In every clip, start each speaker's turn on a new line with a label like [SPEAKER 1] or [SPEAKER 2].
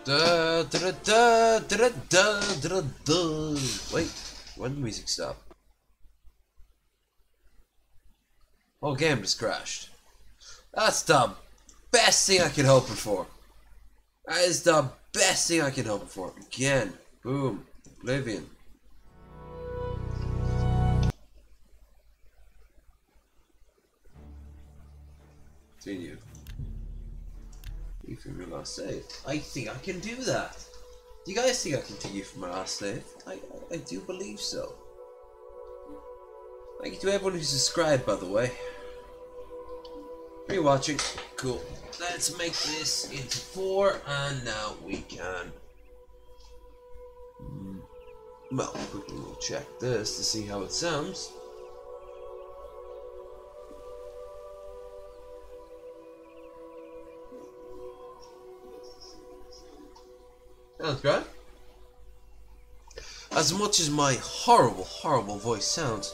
[SPEAKER 1] Da, da, da, da, da, da, da. Wait, when did the music stop? Whole game just crashed. That's the best thing I could hope for. That is the best thing I can hope for. Again, boom, Oblivion. Continue. From your last save. I think I can do that. Do you guys think I can take you from my last save? I do believe so. Thank you to everyone who's subscribed, by the way. Are you watching? Cool. Let's make this into 4, and now we can. Well, quickly we'll check this to see how it sounds. Sounds great. As much as my horrible, horrible voice sounds,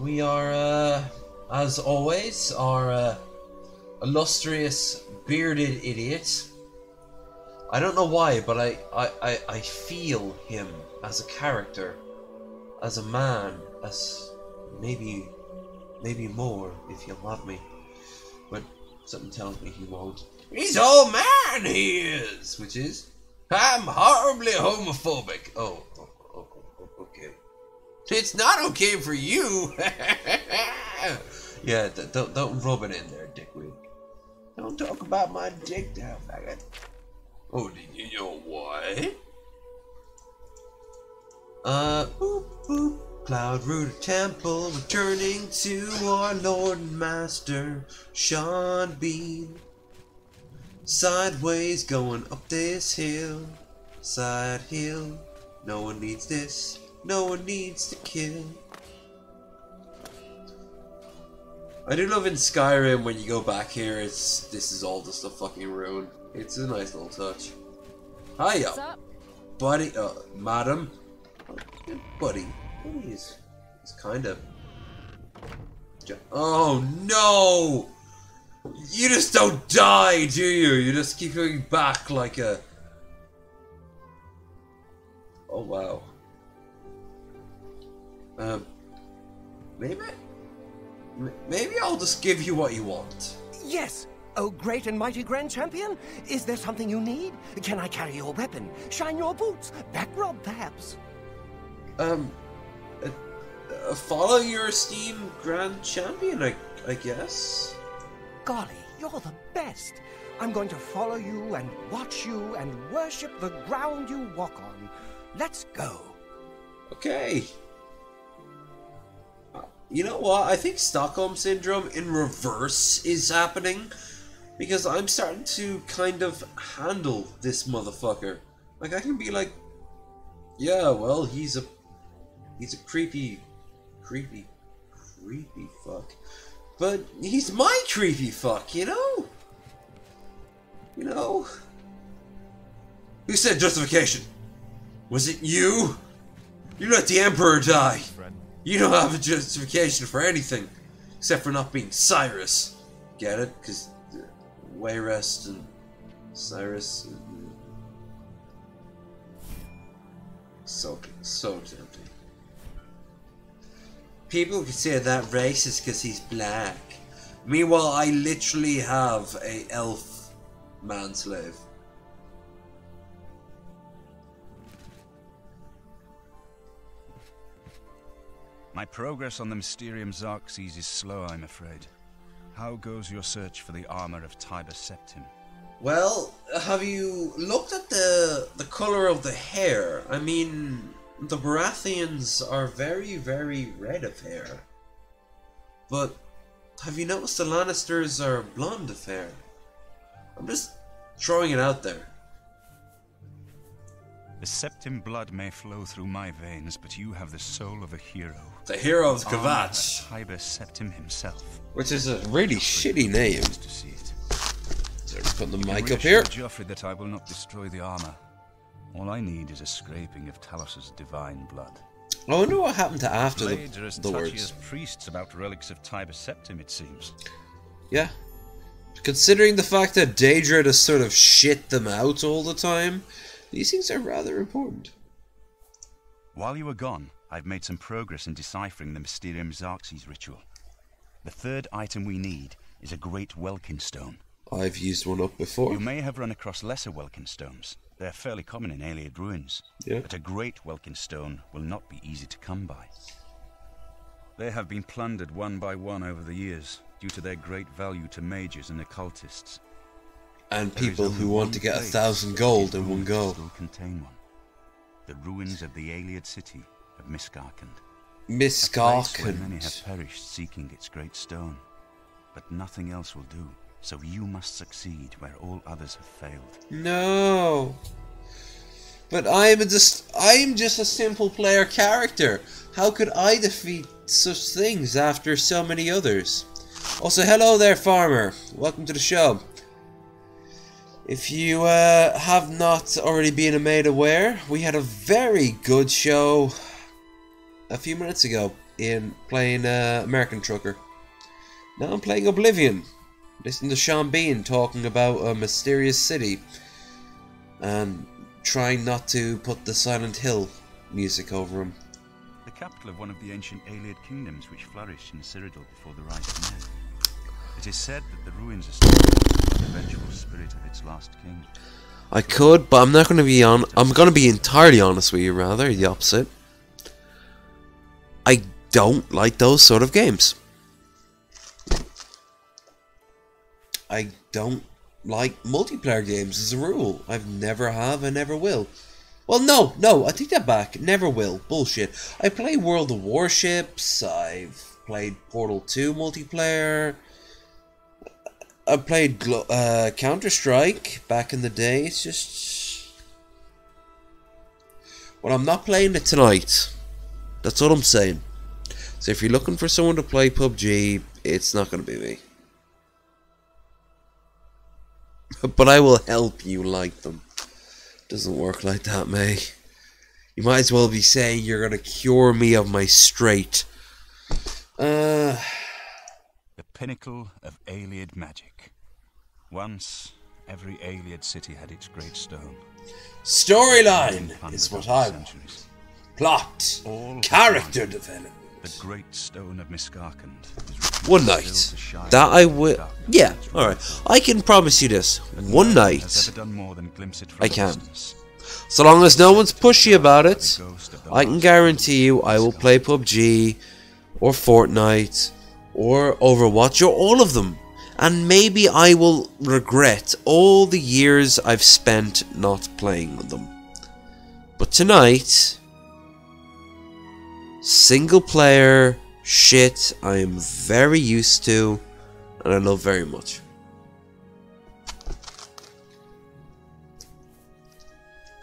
[SPEAKER 1] we are, as always, our illustrious bearded idiot. I don't know why, but I feel him as a character, as a man, as maybe more if you'll have me. But something tells me he won't. He's all man, he is! Which is, I'm horribly homophobic. Oh, okay. It's not okay for you! Yeah, don't rub it in there, dickwig. Don't talk about my dick now, faggot. Oh, did you know why? Boop, boop. Cloud-rooted temple, returning to our Lord and Master, Sean Bean. Sideways going up this hill, side hill. No one needs this, no one needs to kill. I do love in Skyrim when you go back here, this is all just a fucking ruin. It's a nice little touch. Hiya, buddy, madam. Good buddy. He's kind of. Oh no! You just don't die, do you? You just keep going back like a... Oh, wow. Maybe I'll just give you what you want.
[SPEAKER 2] Yes! Oh, great and mighty Grand Champion! Is there something you need? Can I carry your weapon? Shine your boots? Back rub, perhaps?
[SPEAKER 1] Follow your esteemed Grand Champion, I guess?
[SPEAKER 2] Golly, you're the best. I'm going to follow you and watch you and worship the ground you walk on. Let's go.
[SPEAKER 1] Okay. You know what? I think Stockholm Syndrome in reverse is happening. Because I'm starting to kind of handle this motherfucker. Like, I can be like, yeah, well, he's a creepy fuck. But he's my creepy fuck, you know? You know? Who said justification? Was it you? You let the Emperor die. You don't have a justification for anything. Except for not being Cyrus. Get it? Because Wayrest and Cyrus... So tempting. People consider that racist because he's black. Meanwhile, I literally have a elf manslave.
[SPEAKER 3] My progress on the Mysterium Xerxes is slow, I'm afraid. How goes your search for the armor of Tiber Septim?
[SPEAKER 1] Well, have you looked at the color of the hair? I mean, the Baratheons are very, very red of hair. But have you noticed the Lannisters are blonde of hair? I'm just throwing it out there.
[SPEAKER 3] The Septim blood may flow through my veins, but you have the soul of a hero.
[SPEAKER 1] The hero of Kvatch.
[SPEAKER 3] Tiber Septim himself.
[SPEAKER 1] Which is a really shitty name.
[SPEAKER 3] To see it.
[SPEAKER 1] So put the mic up here.
[SPEAKER 3] Joffrey that I will not destroy the armor. All I need is a scraping of Talos's divine blood.
[SPEAKER 1] I wonder what happened to after
[SPEAKER 3] Blades are as
[SPEAKER 1] the
[SPEAKER 3] touchy
[SPEAKER 1] words.
[SPEAKER 3] as priests about relics of Tiber Septim, it seems.
[SPEAKER 1] Yeah. Considering the fact that Daedra has sort of shit them out all the time, these things are rather important.
[SPEAKER 3] While you were gone, I've made some progress in deciphering the Mysterium Xerxes ritual. The third item we need is a great Welkin stone.
[SPEAKER 1] I've used one up before.
[SPEAKER 3] You may have run across lesser Welkin stones. They're fairly common in Ayleid ruins.
[SPEAKER 1] Yeah.
[SPEAKER 3] But a great Welkin stone will not be easy to come by. They have been plundered one by one over the years, due to their great value to mages and occultists.
[SPEAKER 1] And people who want to get 1,000 gold in one go.
[SPEAKER 3] Still contain one. The ruins of the Ayleid city of Miskarkand.
[SPEAKER 1] Miskarkand.
[SPEAKER 3] Where many have perished seeking its great stone. But nothing else will do, so you must succeed where all others have failed.
[SPEAKER 1] No. But I'm just a simple player character. How could I defeat such things after so many others? Also, hello there, farmer. Welcome to the show. If you have not already been made aware, we had a very good show a few minutes ago in playing American Trucker. Now I'm playing Oblivion. Listen to Sean Bean talking about a mysterious city and trying not to put the Silent Hill music over him.
[SPEAKER 3] The capital of one of the ancient Ayleid kingdoms which flourished in Cyrodiil before the rise of men. It is said that the ruins are still the vengeful spirit of its last king.
[SPEAKER 1] I could, but I'm not going to be on. I'm going to be entirely honest with you, rather the opposite. I don't like those sort of games. I don't like multiplayer games as a rule. I've never have, I never will. Well, no, I take that back. Never will. Bullshit. I play World of Warships. I've played Portal 2 multiplayer. I played Counter-Strike back in the day. It's just... Well, I'm not playing it tonight. That's all I'm saying. So if you're looking for someone to play PUBG, it's not going to be me. But I will help you like them. Doesn't work like that, May. You might as well be saying you're going to cure me of my straight.
[SPEAKER 3] The pinnacle of Ayleid magic. Once, every Ayleid city had its great stone.
[SPEAKER 1] Storyline is what I want. Plot.
[SPEAKER 3] All
[SPEAKER 1] Character development.
[SPEAKER 3] The great stone of Miskarkand.
[SPEAKER 1] One night. That I will... Yeah, alright. I can promise you this. One night. I can. So long as no one's pushy about it, I can guarantee you I will play PUBG, or Fortnite, or Overwatch, or all of them. And maybe I will regret all the years I've spent not playing them. But tonight... Single player shit I am very used to and I love very much.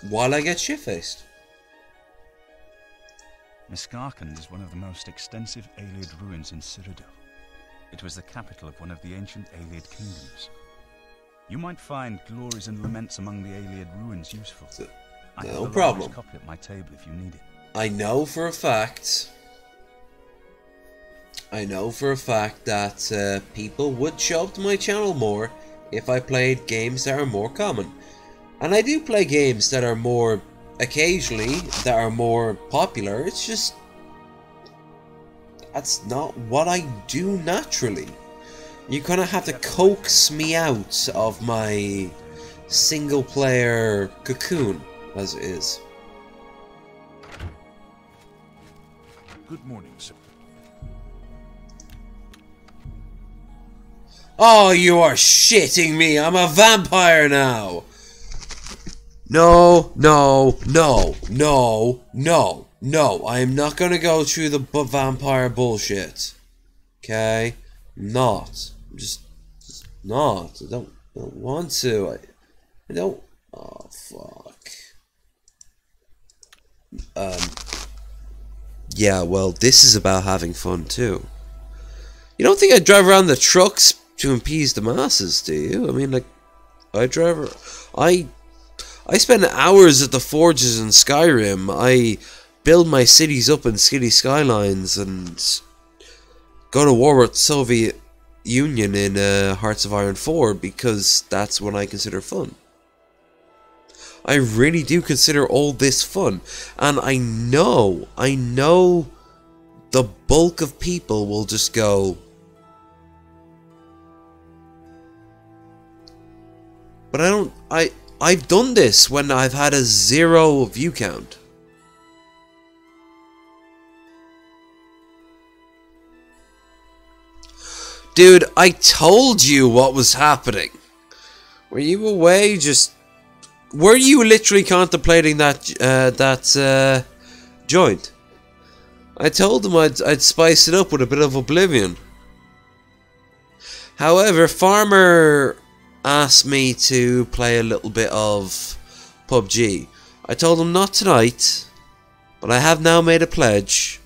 [SPEAKER 1] While I get shit-faced.
[SPEAKER 3] Miskarkand is one of the most extensive Ayleid ruins in Cyrodiil. It was the capital of one of the ancient Ayleid kingdoms. You might find glories and laments among the Ayleid ruins useful. I have
[SPEAKER 1] No
[SPEAKER 3] a
[SPEAKER 1] problem.
[SPEAKER 3] large copy at my table if you need it.
[SPEAKER 1] I know for a fact that people would show up to my channel more if I played games that are more common. And I do play games that are more, occasionally, that are more popular. It's just, that's not what I do naturally. You kind of have to coax me out of my single player cocoon, as it is.
[SPEAKER 3] Good morning, sir.
[SPEAKER 1] Oh, you are shitting me! I'm a vampire now! No, no, no, no, no, no. I am not gonna go through the vampire bullshit. Okay? I'm not. I'm just not. I don't want to. I don't... Oh, fuck. Yeah, well, this is about having fun, too. You don't think I drive around the trucks to appease the masses, do you? I mean, like, I spend hours at the forges in Skyrim. I build my cities up in Skitty Skylines and go to war with Soviet Union in Hearts of Iron 4 because that's what I consider fun. I really do consider all this fun, and I know the bulk of people will just go, but I've done this when I've had a 0 view count. Dude, I told you what was happening. Were you away? Were you literally contemplating that joint? I told him I'd spice it up with a bit of Oblivion. However, Farmer asked me to play a little bit of PUBG. I told him not tonight, but I have now made a pledge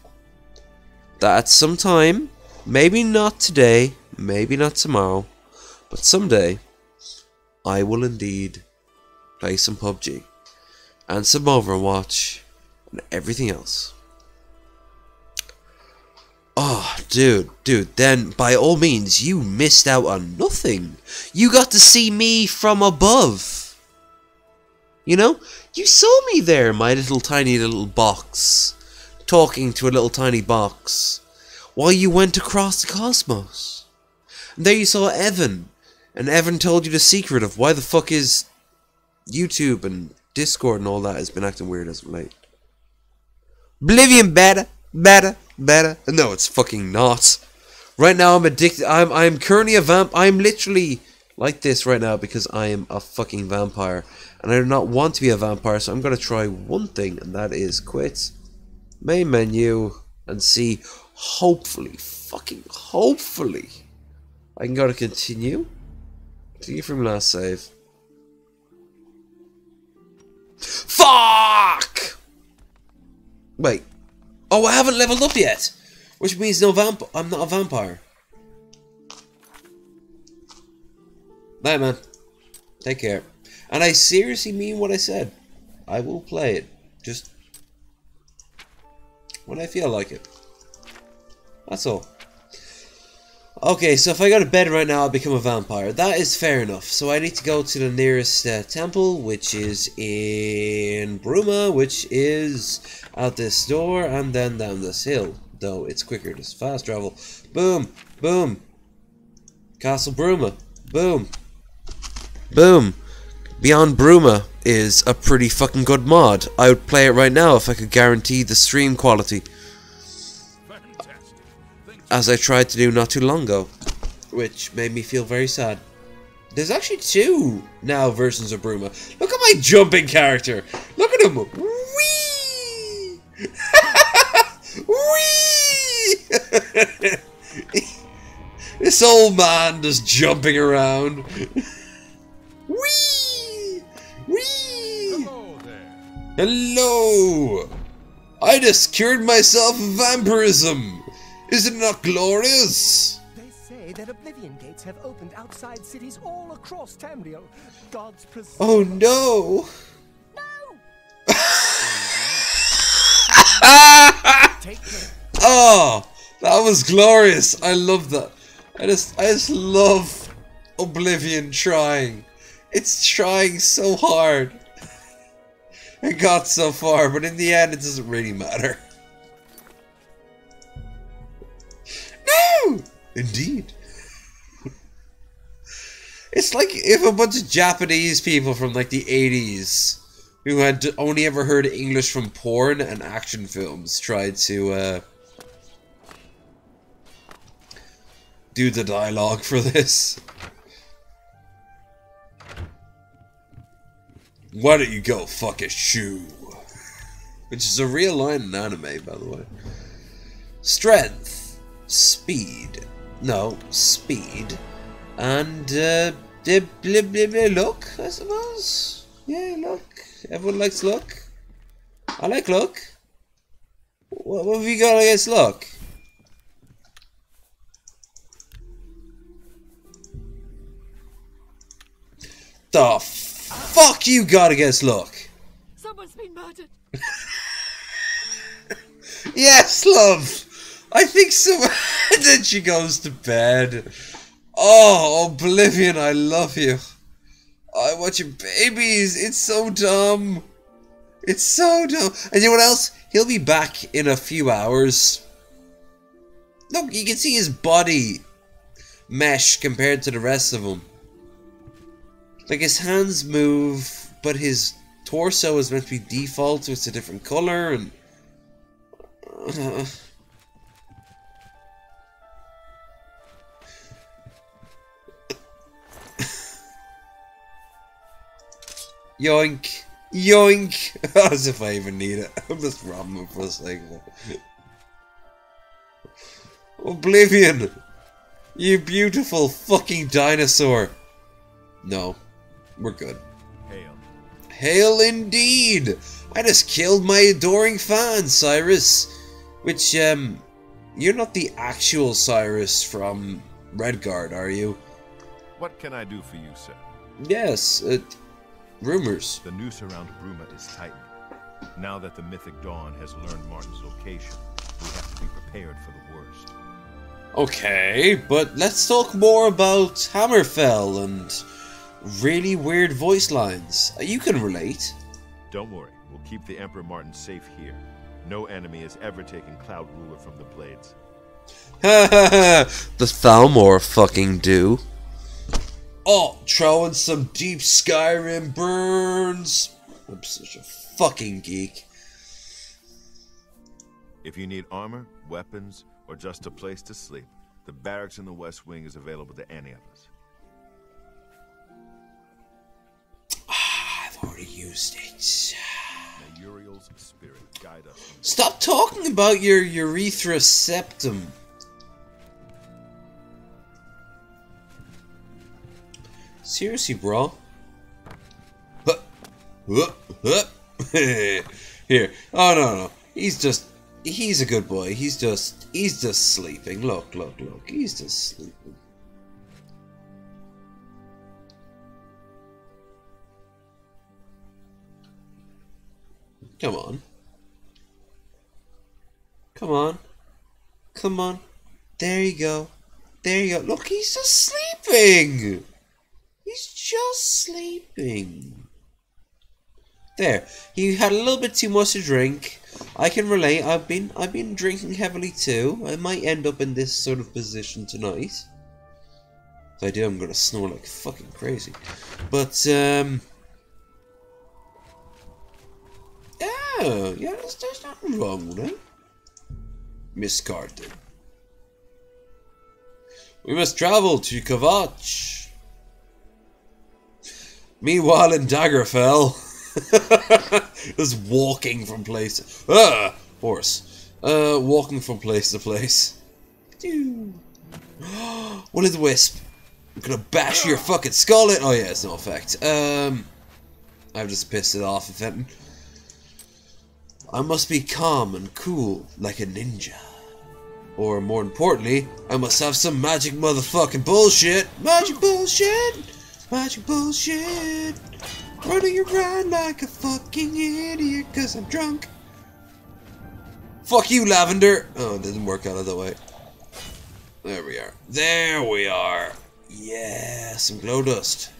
[SPEAKER 1] that at some time, maybe not today, maybe not tomorrow, but someday, I will indeed play some PUBG and some Overwatch and everything else. Oh, dude, then by all means, you missed out on nothing. You got to see me from above. You know, you saw me there, my little tiny little box, talking to a little tiny box, while you went across the cosmos. And there you saw Evan, and Evan told you the secret of why the fuck is YouTube and Discord and all that has been acting weird as of late. Oblivion better. No, it's fucking not. Right now I'm addicted. I'm currently a vamp. I'm literally like this right now because I am a fucking vampire. And I do not want to be a vampire, so I'm going to try one thing, and that is quit. Main menu, and see, hopefully, I can go to continue. Continue from last save. Fuck! Wait. Oh, I haven't leveled up yet! Which means I'm not a vampire. Bye, man. Take care. And I seriously mean what I said. I will play it. Just when I feel like it. That's all. Okay, so if I go to bed right now, I'll become a vampire. That is fair enough. So I need to go to the nearest temple, which is in Bruma, which is out this door, and then down this hill. Though it's quicker, just fast travel. Boom! Boom! Castle Bruma. Boom! Boom! Beyond Bruma is a pretty fucking good mod. I would play it right now if I could guarantee the stream quality. As I tried to do not too long ago, which made me feel very sad. There's actually 2 now versions of Bruma. Look at my jumping character. Look at him. Whee! Whee! This old man just jumping around. Whee! Whee!
[SPEAKER 4] Hello there.
[SPEAKER 1] Hello! I just cured myself of vampirism. Is it not glorious?
[SPEAKER 2] They say that Oblivion gates have opened outside cities all across Tamriel. God's preserve.
[SPEAKER 1] Oh no!
[SPEAKER 2] Take care.
[SPEAKER 1] Oh, that was glorious. I love that. I just love Oblivion trying. It's trying so hard. It got so far, but in the end, it doesn't really matter. No! Indeed. It's like if a bunch of Japanese people from like the 80s who had only ever heard English from porn and action films tried to do the dialogue for this. Why don't you go fuck a shoe? Which is a real line in anime, by the way. Strength, speed, no, speed, and look, I suppose. Yeah, look. Everyone likes look. I like look. What have you got against look? The fuck you got against look?
[SPEAKER 5] Someone's been murdered.
[SPEAKER 1] Yes, love. I think so. And then she goes to bed. Oh, Oblivion, I love you. I watch your babies. It's so dumb. It's so dumb. And you know what else? He'll be back in a few hours. Look, you can see his body mesh compared to the rest of him. Like, his hands move, but his torso is meant to be default, so it's a different color, and... Yoink! Yoink! As if I even need it. I'm just robbing him for a second. Oblivion! You beautiful fucking dinosaur! No. We're good.
[SPEAKER 4] Hail.
[SPEAKER 1] Hail indeed! I just killed my adoring fan, Cyrus. Which, you're not the actual Cyrus from Redguard, are you?
[SPEAKER 4] What can I do for you, sir?
[SPEAKER 1] Yes, rumors.
[SPEAKER 4] The noose around Bruma is tightened. Now that the Mythic Dawn has learned Martin's location, we have to be prepared for the worst.
[SPEAKER 1] Okay, but let's talk more about Hammerfell and really weird voice lines. You can relate.
[SPEAKER 4] Don't worry, we'll keep the Emperor Martin safe here. No enemy has ever taken Cloud Ruler from the Blades.
[SPEAKER 1] The Thalmor fucking do. Oh, throwing some deep Skyrim burns. I'm such a fucking geek.
[SPEAKER 4] If you need armor, weapons, or just a place to sleep, the barracks in the West Wing is available to any of us.
[SPEAKER 1] I've already used it.
[SPEAKER 4] May Uriel's spirit guide us.
[SPEAKER 1] Stop talking about your urethra septum. Seriously, bro. Here. Oh no. He's a good boy. He's just sleeping. Look. He's just sleeping. Come on. Come on. There you go. Look, he's just sleeping. He's just sleeping. There. He had a little bit too much to drink. I can relate. I've been drinking heavily too. I might end up in this sort of position tonight. If I do, I'm gonna snore like fucking crazy. But yeah, there's nothing wrong with it. Miss Carter. We must travel to Kavach. Meanwhile, in Daggerfell, just walking from place. Horse. Walking from place to place. What is the wisp? I'm gonna bash your fucking skull in. Oh yeah, it's no effect. I've just pissed it off, if anything. I must be calm and cool, like a ninja. Or, more importantly, I must have some magic motherfucking bullshit. Magic bullshit! Magic bullshit! Running around like a fucking idiot cause I'm drunk. Fuck you, Lavender! Oh, it didn't work out that way. There we are. There we are! Yeah, some glow dust.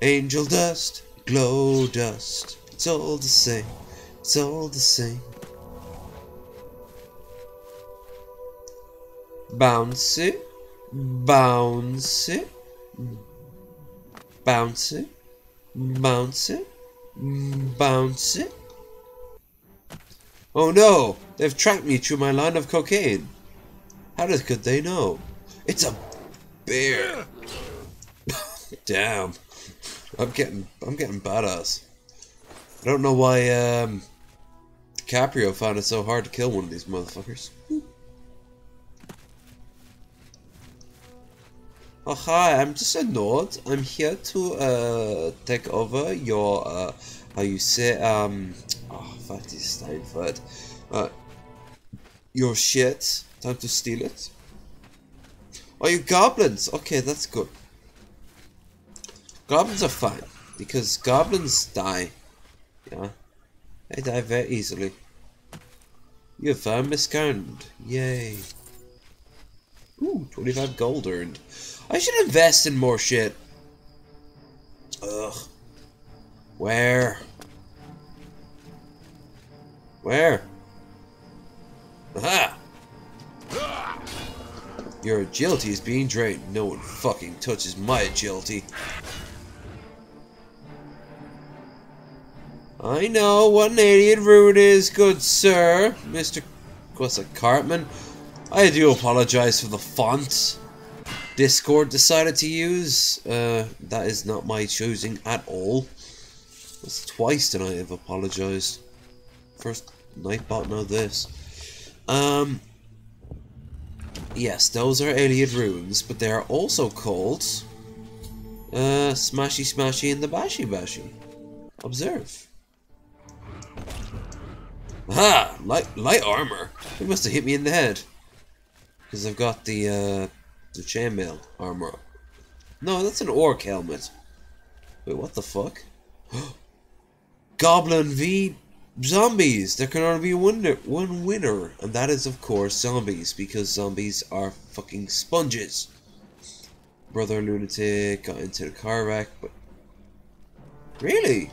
[SPEAKER 1] Angel dust, glow dust. It's all the same. It's all the same. Bouncy, bouncy, bouncy, bouncy, bouncy. Oh no! They've tracked me through my line of cocaine. How could they know? It's a bear. Damn. I'm getting badass. I don't know why DiCaprio found it so hard to kill one of these motherfuckers. Oh hi, I'm just a node. I'm here to take over your how you say oh fuck this Steinfurt. Your shit. Time to steal it. Oh, you goblins! Okay, that's good. Goblins are fine because goblins die. Yeah, they die very easily. You have found Miss Garland. Yay! Ooh, 25 gold earned. I should invest in more shit. Ugh. Where? Where? Aha! Your agility is being drained. No one fucking touches my agility. I know what an alien rune is, good sir. Mr. What's a Cartman? I do apologize for the font Discord decided to use. That is not my choosing at all. That's twice tonight I've apologized. First Nightbot, now this. Yes, those are alien runes, but they are also called Smashy Smashy and the Bashy Bashy. Observe. Aha! Light armor. They must have hit me in the head. Because I've got the chainmail armor. No, that's an orc helmet. Wait, what the fuck? Goblin v zombies. There can only be one winner, and that is of course zombies, because zombies are fucking sponges. Brother lunatic got into the car wreck, but really,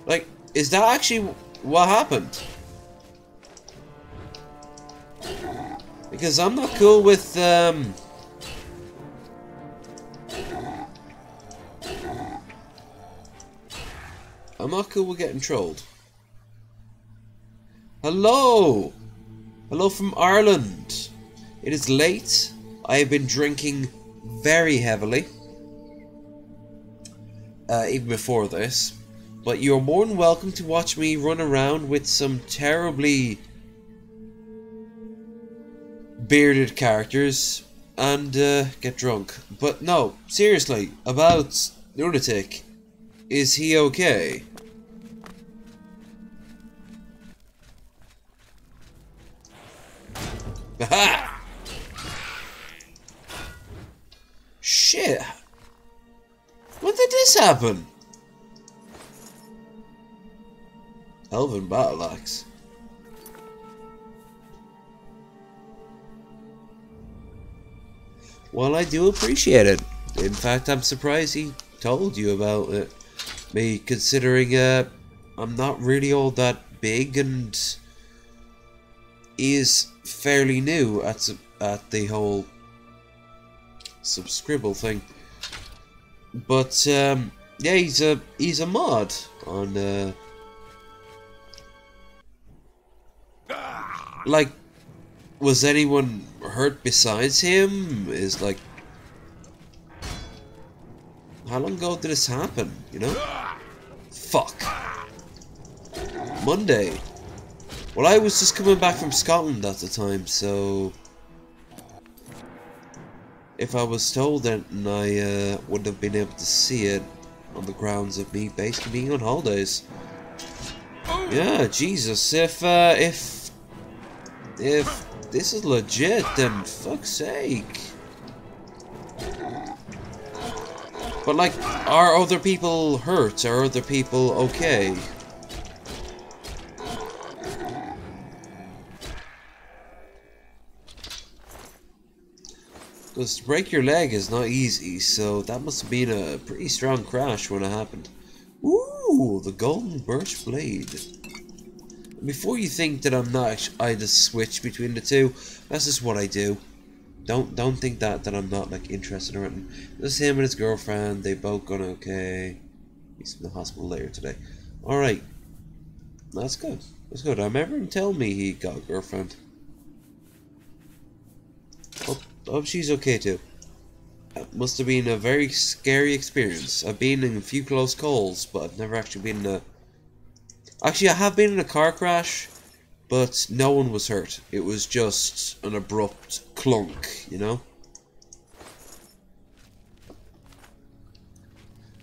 [SPEAKER 1] like, is that actually what happened? Because I'm not cool with I'm not cool with getting trolled. Hello! Hello from Ireland. It is late. I have been drinking very heavily. Even before this. But you're more than welcome to watch me run around with some terribly bearded characters and get drunk. But no, seriously, about Lunatic. Is he okay? Aha! Shit! When did this happen? Elven battle axe. Well, I do appreciate it. In fact, I'm surprised he told you about it. Me, considering I'm not really all that big and is fairly new at the whole subscribble thing. But yeah, he's a mod on like, was anyone hurt besides him? Is like, how long ago did this happen, you know? Fuck. Monday. Well, I was just coming back from Scotland at the time, so if I was told that, I wouldn't have been able to see it on the grounds of me basically being on holidays. Yeah, Jesus, if this is legit, then fuck's sake. But like, are other people hurt? Are other people okay? Because to break your leg is not easy, so that must have been a pretty strong crash when it happened. Ooh, the golden birch blade. Before you think that I just switch between the two, that's just what I do. Don't think that I'm not like interested or anything. This is him and his girlfriend. They both gone okay. He's in the hospital later today. All right, that's good. That's good. I remember him telling me he got a girlfriend. Hope she's okay too. That must have been a very scary experience. I've been in a few close calls, but I've never actually been in a. Actually, I have been in a car crash, but no one was hurt. It was just an abrupt clunk, you know?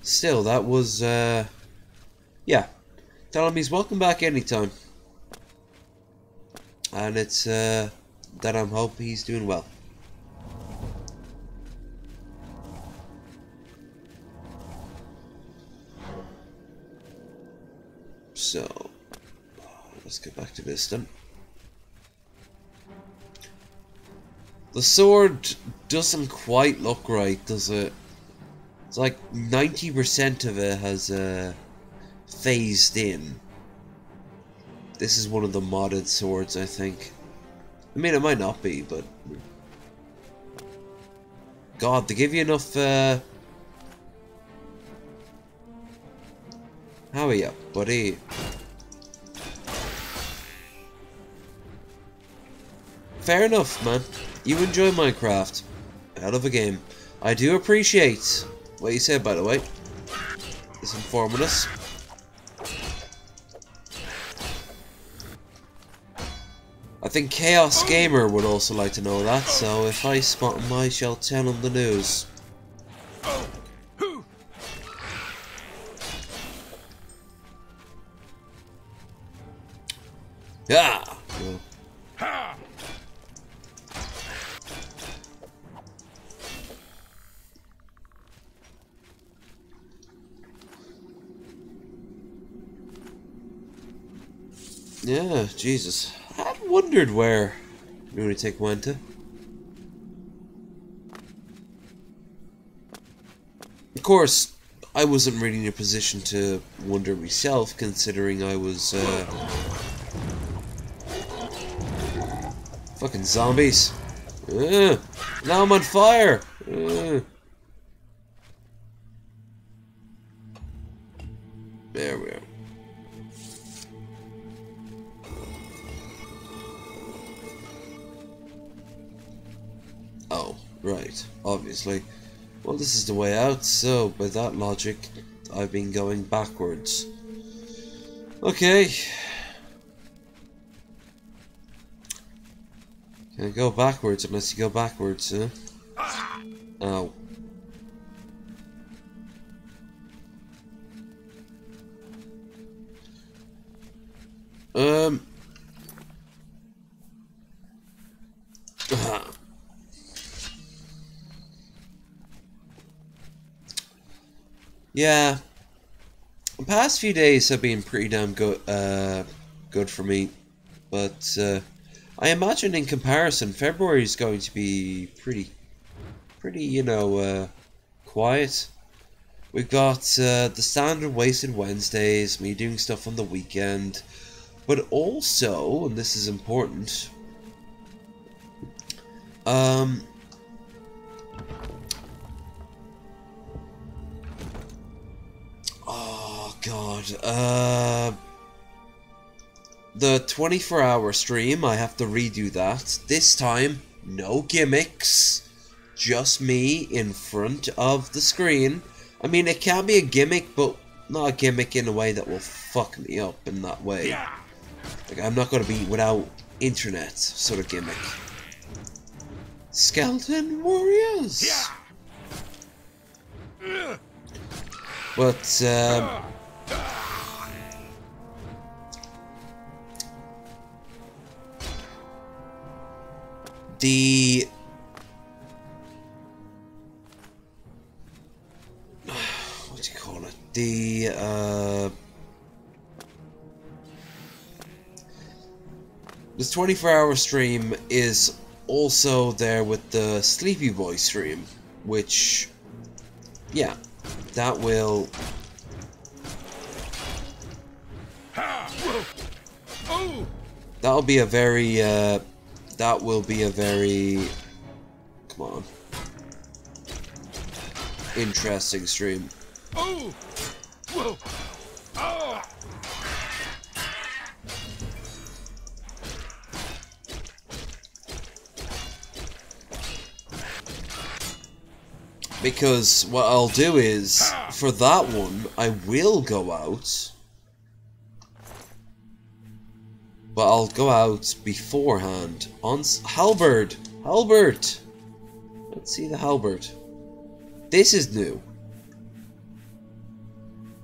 [SPEAKER 1] Still, that was, yeah. Tell him he's welcome back anytime. And it's, that I'm hoping he's doing well. So, let's get back to this then. The sword doesn't quite look right, does it? It's like 90% of it has phased in. This is one of the modded swords, I think. I mean, it might not be, but... God, they give you enough... How are you, buddy? Fair enough, man. You enjoy Minecraft. Hell of a game. I do appreciate what you said, by the way. It's informing us. I think Chaos Gamer would also like to know that, so if I spot him, I shall tell him the news. Yeah. Yeah, Jesus. I wondered where Lunatic went to. Of course, I wasn't really in a position to wonder myself, considering I was, fucking zombies. Now I'm on fire! There we are. Oh, right, obviously. Well, this is the way out, so by that logic, I've been going backwards. Okay. Can't go backwards unless you go backwards, huh? Ow. Yeah, the past few days have been pretty damn good, good for me, but I imagine in comparison, February is going to be pretty, you know, quiet. We've got the standard wasted Wednesdays, me doing stuff on the weekend, but also, and this is important, oh god, the 24-hour stream, I have to redo that. This time, no gimmicks, just me in front of the screen. I mean, it can be a gimmick, but not a gimmick in a way that will fuck me up in that way. Like, I'm not going to be without internet sort of gimmick. Skeleton Warriors! But, the... what do you call it? This 24-hour stream is also there with the Sleepy Boy stream, which, yeah, that will... That'll be a very, that will be a very... Come on. Interesting stream. Because what I'll do is, for that one, I will go out. But I'll go out beforehand. On halberd! Halberd! Let's see the halberd. This is new.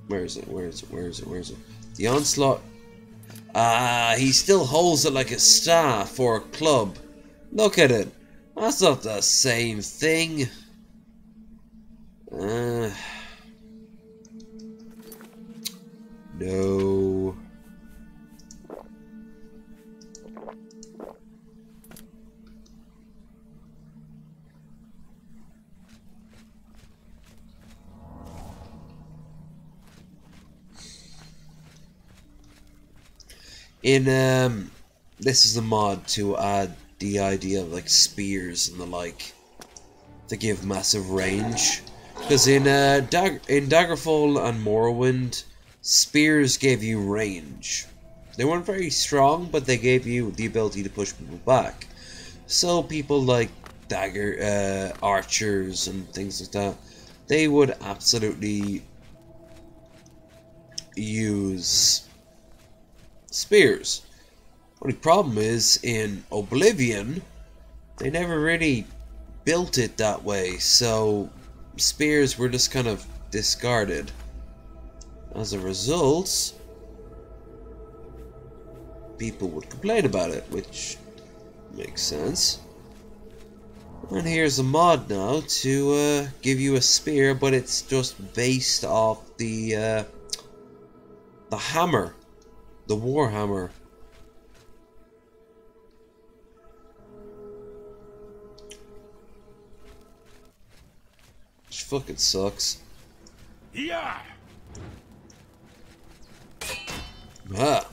[SPEAKER 1] Where is it? Where is it? Where is it? Where is it? The onslaught. Ah, he still holds it like a staff or a club. Look at it. That's not the same thing. No. In this is a mod to add the idea of like spears and the like to give massive range. Because in Daggerfall and Morrowind, spears gave you range. They weren't very strong, but they gave you the ability to push people back. So people like archers and things like that, they would absolutely use spears. Only problem is, in Oblivion, they never really built it that way, so spears were just kind of discarded. As a result, people would complain about it, which makes sense. And here's a mod now to give you a spear, but it's just based off the hammer, the war hammer. Which fucking sucks.
[SPEAKER 4] Yeah.
[SPEAKER 1] Ah.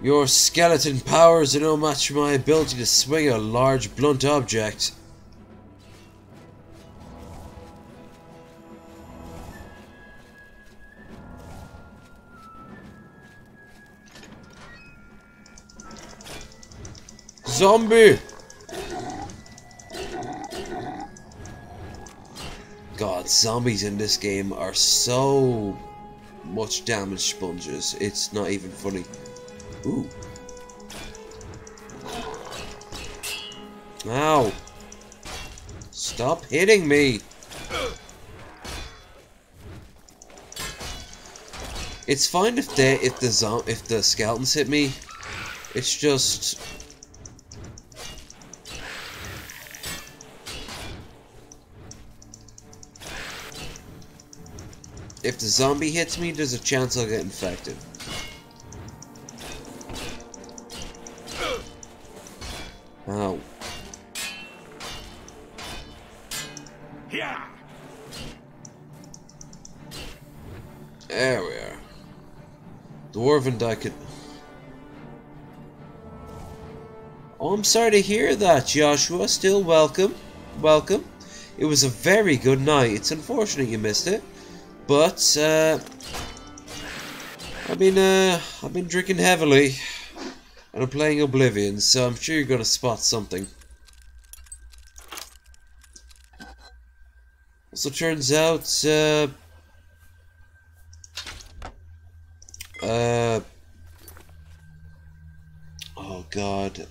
[SPEAKER 1] Your skeleton powers are no match for my ability to swing a large, blunt object. Zombie! God, zombies in this game are so much damage sponges, it's not even funny. Ooh. Ow. Stop hitting me. It's fine if the skeletons hit me. It's just if the zombie hits me, there's a chance I'll get infected. Ow.
[SPEAKER 4] Yeah.
[SPEAKER 1] There we are. Dwarven Dyke. Oh, I'm sorry to hear that, Joshua. Still welcome. Welcome. It was a very good night. It's unfortunate you missed it. But, I've been drinking heavily. And I'm playing Oblivion, so I'm sure you're gonna spot something. Also turns out, oh god,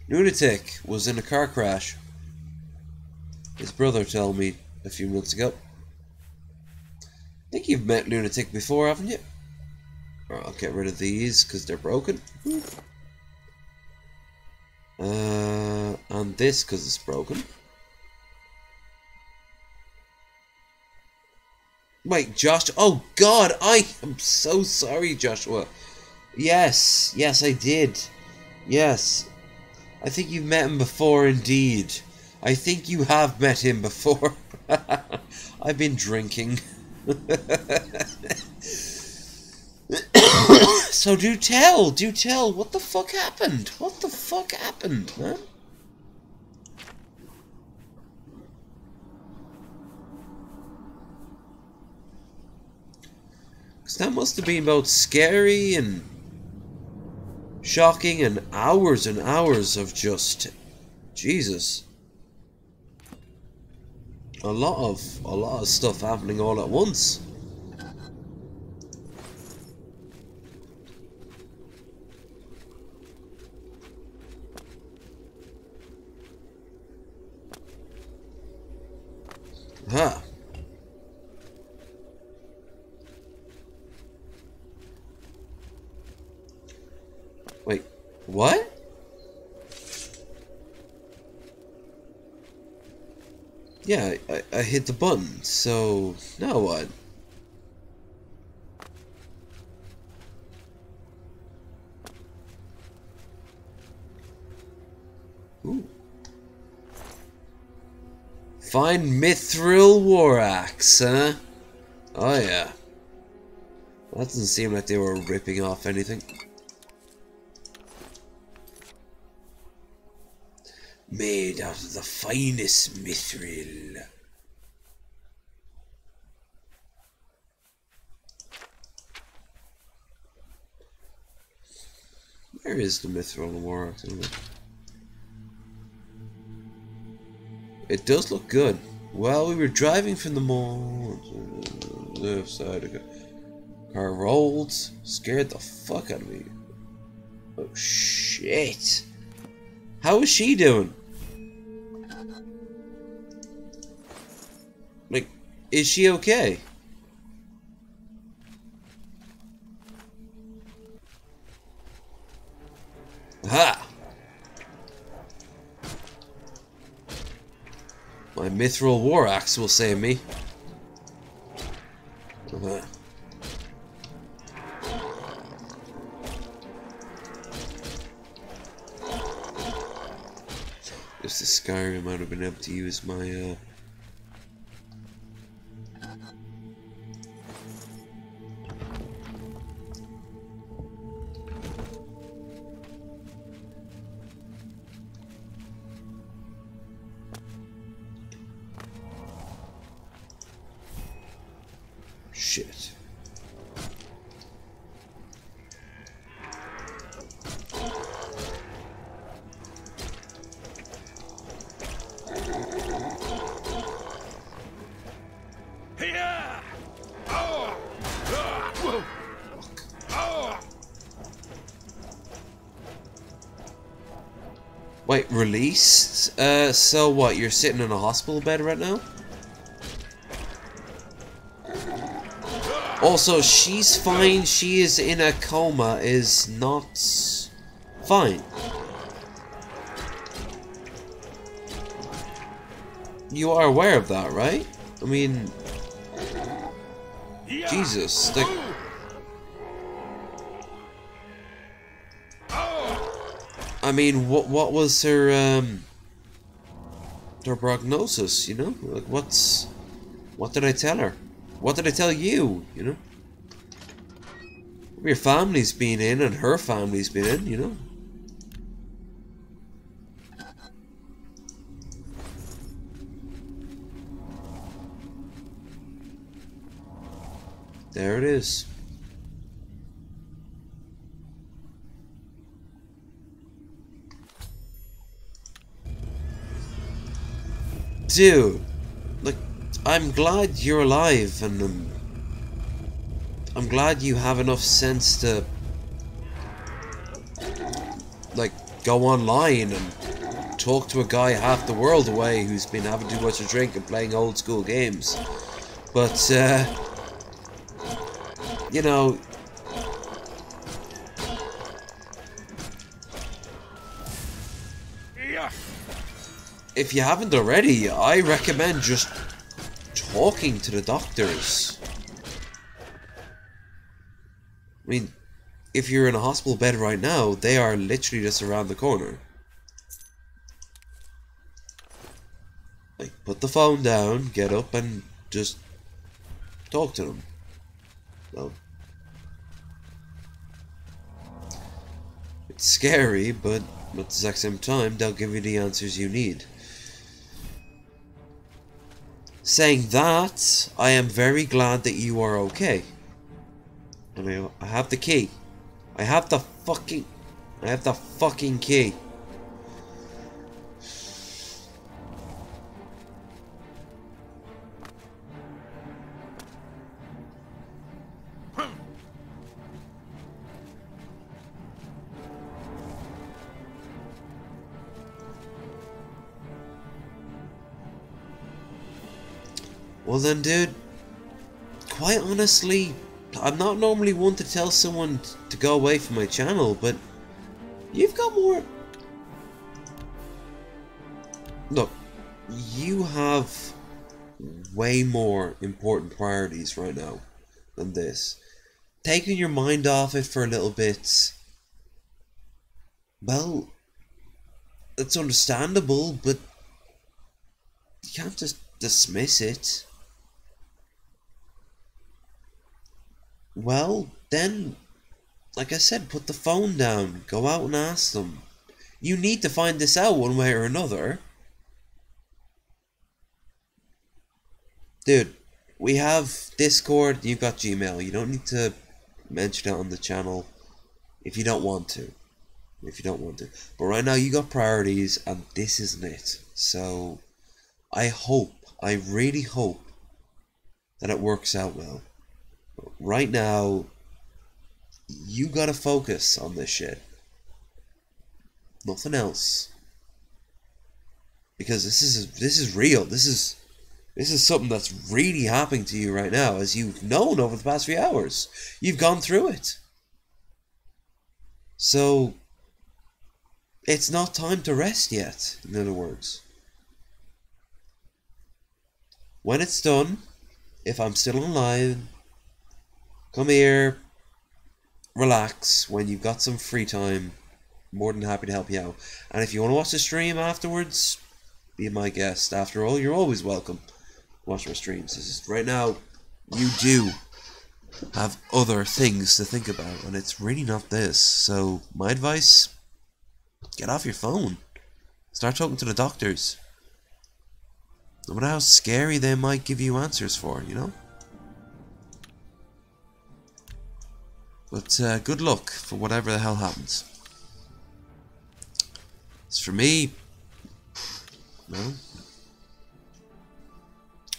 [SPEAKER 1] Lunatic was in a car crash. His brother told me a few minutes ago. I think you've met Lunatic before, haven't you? I'll get rid of these because they're broken. And this because it's broken. Wait, Josh. Oh God, I am so sorry, Joshua. Yes, I did. Yes, I think you've met him before, indeed. I think you have met him before. I've been drinking. So do tell, what the fuck happened? What the fuck happened, man? Because that must have been both scary and shocking and hours of just, Jesus. A lot of stuff happening all at once. Huh. Wait, what? Yeah, I hit the button, so now what? Ooh. Find Mithril War Axe, huh? Oh yeah. That doesn't seem like they were ripping off anything. Made out of the finest mithril. Where is the mithril war axe? It does look good. Well, we were driving from the mall to the left side of the car rolled, scared the fuck out of me. Oh shit. How is she doing? Like, is she okay? Aha! My mithril war axe will save me. Uh-huh. Just the Skyrim, I would have been able to use my shit. Wait, released? So what, you're sitting in a hospital bed right now? Also, she's fine, she is in a coma, is not fine. You are aware of that, right? I mean, Jesus, like... I mean, what was her prognosis, you know? Like, what did I tell her? What did I tell you, you know? Your family's been in and her family's been in, you know? There it is. Dude, like, I'm glad you're alive, and I'm glad you have enough sense to, like, go online and talk to a guy half the world away who's been having too much to drink and playing old school games. But, you know, if you haven't already, I recommend just talking to the doctors. I mean, if you're in a hospital bed right now, they are literally just around the corner. Like, put the phone down, get up, and just talk to them. Well, it's scary, but at the exact same time, they'll give you the answers you need. Saying that, I am very glad that you are okay. I mean, I have the key. I have the fucking key. Well then, dude, quite honestly, I'm not normally one to tell someone to go away from my channel, but you've got more... Look, you have way more important priorities right now than this. Taking your mind off it for a little bit, well, it's understandable, but You can't just dismiss it. Well, then, like I said, put the phone down. Go out and ask them. You need to find this out one way or another. Dude, we have Discord, you've got Gmail. You don't need to mention it on the channel if you don't want to. But right now you got priorities and this isn't it. So, I really hope that it works out well. But right now, you gotta focus on this shit. Nothing else. Because this is real. This is something that's really happening to you right now, as you've known over the past few hours. You've gone through it. So, it's not time to rest yet, in other words. When it's done, if I'm still online, come here, relax. When you've got some free time, more than happy to help you out. And if you want to watch the stream afterwards, be my guest. After all, you're always welcome. Watch my streams. It's just, right now, you do have other things to think about, and it's really not this. So, my advice, get off your phone. Start talking to the doctors. No matter how scary they might give you answers for, you know? But good luck for whatever the hell happens. As for me, well,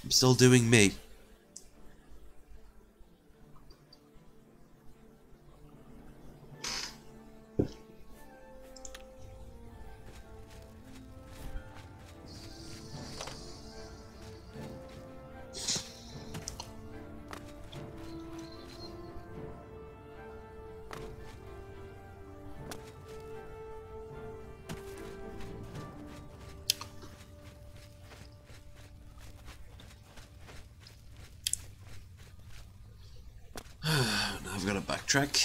[SPEAKER 1] I'm still doing me. Now I've got to backtrack.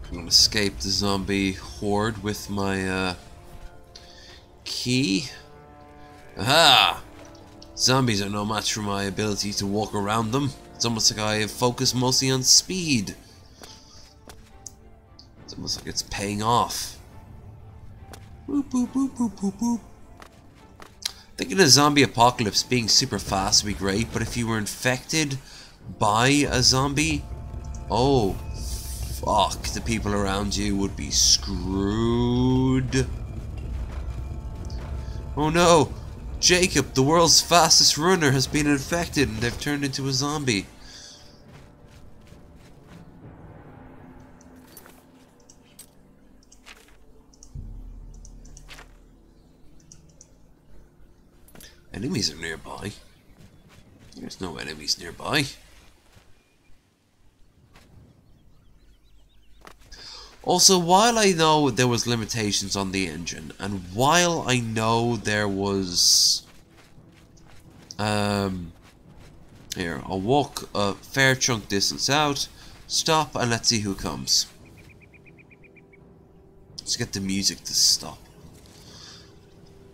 [SPEAKER 1] I'm gonna escape the zombie horde with my key. Aha! Zombies are no match for my ability to walk around them. It's almost like I have focused mostly on speed. It's almost like it's paying off. Boop, boop, boop, boop, boop, boop. Thinking a zombie apocalypse being super fast would be great, but if you were infected by a zombie, oh, fuck, the people around you would be screwed. Oh no! Jacob, the world's fastest runner, has been infected and they've turned into a zombie. Enemies are nearby. There's no enemies nearby. Also, while I know there was limitations on the engine, and while I know there was... here, I'll walk a fair chunk distance out, stop, and let's see who comes. Let's get the music to stop.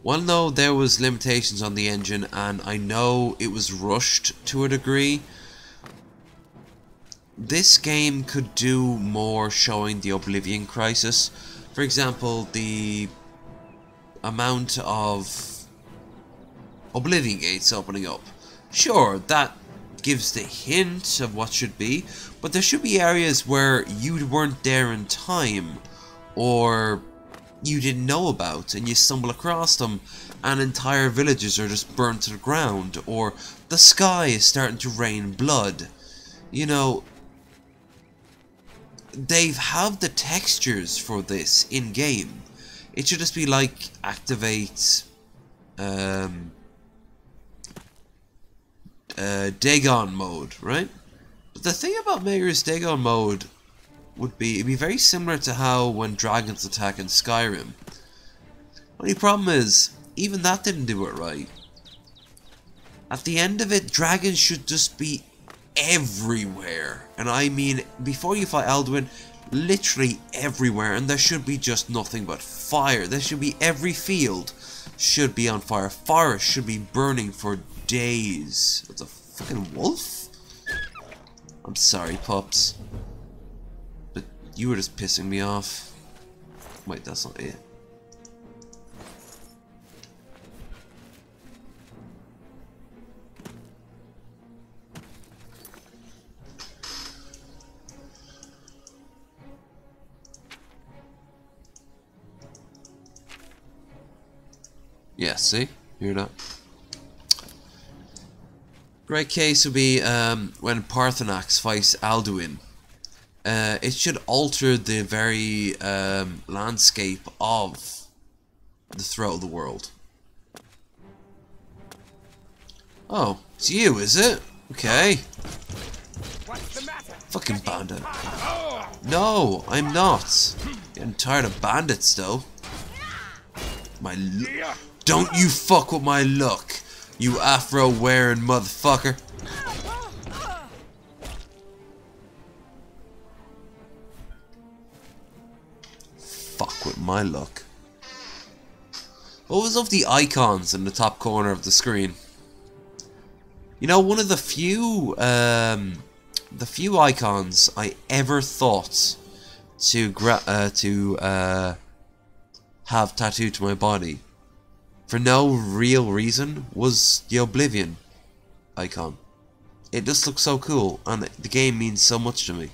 [SPEAKER 1] While I know there was limitations on the engine, and I know it was rushed to a degree, this game could do more showing the Oblivion crisis. For example, the amount of Oblivion gates opening up. Sure, that gives the hint of what should be, but there should be areas where you weren't there in time, or you didn't know about, and you stumble across them, and entire villages are just burnt to the ground, or the sky is starting to rain blood. You know, they have the textures for this in-game. It should just be like, activate Dagon mode, right? But the thing about Mayor's Dagon mode would be, it'd be very similar to how when dragons attack in Skyrim. Only problem is, even that didn't do it right. At the end of it, dragons should just be everywhere. And I mean, before you fight Alduin, literally everywhere. And there should be just nothing but fire. There should be every field should be on fire. Forest should be burning for days. It's a fucking wolf? I'm sorry, pups. But you were just pissing me off. Wait, that's not it. Yeah, see? Hear that? Great case would be when Parthenax fights Alduin. It should alter the very landscape of the throat of the world. Oh, it's you, is it? Okay. Fucking bandit. No, I'm not. Getting tired of bandits, though. Don't you fuck with my luck, you afro-wearing motherfucker. Fuck with my luck. What was of the icons in the top corner of the screen? You know, one of the few icons I ever thought to have tattooed to my body, for no real reason, was the Oblivion icon. It just looks so cool, and the game means so much to me.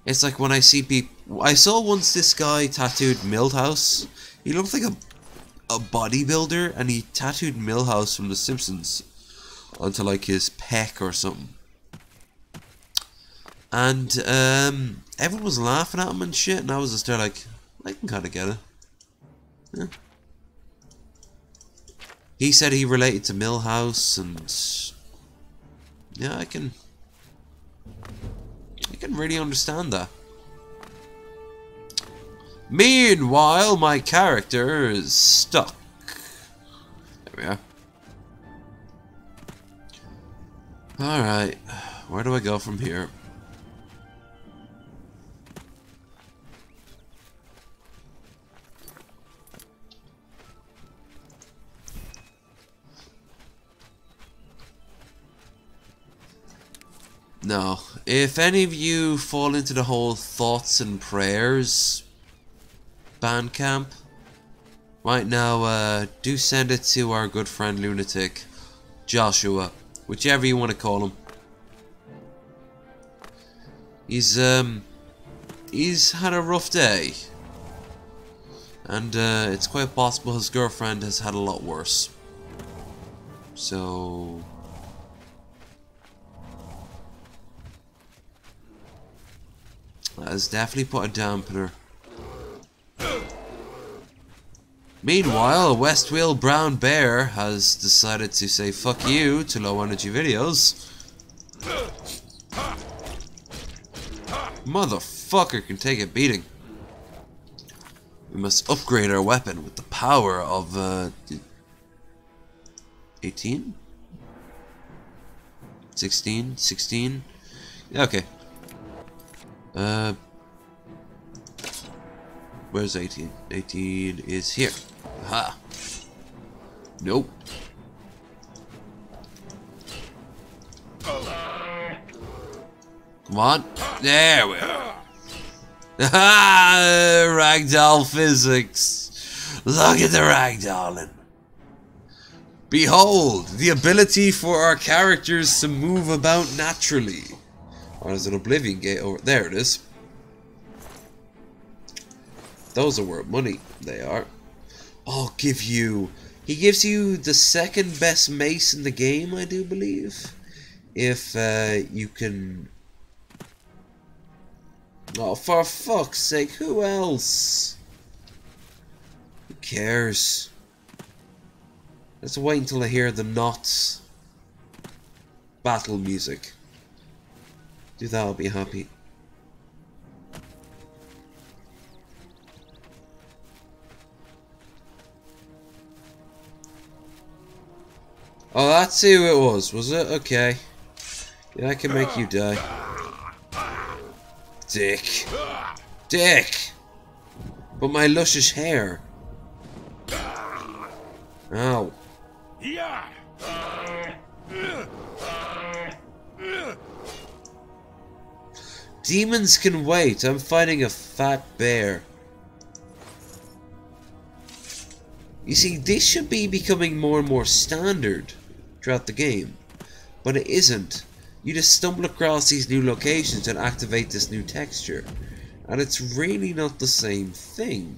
[SPEAKER 1] It's like when I see people... I saw once this guy tattooed Milhouse. He looked like a bodybuilder, and he tattooed Milhouse from The Simpsons onto like his pec or something. And everyone was laughing at him and shit, and I was just there like, I can kind of get it. Yeah. He said he related to Milhouse, and yeah, I can really understand that. Meanwhile, my character is stuck. There we are. Alright, where do I go from here? No, if any of you fall into the whole thoughts and prayers Bandcamp, right now, do send it to our good friend Lunatic, Joshua, whichever you want to call him. He's had a rough day, and it's quite possible his girlfriend has had a lot worse. So that has definitely put a dampener. Meanwhile, Westwheel Brown Bear has decided to say fuck you to low energy videos. Motherfucker can take a beating. We must upgrade our weapon with the power of 18? 16? 16? Yeah, okay. Where's 18? 18 is here. Aha. Nope. Come on. There we are. Ah, ragdoll physics. Look at the ragdolling. Behold, the ability for our characters to move about naturally. Oh, there's an Oblivion gate over there. It is. Those are worth money. They are. Oh, he gives you the second best mace in the game, I do believe. If you can. Oh, for fuck's sake, who else? Who cares? Let's wait until I hear the Knots battle music. Do that, I'll be happy. Oh, that's who it was it? Okay. Yeah, I can make you die. Dick. Dick! But my luscious hair. Ow. Demons can wait. I'm fighting a fat bear. You see, this should be becoming more and more standard throughout the game, but it isn't. You just stumble across these new locations and activate this new texture, and it's really not the same thing.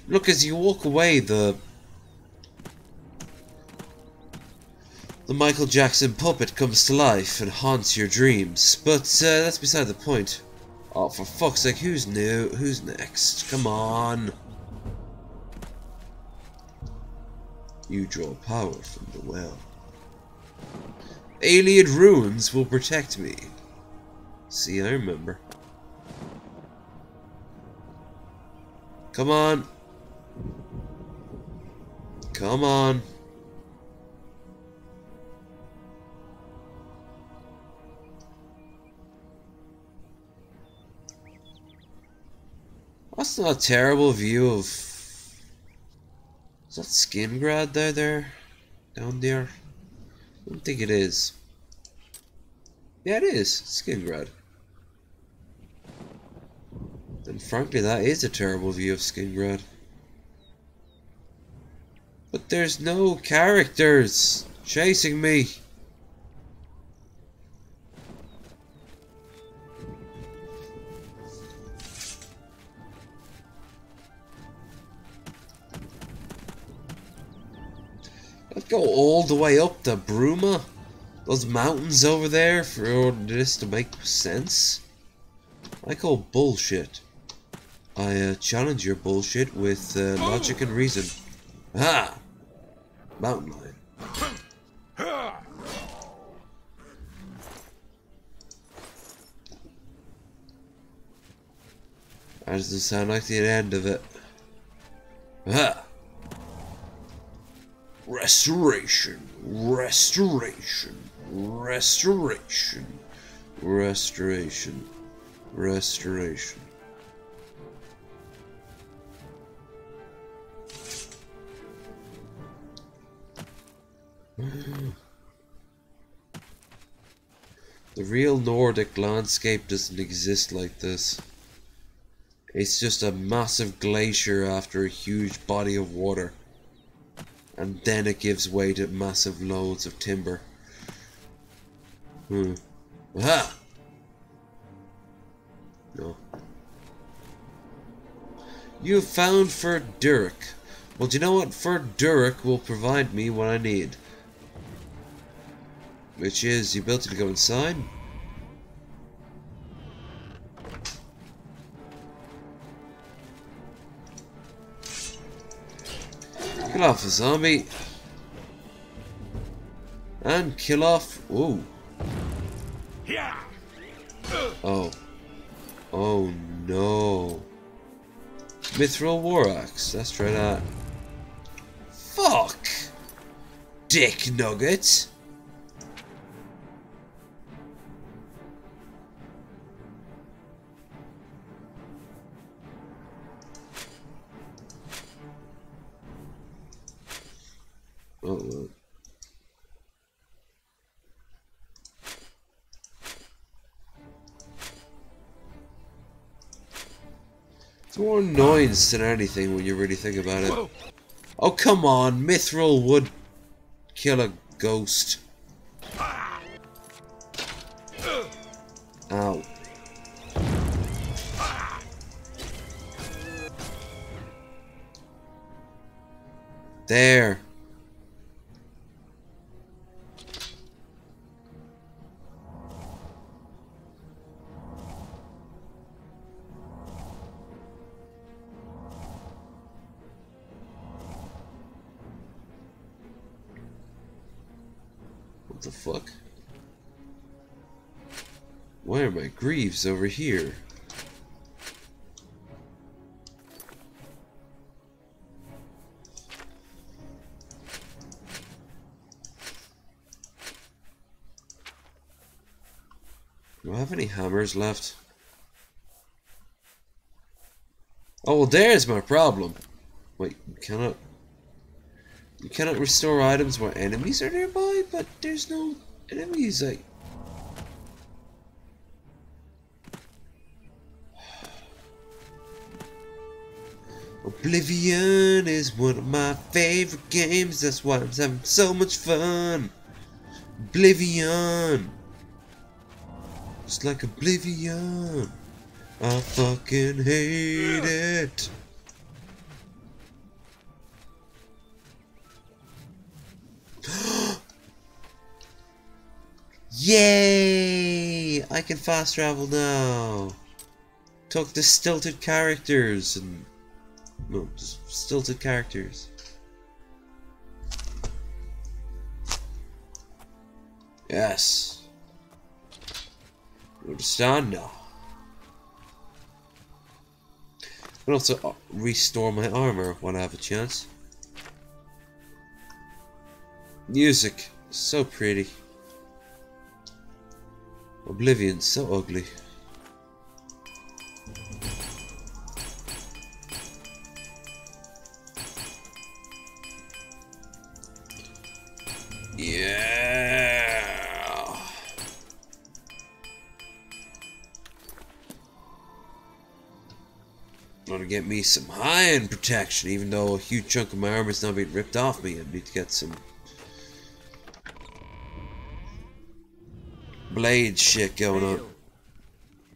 [SPEAKER 1] Look, as you walk away, the Michael Jackson puppet comes to life and haunts your dreams, but that's beside the point. Oh, for fuck's sake, who's new? Who's next? Come on. You draw power from the well. Alien ruins will protect me. See, I remember. Come on. Come on. That's not a terrible view of... Is that Skingrad there? Down there? I don't think it is. Yeah, it is. Skingrad. And frankly, that is a terrible view of Skingrad. But there's no characters chasing me. I'd go all the way up to Bruma, those mountains over there, for this to make sense. I call bullshit. I challenge your bullshit with logic and reason. Ah! Mountain lion. That doesn't sound like the end of it. Ah! Restoration, restoration, restoration, restoration, restoration. The real Nordic landscape doesn't exist like this. It's just a massive glacier after a huge body of water. And then it gives way to massive loads of timber. Aha! No. You have found Ferduric. Well, do you know what? Ferduric will provide me what I need. Which is the ability to go inside. Kill off a zombie. And kill off... Ooh. Oh. Oh no. Mithril War Axe. Let's try that. Fuck! Dick Nugget! Oh, it's more annoyance than anything when you really think about it. Oh, come on. Mithril would kill a ghost. Ow. There. What the fuck? Why are my greaves over here? Do I have any hammers left? Oh, well, there's my problem. Wait, you cannot restore items where enemies are nearby, but there's no enemies. Like, Oblivion is one of my favorite games. That's why I'm having so much fun. Oblivion, just like Oblivion. I fucking hate it. Yay! I can fast travel now. Talk to stilted characters and no, just stilted characters. Yes. Understand now. I can also restore my armor when I have a chance. Music, so pretty. Oblivion, so ugly. Yeah. Gonna get me some high-end protection, even though a huge chunk of my armor is now being ripped off me. I need to get some blade shit going on.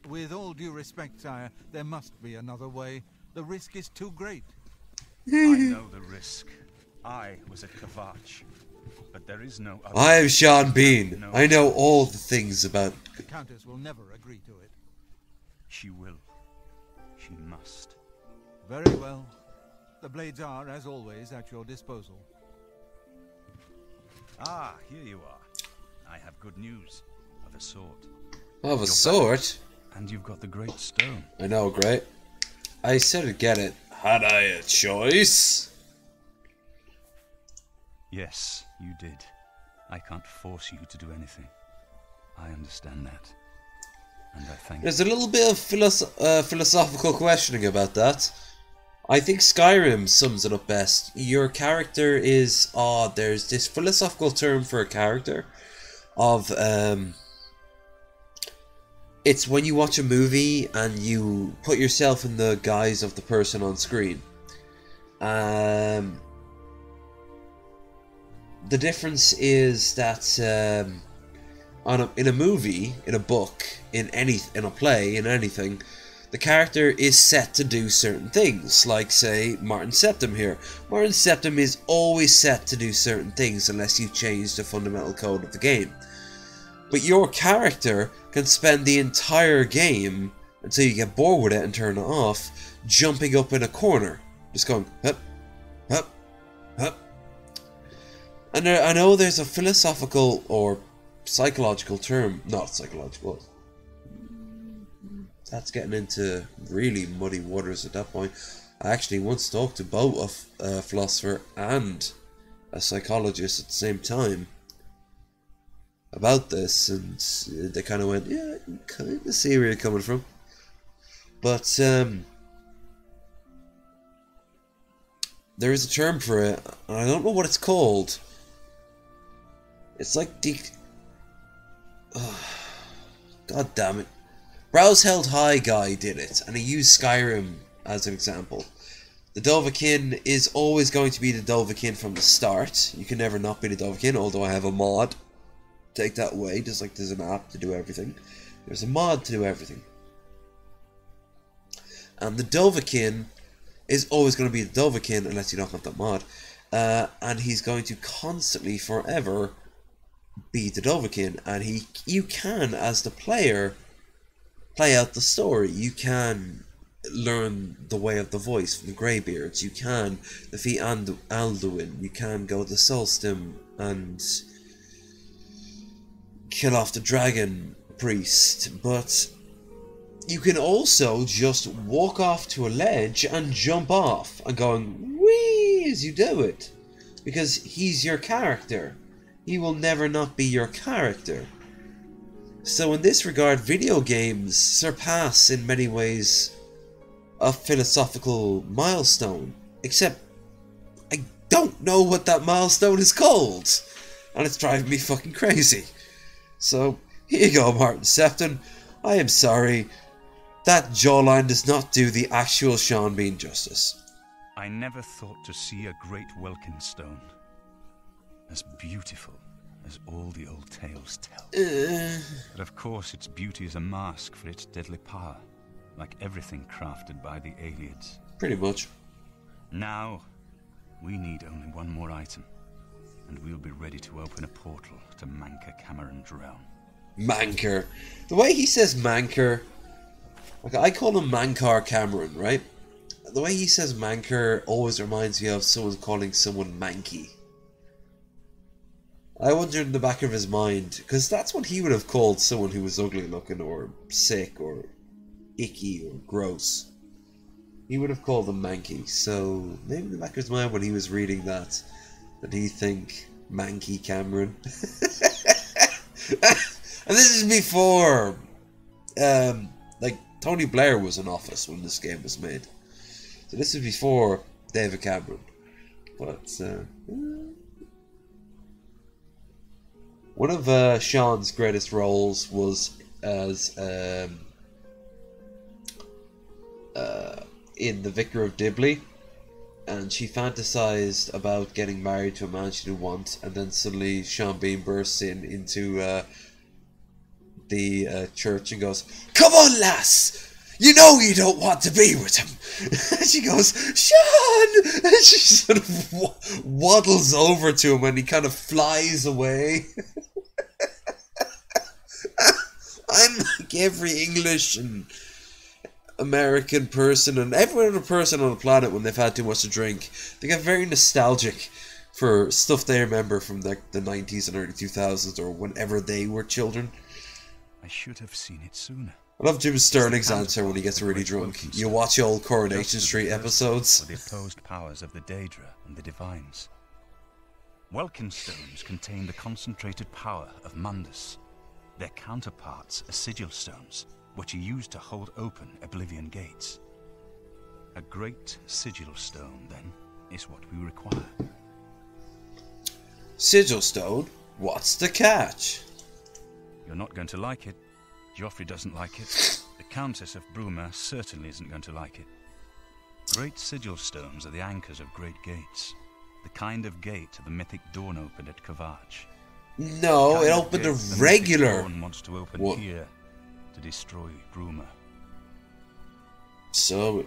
[SPEAKER 6] With all due respect, sire, there must be another way. The risk is too great.
[SPEAKER 3] I know the risk. I was at Kavach, but there is no other.
[SPEAKER 1] I am Sean Bean. No. I know all the things about.
[SPEAKER 6] The Countess will never agree to it.
[SPEAKER 3] She will. She must.
[SPEAKER 6] Very well. The blades are, as always, at your disposal.
[SPEAKER 3] Ah, here you are. I have good news. Of a sort.
[SPEAKER 1] Of a sort?
[SPEAKER 3] And you've got the great stone.
[SPEAKER 1] I know, great. I said I'd get it. Had I a choice?
[SPEAKER 3] Yes, you did. I can't force you to do anything. I understand that. And I thank you.
[SPEAKER 1] There's a little bit of philosophical questioning about that. I think Skyrim sums it up best. Your character is... there's this philosophical term for a character of... It's when you watch a movie and you put yourself in the guise of the person on screen. The difference is that in a movie, in a book, in a play, in anything, the character is set to do certain things. Like, say, Martin Septim here. Martin Septim is always set to do certain things unless you change the fundamental code of the game. But your character can spend the entire game, until you get bored with it and turn it off, jumping up in a corner. Just going, hup, hup, hup. And I know there's a philosophical or psychological term, not psychological. That's getting into really muddy waters at that point. I actually once talked to both a philosopher and a psychologist at the same time about this, and they kind of went, yeah, I can kind of see where you're coming from. But there is a term for it, and I don't know what it's called. It's like God damn it. Browse Held High guy did it, and he used Skyrim as an example. The Dovahkiin is always going to be the Dovahkiin from the start. You can never not be the Dovahkiin, although I have a mod. Take that away, just like there's an app to do everything. There's a mod to do everything. And the Dovahkiin is always going to be the Dovahkiin unless you don't have that mod. And he's going to constantly, forever, be the Dovahkiin. And you can, as the player, play out the story. You can learn the way of the voice from the Greybeards. You can defeat Alduin. You can go to Solstim and kill off the dragon priest. But you can also just walk off to a ledge and jump off and going whee as you do it. Because he's your character. He will never not be your character. So in this regard, video games surpass in many ways a philosophical milestone. Except, I don't know what that milestone is called. And it's driving me fucking crazy. So, here you go, Martin Sefton. I am sorry. That jawline does not do the actual Sean Bean justice.
[SPEAKER 3] I never thought to see a great Welkin stone as beautiful as all the old tales tell. But of course its beauty is a mask for its deadly power, like everything crafted by the Aelids.
[SPEAKER 1] Pretty much.
[SPEAKER 3] Now, we need only one more item, and we'll be ready to open a portal to Manker Cameron's realm.
[SPEAKER 1] Manker. The way he says Manker, like I call him Mankar Cameron, right? The way he says Manker always reminds me of someone calling someone Manky. I wonder in the back of his mind, because that's what he would have called someone who was ugly looking or sick or icky or gross. He would have called them Manky. So maybe in the back of his mind when he was reading that, did he think Manky Cameron? And this is before, like, Tony Blair was in office when this game was made. So this is before David Cameron. But, one of Sean's greatest roles was as, in The Vicar of Dibley. And she fantasized about getting married to a man she didn't want, and then suddenly Sean Bean bursts into the church and goes, "Come on, lass! You know you don't want to be with him!" And she goes, "Sean!" And she sort of waddles over to him and he kind of flies away. I'm like every English and American person and every other person on the planet when they've had too much to drink. They get very nostalgic for stuff they remember from the 90s and early 2000s or whenever they were children.
[SPEAKER 3] I should have seen it sooner.
[SPEAKER 1] I love Jim Sterling's answer when he gets really drunk. You watch old Coronation Street episodes.
[SPEAKER 3] For the opposed powers of the Daedra and the Divines. Welkin stones contain the concentrated power of Mundus. Their counterparts are sigil stones, which are used to hold open Oblivion gates. A great sigil stone, then, is what we require.
[SPEAKER 1] Sigil stone? What's the catch?
[SPEAKER 3] You're not going to like it. Joffrey doesn't like it. The Countess of Bruma certainly isn't going to like it. Great sigil stones are the anchors of great gates. The kind of gate the mythic Dawn opened at Kavach.
[SPEAKER 1] No, it opened a regular
[SPEAKER 3] Dawn wants to open
[SPEAKER 1] one.
[SPEAKER 3] Here to destroy Bruma.
[SPEAKER 1] So,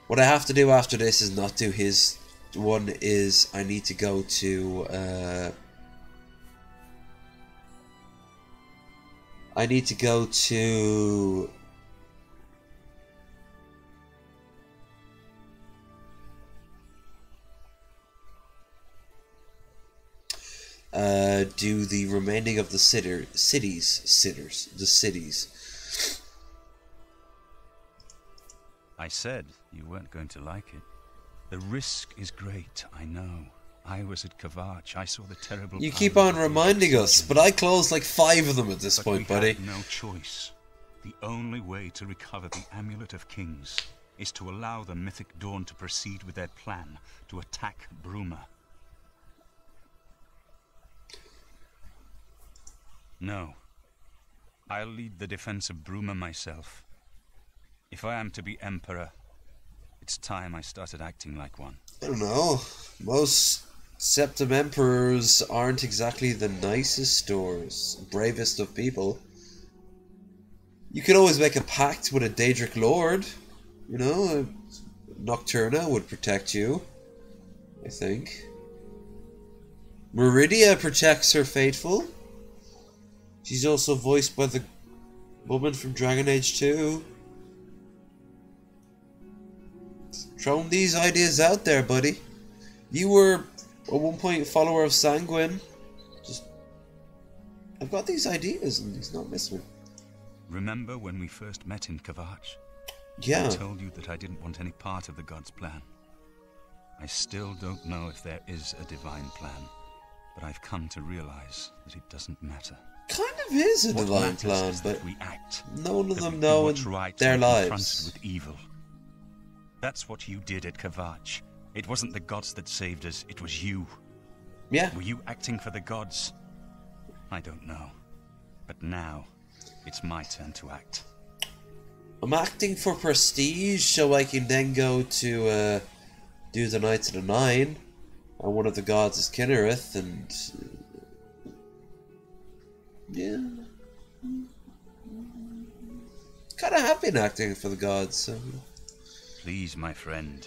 [SPEAKER 1] what I have to do after this is not do his one. Is I need to go to do the remaining of the cities.
[SPEAKER 3] I said you weren't going to like it. The risk is great, I know. I was at Kavach. I saw the terrible...
[SPEAKER 1] You keep on reminding us, but I closed like 5 of them at this point, buddy.
[SPEAKER 3] We had no choice. The only way to recover the Amulet of Kings is to allow the Mythic Dawn to proceed with their plan to attack Bruma. No. I'll lead the defense of Bruma myself. If I am to be Emperor, it's time I started acting like one.
[SPEAKER 1] I don't know. Most Septim Emperors aren't exactly the nicest or bravest of people. You could always make a pact with a Daedric Lord. You know, Nocturna would protect you, I think. Meridia protects her faithful. She's also voiced by the woman from Dragon Age 2. Throwing these ideas out there, buddy. You were at one point a follower of Sanguine. I've got these ideas and he's not missing.
[SPEAKER 3] Remember when we first met in Kavach?
[SPEAKER 1] Yeah.
[SPEAKER 3] I told you that I didn't want any part of the God's plan. I still don't know if there is a divine plan, but I've come to realize that it doesn't matter.
[SPEAKER 1] kind of is a
[SPEAKER 3] What
[SPEAKER 1] divine
[SPEAKER 3] matters
[SPEAKER 1] plan,
[SPEAKER 3] is
[SPEAKER 1] but
[SPEAKER 3] that we act.
[SPEAKER 1] none of
[SPEAKER 3] That
[SPEAKER 1] them
[SPEAKER 3] we do
[SPEAKER 1] know
[SPEAKER 3] what's
[SPEAKER 1] in
[SPEAKER 3] right
[SPEAKER 1] their
[SPEAKER 3] when
[SPEAKER 1] lives.
[SPEAKER 3] confronted with evil. That's what you did at Kavach. It wasn't the gods that saved us, it was you.
[SPEAKER 1] Yeah.
[SPEAKER 3] Were you acting for the gods? I don't know. But now, it's my turn to act.
[SPEAKER 1] I'm acting for prestige, so I can then go to do the Knights of the Nine, and one of the gods is Kinnereth, and yeah, kind of have been acting for the gods. So.
[SPEAKER 3] Please, my friend.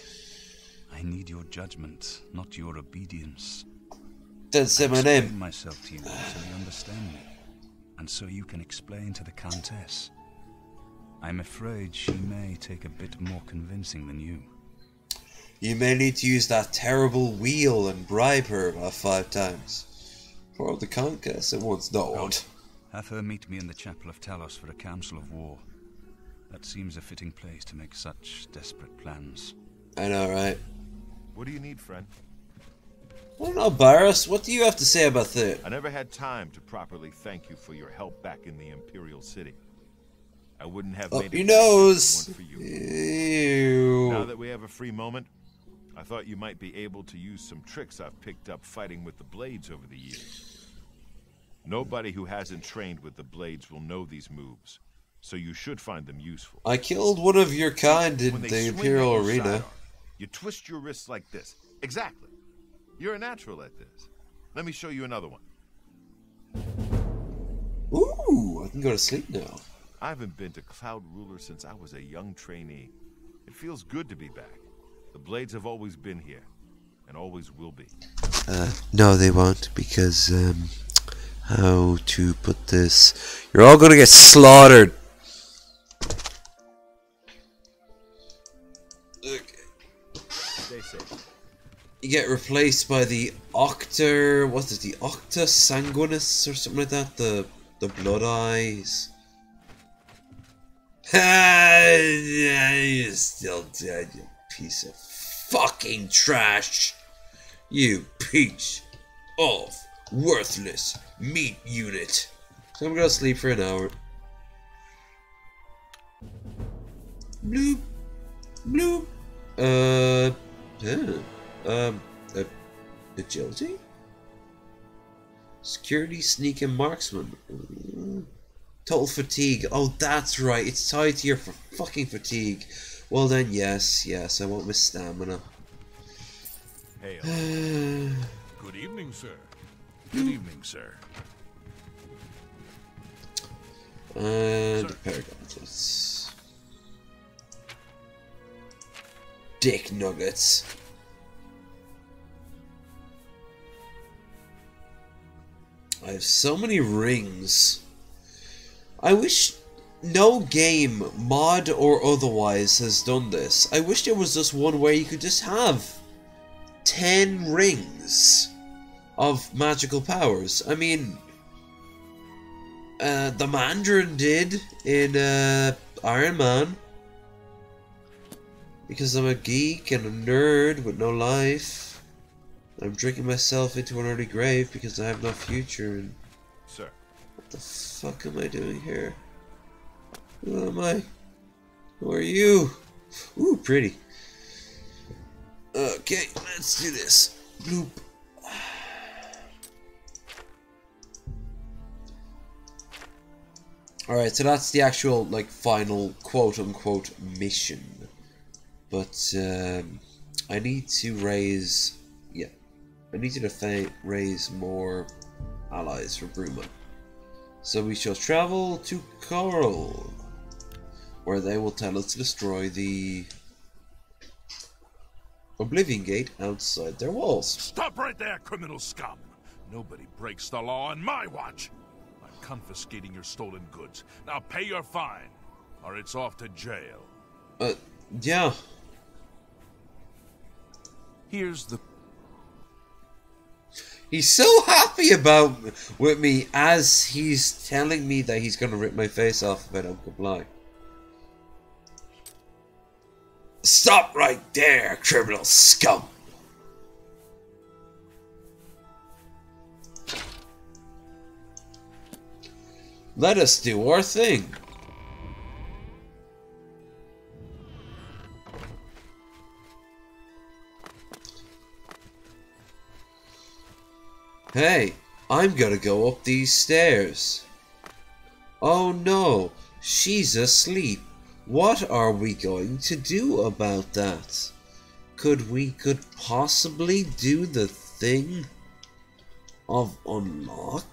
[SPEAKER 3] I need your judgment, not your obedience.
[SPEAKER 1] Don't say my
[SPEAKER 3] explain
[SPEAKER 1] name.
[SPEAKER 3] myself to you so you understand me, and so you can explain to the Countess. I'm afraid she may take a bit more convincing than you.
[SPEAKER 1] You may need to use that terrible wheel and bribe her about 5 times. For the Conquest, it wants not.
[SPEAKER 3] Have her meet me in the Chapel of Talos for a council of war. That seems a fitting place to make such desperate plans.
[SPEAKER 1] I know, right?
[SPEAKER 4] What do you need, friend?
[SPEAKER 1] I don't know, Barris. What do you have to say about that?
[SPEAKER 4] I never had time to properly thank you for your help back in the Imperial City. I wouldn't have made
[SPEAKER 1] Your
[SPEAKER 4] it
[SPEAKER 1] nose.
[SPEAKER 4] one for you.
[SPEAKER 1] Ew.
[SPEAKER 4] Now that we have a free moment, I thought you might be able to use some tricks I've picked up fighting with the blades over the years. Nobody who hasn't trained with the blades will know these moves, so you should find them useful.
[SPEAKER 1] I killed one of your kind in
[SPEAKER 4] When they
[SPEAKER 1] the
[SPEAKER 4] swing
[SPEAKER 1] Imperial
[SPEAKER 4] at your
[SPEAKER 1] Arena.
[SPEAKER 4] sidearm, you twist your wrists like this. Exactly. You're a natural at this. Let me show you another one.
[SPEAKER 1] Ooh, I can go to sleep now.
[SPEAKER 4] I haven't been to Cloud Ruler since I was a young trainee. It feels good to be back. The blades have always been here, and always will be.
[SPEAKER 1] No, they won't, because, how to put this? You're all gonna get slaughtered. Okay.
[SPEAKER 4] Stay safe.
[SPEAKER 1] You get replaced by the what's it, the Octa Sanguinus or something like that? The Blood Eyes. You're still dead, you piece of fucking trash. You piece of worthless meat unit. So I'm gonna sleep for an hour. Bloop. Bloop. Agility? Security, sneak, and marksman. Total fatigue. Oh, that's right. It's tied to your fucking fatigue. Well then, yes, I want my stamina.
[SPEAKER 4] Hail.
[SPEAKER 7] Good evening, sir. Good evening, sir.
[SPEAKER 1] And a pair of gauntlets. Dick nuggets. I have so many rings. I wish no game, mod or otherwise, has done this. I wish there was just one where you could just have 10 rings of magical powers. I mean, the Mandarin did in Iron Man. Because I'm a geek and a nerd with no life. I'm drinking myself into an early grave because I have no future. And
[SPEAKER 4] Sir.
[SPEAKER 1] what the fuck am I doing here? Who am I? Who are you? Ooh, pretty. Okay, let's do this. Bloop. Alright, so that's the actual, like, final quote-unquote mission. But, I need to raise... yeah. I need to raise more allies for Bruma. So we shall travel to Coral, where they will tell us to destroy the Oblivion Gate outside their walls.
[SPEAKER 7] Stop right there, criminal scum! Nobody breaks the law on my watch. I'm confiscating your stolen goods. Now pay your fine, or it's off to jail.
[SPEAKER 1] Yeah.
[SPEAKER 7] Here's the...
[SPEAKER 1] He's so happy with me as he's telling me that he's gonna rip my face off if I don't comply. Stop right there, criminal scum! Let us do our thing. Hey, I'm gonna go up these stairs. Oh no, she's asleep. What are we going to do about that? Could possibly do the thing of unlock?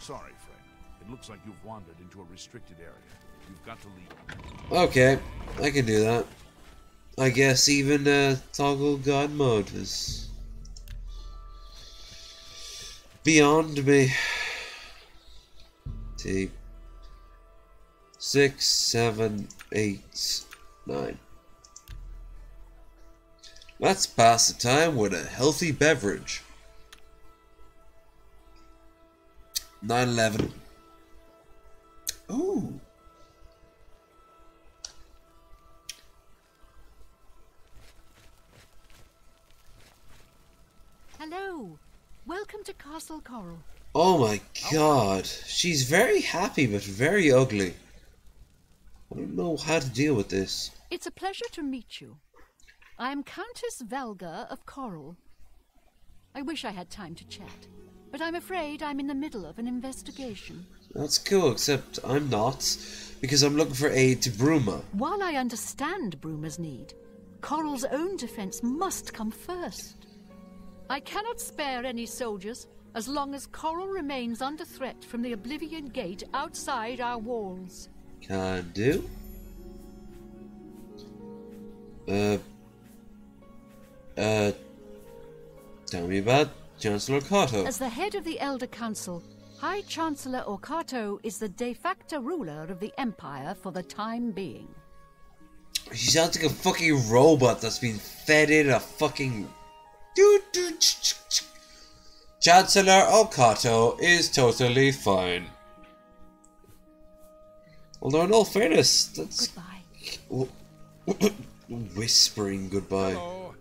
[SPEAKER 7] Sorry, friend. It looks like you've wandered into a restricted area. You've got to leave.
[SPEAKER 1] Okay, I can do that. I guess even toggle god mode is beyond me. T 6, 7, 8, 9. Let's pass the time with a healthy beverage. 9/11. Ooh.
[SPEAKER 5] Hello. Welcome to Castle Coral.
[SPEAKER 1] Oh my god. She's very happy but very ugly. I don't know how to deal with this.
[SPEAKER 5] It's a pleasure to meet you. I am Countess Velga of Coral. I wish I had time to chat, but I'm afraid I'm in the middle of an investigation.
[SPEAKER 1] That's cool, except I'm not, because I'm looking for aid to Bruma.
[SPEAKER 5] While I understand Bruma's need, Coral's own defense must come first. I cannot spare any soldiers as long as Coral remains under threat from the Oblivion Gate outside our walls.
[SPEAKER 1] Can do. Tell me about Chancellor Kato.
[SPEAKER 5] As the head of the Elder Council, High Chancellor Okato is the de facto ruler of the Empire for the time being.
[SPEAKER 1] She sounds like a fucking robot that's been fed in a fucking... Chancellor Okato is totally fine. Although in all fairness, that's...
[SPEAKER 5] Goodbye.
[SPEAKER 1] Whispering goodbye.
[SPEAKER 8] Hello.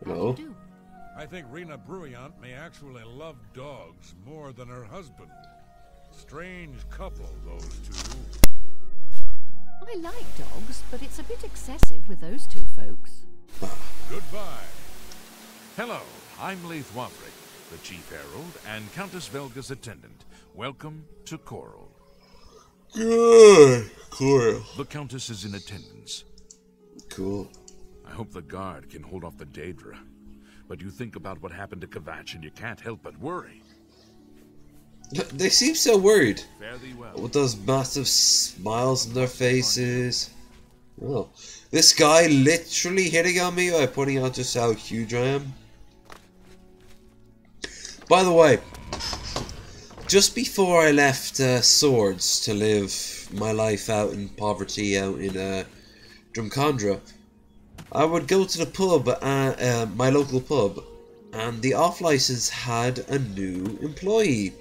[SPEAKER 1] Hello?
[SPEAKER 5] How do you do?
[SPEAKER 8] I think Rena Bruyant may actually love dogs more than her husband. Strange couple, those two.
[SPEAKER 5] I like dogs, but it's a bit excessive with those two folks.
[SPEAKER 8] Goodbye.
[SPEAKER 7] Hello, I'm Leith Wavrick, the Chief Herald and Countess Velga's attendant. Welcome to Coral.
[SPEAKER 1] Good. Cool.
[SPEAKER 7] The Countess is in attendance.
[SPEAKER 1] Cool.
[SPEAKER 7] I hope the guard can hold off the Daedra. But you think about what happened to Kvatch and you can't help but worry.
[SPEAKER 1] They seem so worried.
[SPEAKER 7] Fare thee well.
[SPEAKER 1] With those massive smiles on their faces. Oh, this guy literally hitting on me by pointing out just how huge I am. By the way, just before I left Swords to live my life out in poverty out in Drumcondra, I would go to the pub, my local pub, and the off-license had a new employee.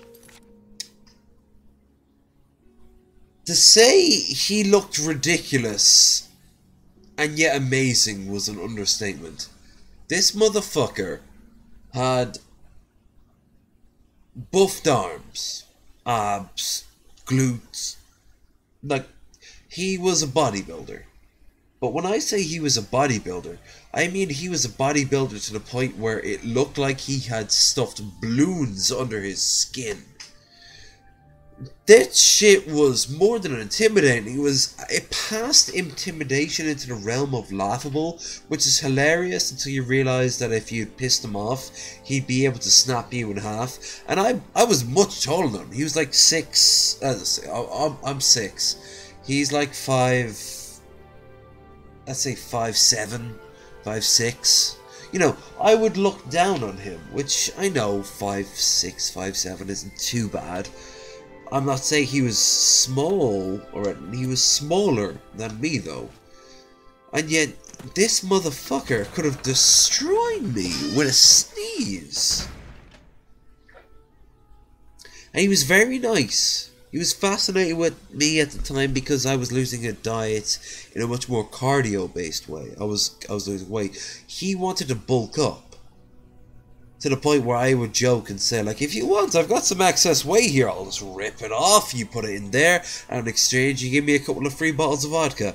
[SPEAKER 1] To say he looked ridiculous and yet amazing was an understatement. This motherfucker had buffed arms, abs, glutes. Like, he was a bodybuilder. But when I say he was a bodybuilder, I mean he was a bodybuilder to the point where it looked like he had stuffed balloons under his skin. That shit was more than intimidating. It passed intimidation into the realm of laughable, which is hilarious until you realize that if you pissed him off, he'd be able to snap you in half. And I was much taller than him. He was like 6. I'm 6. He's like 5. Let's say 5'7", 5'6". You know, I would look down on him, which I know 5'6", 5'7" isn't too bad. I'm not saying he was small, or he was smaller than me though. And yet, this motherfucker could have destroyed me with a sneeze. And he was very nice. He was fascinated with me at the time because I was losing a diet in a much more cardio-based way. I was losing weight. He wanted to bulk up. To the point where I would joke and say, like, if you want, I've got some excess weight here, I'll just rip it off, you put it in there, and in exchange you give me a couple of free bottles of vodka.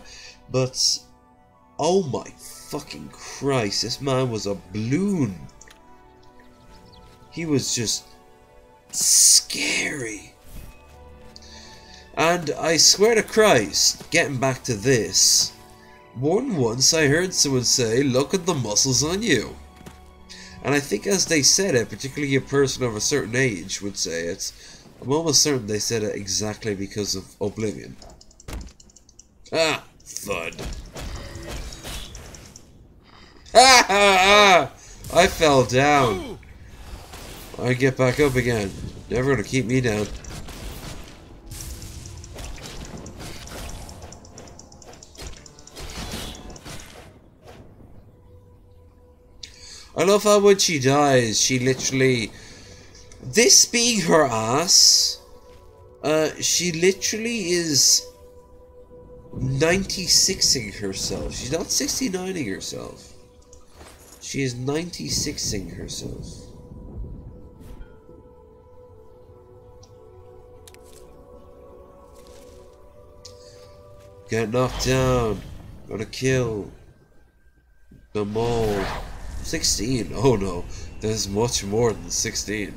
[SPEAKER 1] But, oh my fucking Christ, this man was a balloon. He was just scary. And I swear to Christ, getting back to this, once I heard someone say, look at the muscles on you. And I think as they said it, particularly a person of a certain age would say it, I'm almost certain they said it exactly because of Oblivion. Ah, thud. Ah, ah, ah! I fell down. I get back up again. Never gonna keep me down. I love how when she dies, she literally... This being her ass, she literally is 96ing herself. She's not 69ing herself. She is 96ing herself. Get knocked down. Gonna kill them all. 16? Oh no, there's much more than 16.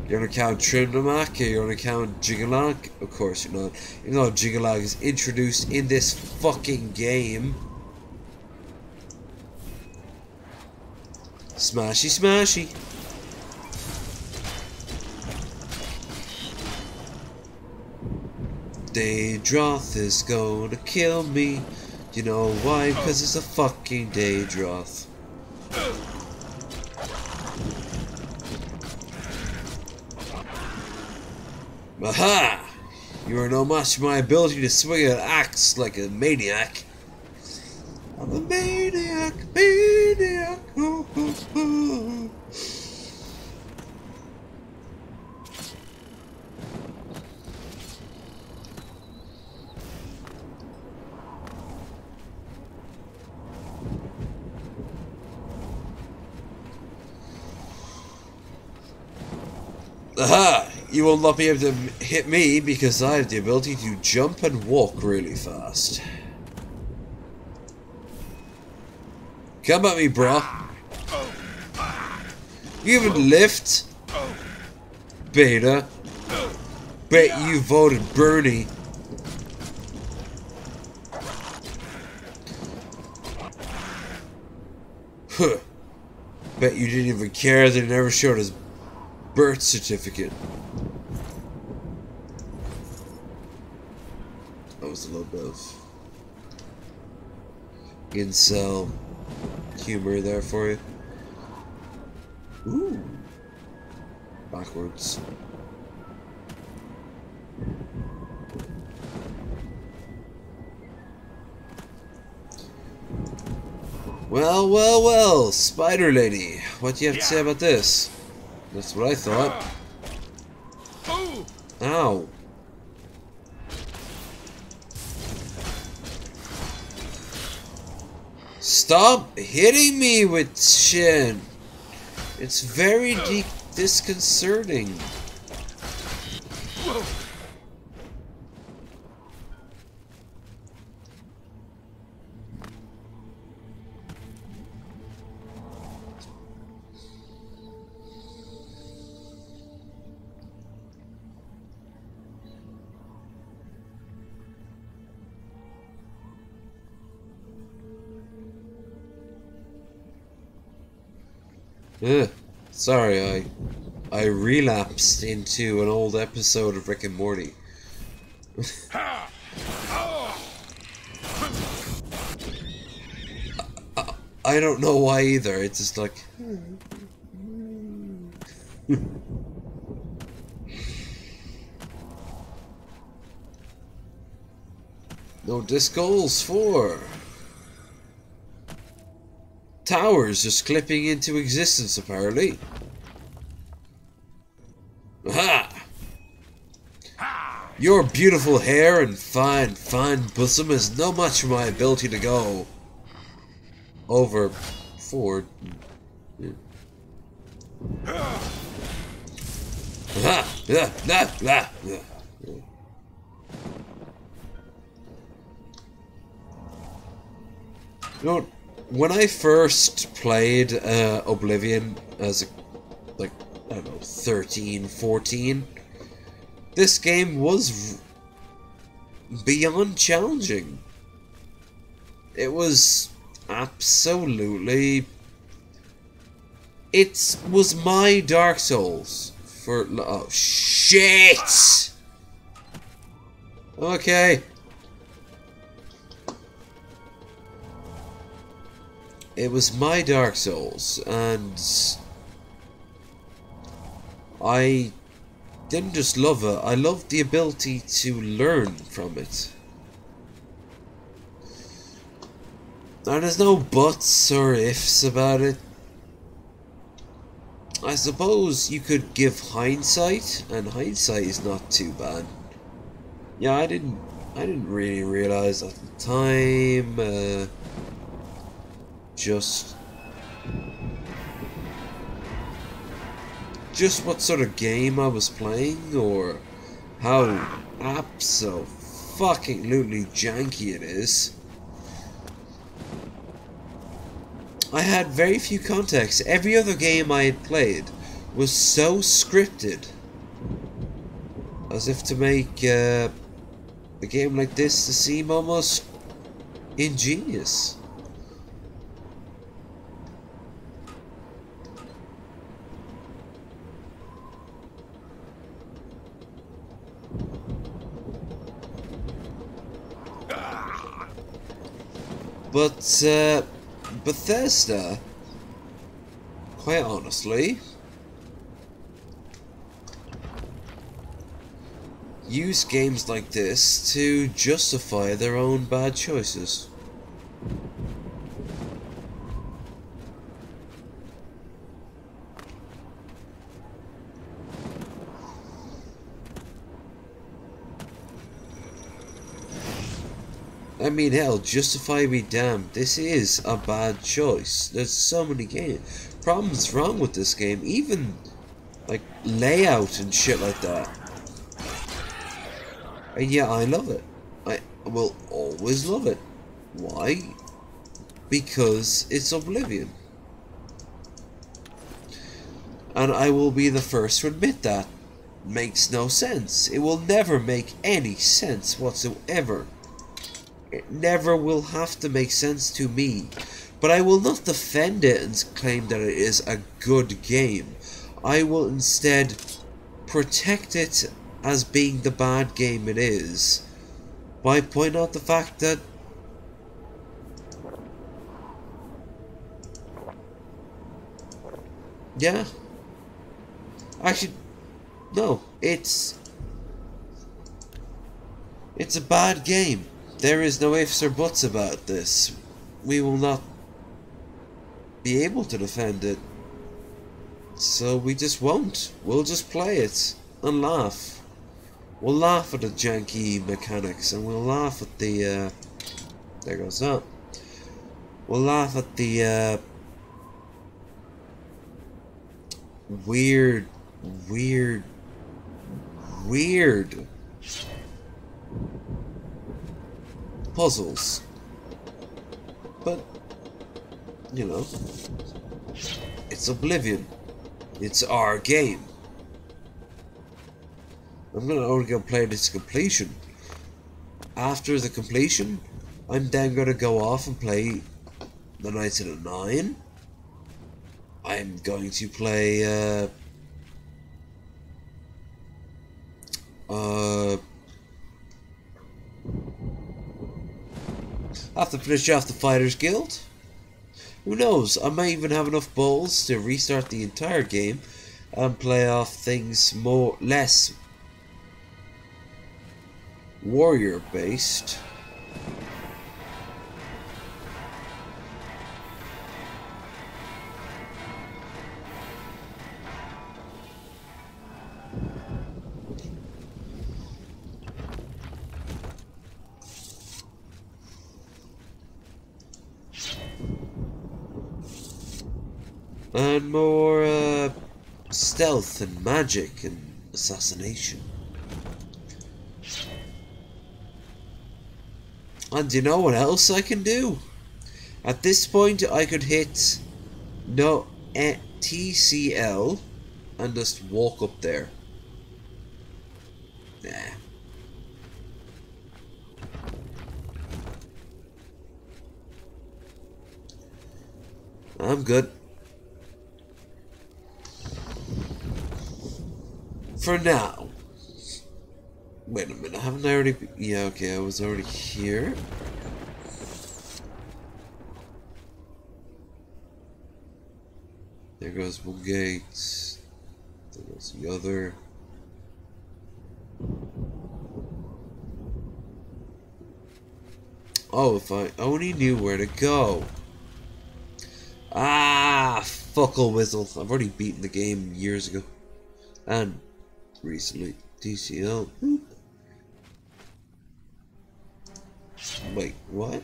[SPEAKER 1] You're gonna count Trimnamak, you're gonna count Jigalag? Of course you're not. Even though Jigalag is introduced in this fucking game. Smashy smashy. Daedroth is gonna kill me. You know why? Because it's a fucking Daedroth. Aha! You are no match for my ability to swing an axe like a maniac. I'm a maniac, maniac. Ooh, ooh, ooh. Aha! You will not be able to hit me because I have the ability to jump and walk really fast. Come at me, bro. You even lift? Beta. Bet you voted Bernie. Huh. Bet you didn't even care that he never showed his birth certificate. That was a little bit of incel humor there for you. Ooh. Backwards. Well, well, well, Spider Lady, what do you have to say about this? That's what I thought. Ow. Stop hitting me with shit. It's very disconcerting. Sorry, I relapsed into an old episode of Rick and Morty. I don't know why either, it's just like... No disc goals for... Towers just clipping into existence, apparently. Aha! Your beautiful hair and fine bosom is no match for my ability to go forward. You know, when I first played Oblivion as I don't know, 13, 14, this game was beyond challenging. It was absolutely... It was my Dark Souls for... Oh, shit! Okay. It was my Dark Souls, and I didn't just love it, I loved the ability to learn from it. And there's no buts or ifs about it. I suppose you could give hindsight, and hindsight is not too bad. Yeah, I didn't really realize at the time, just what sort of game I was playing, or how abso-fucking-lutely janky it is. I had very few contexts. Every other game I had played was so scripted, as if to make a game like this to seem almost ingenious. But Bethesda, quite honestly, use games like this to justify their own bad choices. I mean, hell, justify me damned, this is a bad choice. There's so many problems wrong with this game, even like layout and shit like that. And yeah, I love it. I will always love it. Why? Because it's Oblivion. And I will be the first to admit that. Makes no sense. It will never make any sense whatsoever. It never will have to make sense to me. But I will not defend it and claim that it is a good game. I will instead protect it as being the bad game it is by pointing out the fact that yeah, actually no, it's a bad game. There is no ifs or buts about this. We will not be able to defend it, so we just won't. We'll just play it and laugh. We'll laugh at the janky mechanics, and we'll laugh at the, there goes that. We'll laugh at the, weird puzzles. But, you know, it's Oblivion. It's our game. I'm only gonna play this to completion. After the completion, I'm then gonna go off and play the Knights of the Nine. I'm going to play have to finish off the Fighters Guild. Who knows, I might even have enough balls to restart the entire game and play off things less warrior based. And more stealth and magic and assassination. And you know what else I can do? At this point, I could hit TCL and just walk up there. Nah. I'm good. For now. Wait a minute, haven't I already... Yeah, okay, I was already here. There goes one gate. There goes the other. Oh, if I only knew where to go. Ah, fuckle whistle. I've already beaten the game years ago. And recently. TCL. Wait, what?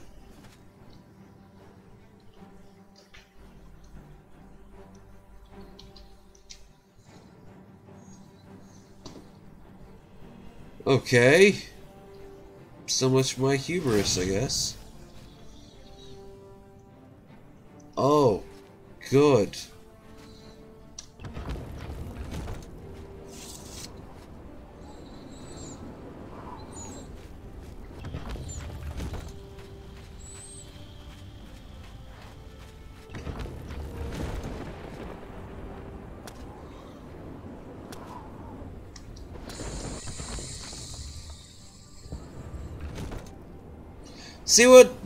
[SPEAKER 1] Okay. So much for my hubris, I guess. Oh, good.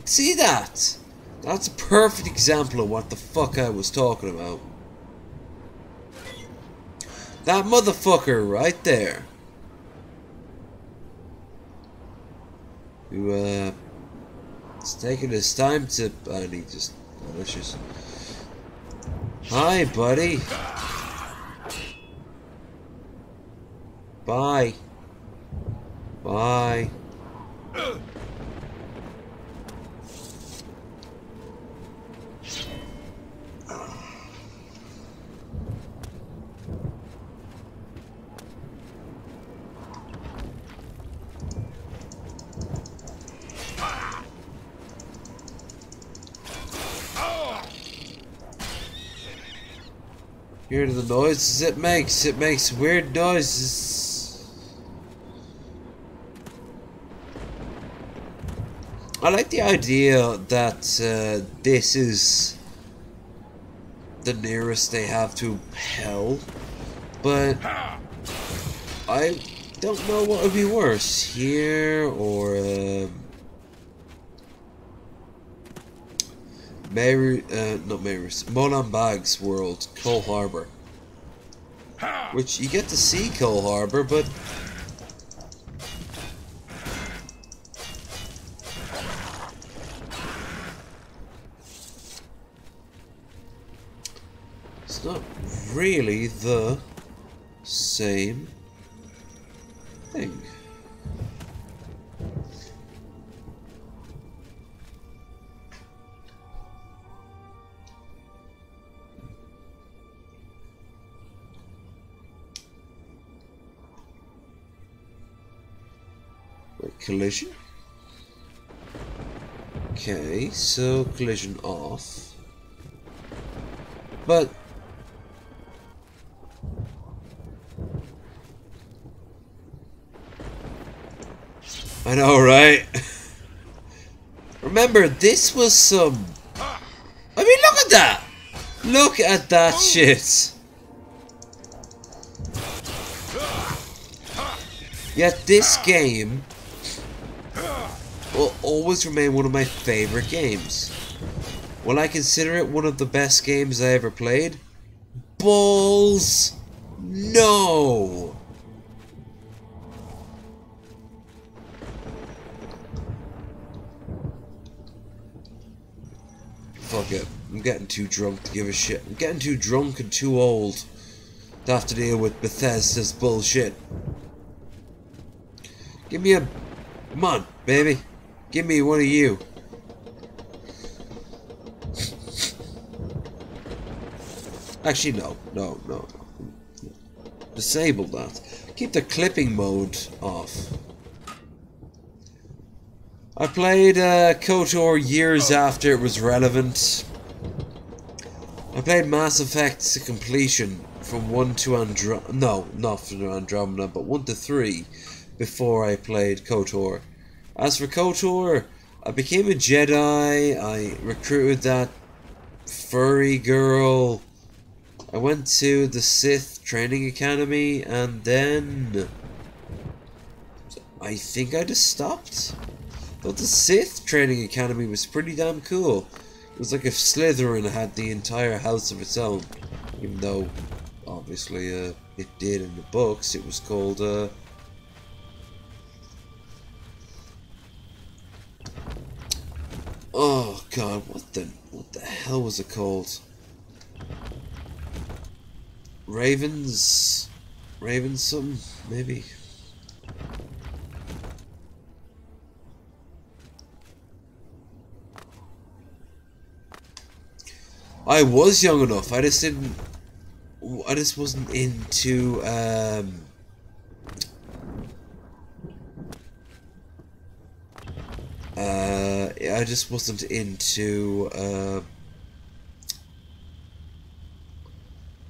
[SPEAKER 1] See that? That's a perfect example of what the fuck I was talking about. That motherfucker right there. Who, it's taking his time to... and he just... delicious. Hi, buddy. Bye. Bye. Hear the noises it makes. It makes weird noises. I like the idea that this is the nearest they have to hell, but I don't know what would be worse, here or Molenbeek's world, Cole Harbor. Which you get to see Cole Harbor, but it's not really the same thing. Collision. Okay, so collision off. But I know, right? Remember, this was some... I mean, look at that! Look at that shit! Yet this game will always remain one of my favorite games. Will I consider it one of the best games I ever played? Balls! No! Fuck it. I'm getting too drunk to give a shit. I'm getting too drunk and too old to have to deal with Bethesda's bullshit. Give me a... Come on, baby. Give me one of you. Actually, no. No. disable that. Keep the clipping mode off. I played KOTOR years after it was relevant. I played Mass Effect to completion from 1 to Andromeda. No, not from Andromeda, but 1 to 3 before I played KOTOR. As for KOTOR, I became a Jedi. I recruited that furry girl. I went to the Sith Training Academy, and then I think I just stopped. But the Sith Training Academy was pretty damn cool. It was like if Slytherin had the entire house of its own. Even though, obviously, it did in the books. It was called, oh god, what the hell was it called? Ravens something, maybe. I was young enough. I just wasn't into I just wasn't into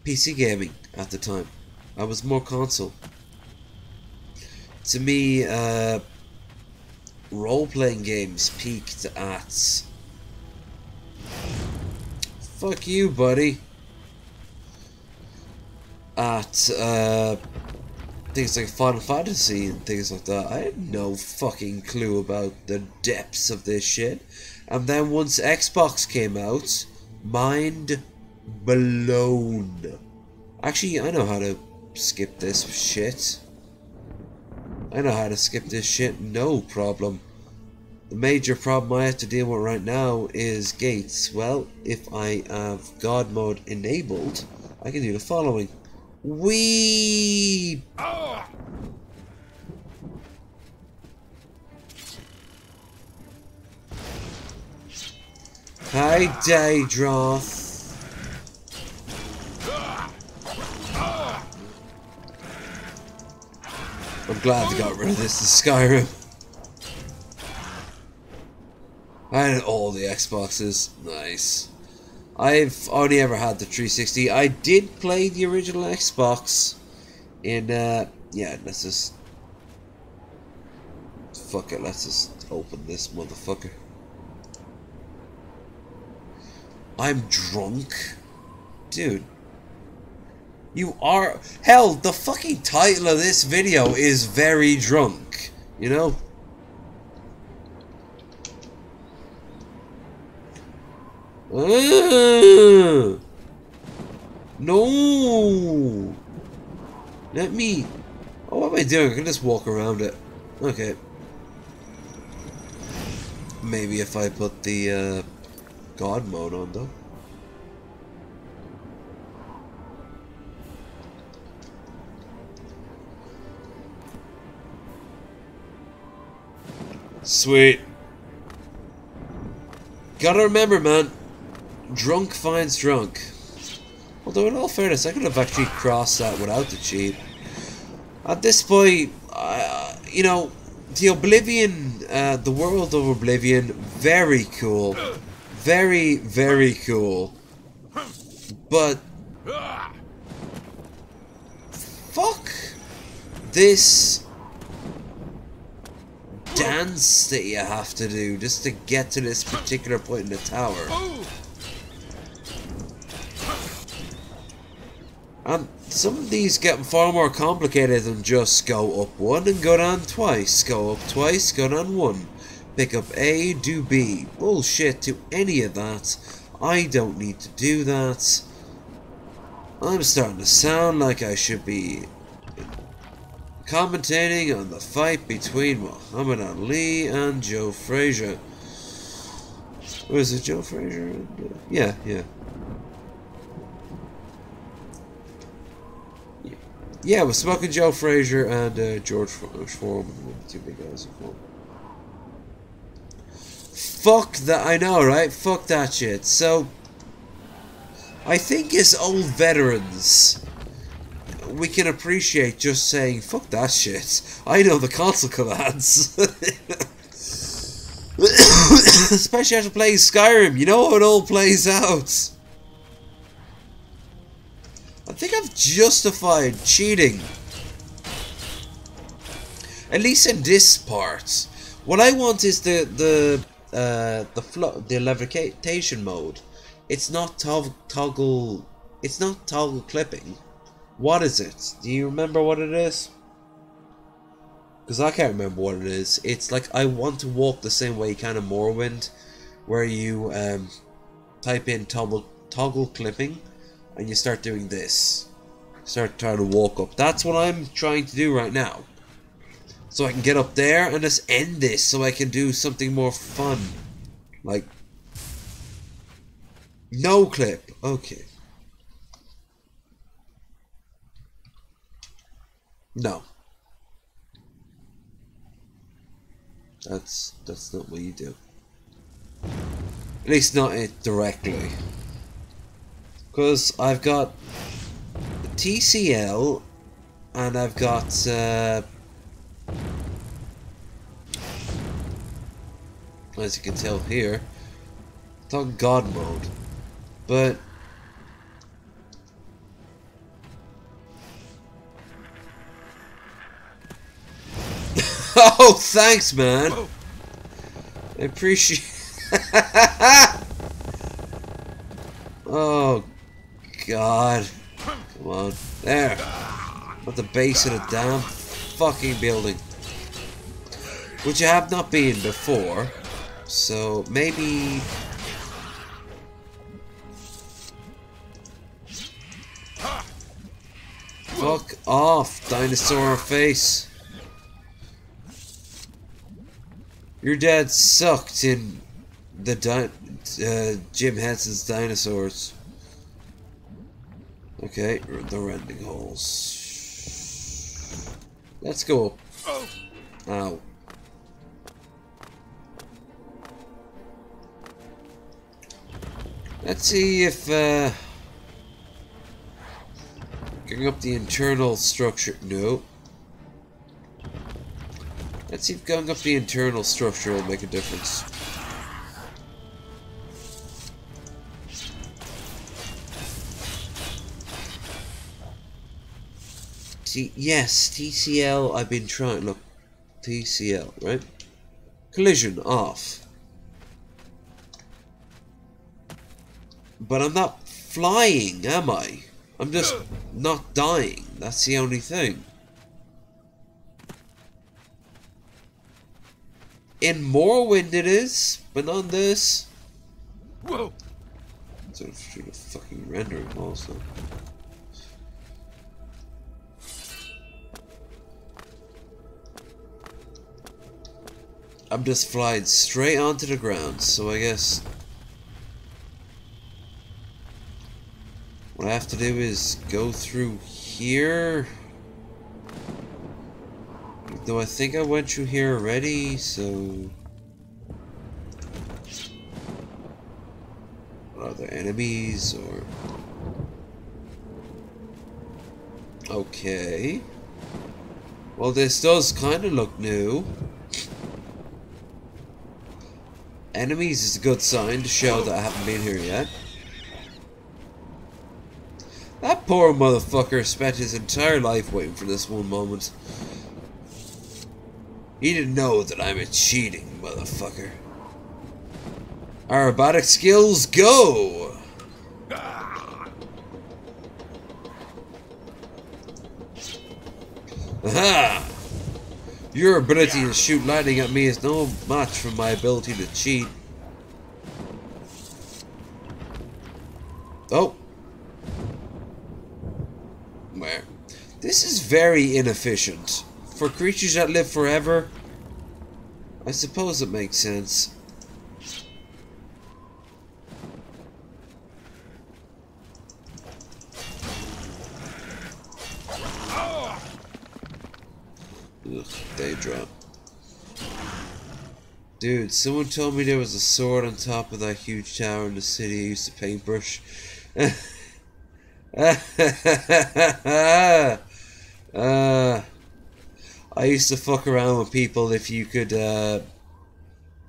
[SPEAKER 1] PC gaming at the time. I was more console. To me, role-playing games peaked at... Fuck you, buddy. At things like Final Fantasy and things like that. I had no fucking clue about the depths of this shit. And then once Xbox came out, mind blown. Actually, I know how to skip this shit. No problem. The major problem I have to deal with right now is gates. Well, if I have God mode enabled, I can do the following. Wee!
[SPEAKER 7] Oh!
[SPEAKER 1] Hi, Daedroth. I'm glad they got rid of this in Skyrim. I had all the Xboxes. Nice. I've only ever had the 360. I did play the original Xbox in, yeah, let's just... Fuck it, let's just open this motherfucker. I'm drunk? Dude. You are... Hell, the fucking title of this video is Very Drunk. You know? No! Let me... Oh, what am I doing? I can just walk around it. Okay. Maybe if I put the, God mode on, though. Sweet. Gotta remember, man. Drunk finds drunk. Although, in all fairness, I could have actually crossed that without the cheat. At this point, you know, the Oblivion, the world of Oblivion, very cool. Very, very cool. But... Fuck this dance that you have to do just to get to this particular point in the tower. And some of these get far more complicated than just go up one and go down twice. Go up twice, go down one. Pick up A, do B. Bullshit to any of that. I don't need to do that. I'm starting to sound like I should be commentating on the fight between Muhammad Ali and Joe Frazier. Was it Joe Frazier? Yeah. Yeah, we're smoking Joe Frazier and George Foreman, two big guys. Fuck that, I know, right? Fuck that shit. So, I think as old veterans, we can appreciate just saying, fuck that shit. I know the console commands. Especially after playing Skyrim, you know how it all plays out. I think I've justified cheating. At least in this part. What I want is the levitation mode. It's not toggle. It's not toggle clipping. What is it? Do you remember what it is? Because I can't remember what it is. It's like I want to walk the same way you can in Morrowind, where you type in toggle clipping, and you start doing this. Start trying to walk up. That's what I'm trying to do right now. So I can get up there and just end this, so I can do something more fun. Like, no clip. Okay. No. That's not what you do. At least not it directly. Because I've got TCL and I've got as you can tell here, it's on God mode. But oh, thanks, man. I appreciate. Oh, God. Come on. There. At the base of the damn fucking building. Which I have not been before. So, maybe... Fuck off, dinosaur face. Your dad sucked in the Jim Henson's dinosaurs. Okay, the rending holes. Let's go. Ow. Let's see if getting up the internal structure. No. Let's see if going up the internal structure will make a difference. Yes, TCL, I've been trying. Look, TCL, right? Collision off. But I'm not flying, am I? I'm just not dying. That's the only thing. In Morrowind it is, but not this.
[SPEAKER 7] Whoa!
[SPEAKER 1] Sort of shoot a fucking rendering also. I'm just flying straight onto the ground, so I guess what I have to do is go through here. Though I think I went through here already, so... Are there enemies, or... Okay. Well, this does kind of look new. Enemies is a good sign to show that I haven't been here yet. That poor motherfucker spent his entire life waiting for this one moment. He didn't know that I'm a cheating motherfucker. Aerobatic skills, go! Aha! Your ability to shoot lightning at me is no match for my ability to cheat. Oh. Where? This is very inefficient. For creatures that live forever, I suppose it makes sense. Ugh, day drop. Dude, someone told me there was a sword on top of that huge tower in the city I used to paintbrush. I used to fuck around with people if you could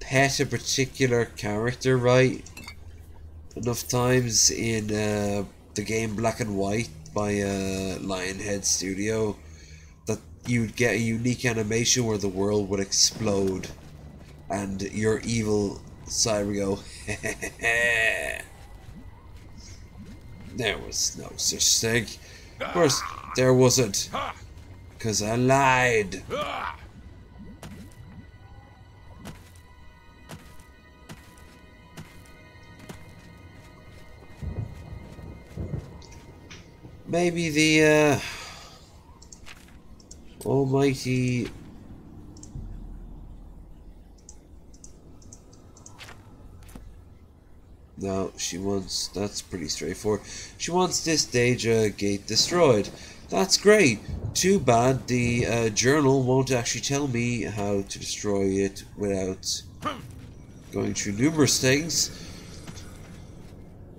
[SPEAKER 1] pet a particular character right enough times in the game Black and White by Lionhead Studio, that you'd get a unique animation where the world would explode and your evil side would go There was no such thing. Of course there wasn't, because I lied. Maybe the almighty no, she wants, that's pretty straightforward. She wants this Deja gate destroyed. That's great. Too bad the journal won't actually tell me how to destroy it without going through numerous things,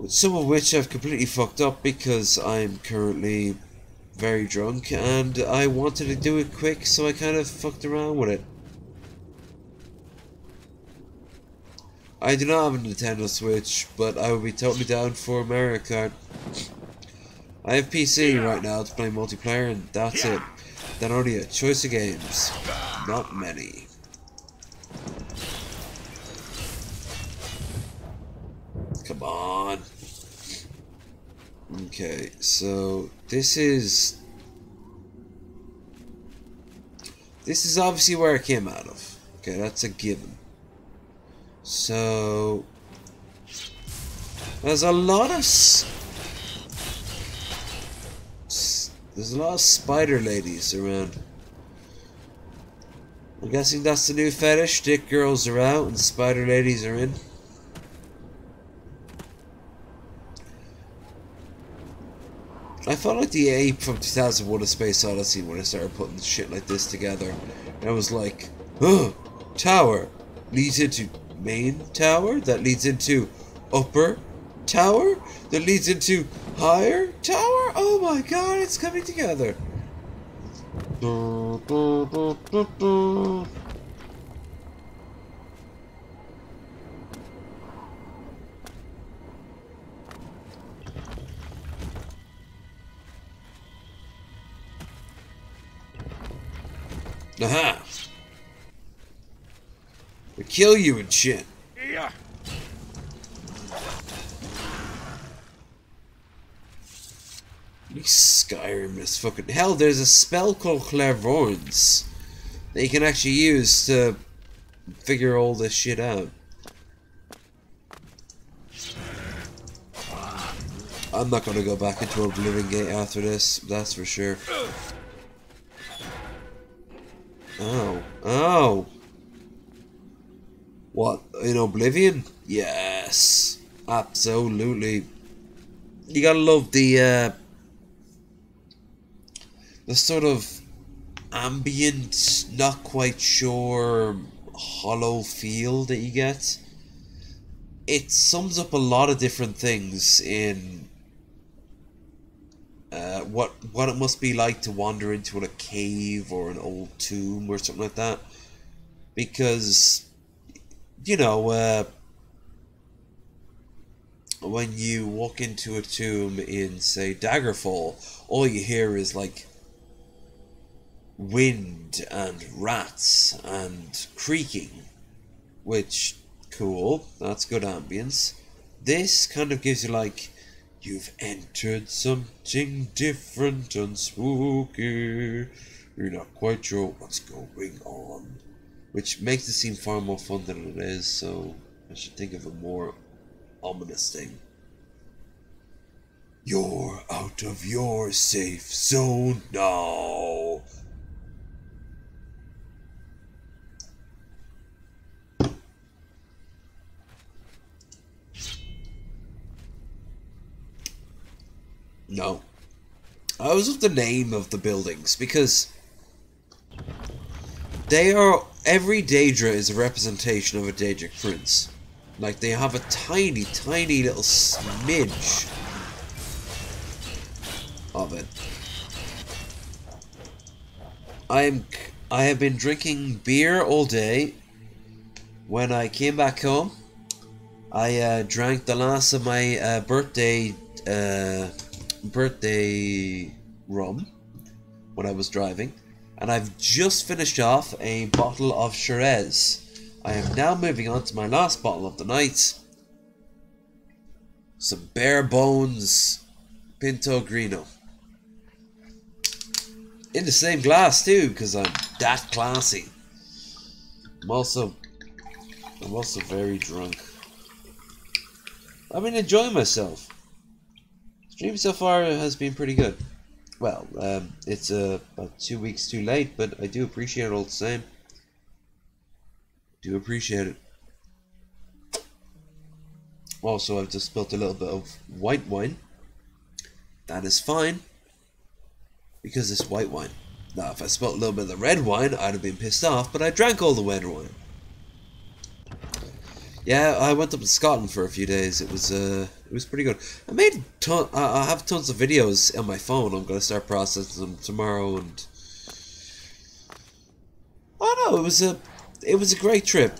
[SPEAKER 1] some of which I've completely fucked up because I'm currently very drunk and I wanted to do it quick, so I kind of fucked around with it. I do not have a Nintendo Switch, but I would be totally down for Mario Kart. I have PC right now to play multiplayer, and that's it. Then only a choice of games. Not many. Come on. Okay, so this is obviously where I came out of. Okay, that's a given. So there's a lot of spider ladies around. I'm guessing that's the new fetish. Dick girls are out and spider ladies are in. I felt like the ape from 2001: A Space Odyssey when I started putting shit like this together. And I was like, oh, tower leads into main tower, that leads into upper tower, that leads into higher tower. Oh my god, it's coming together. Aha! They kill you and shit.
[SPEAKER 7] Yeah.
[SPEAKER 1] Skyrim is fucking hell. There's a spell called Clairvoyance that you can actually use to figure all this shit out. I'm not gonna go back into Oblivion Gate after this, that's for sure. Oh, oh. What, in Oblivion? Yes, absolutely. You gotta love the sort of ambient, not quite sure, hollow feel that you get. It sums up a lot of different things in what it must be like to wander into a cave or an old tomb or something like that. Because, you know, when you walk into a tomb in, say, Daggerfall, all you hear is, like, wind and rats and creaking, which, cool, that's good ambience. This kind of gives you, like, you've entered something different and spooky, you're not quite sure what's going on, which makes it seem far more fun than it is, so I should think of a more ominous thing. You're out of your safe zone now. No. I was with the name of the buildings because they are, every Daedra is a representation of a Daedric prince. Like, they have a tiny, tiny little smidge of it. I have been drinking beer all day. When I came back home, I drank the last of my birthday rum when I was driving, and I've just finished off a bottle of Shiraz. I am now moving on to my last bottle of the night. Some bare bones Pinto Grino. In the same glass too, because I'm that classy. I'm also very drunk. I've been enjoying myself. Stream so far has been pretty good. Well, it's about 2 weeks too late, but I do appreciate it all the same. Do appreciate it. Also, I've just spilled a little bit of white wine. That is fine, because it's white wine. Now, if I spilled a little bit of the red wine, I'd have been pissed off, but I drank all the red wine. Yeah, I went up to Scotland for a few days. It was pretty good. I have tons of videos on my phone. I'm gonna start processing them tomorrow, and I don't know. It was a great trip.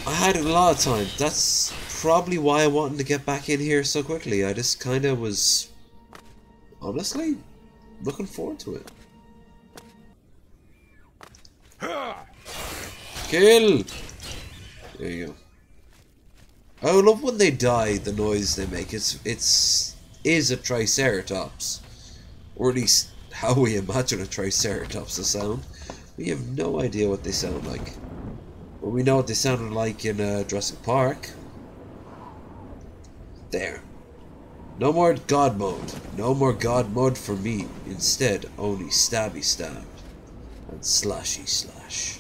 [SPEAKER 1] I had a lot of time. That's probably why I wanted to get back in here so quickly. I just kind of was, honestly, looking forward to it. Kill! There you go. I love when they die, the noise they make. Is a Triceratops. Or at least how we imagine a Triceratops to sound. We have no idea what they sound like. But we know what they sounded like in Jurassic Park. There. No more God mode. No more God mode for me. Instead, only stabby stab. And slashy slash.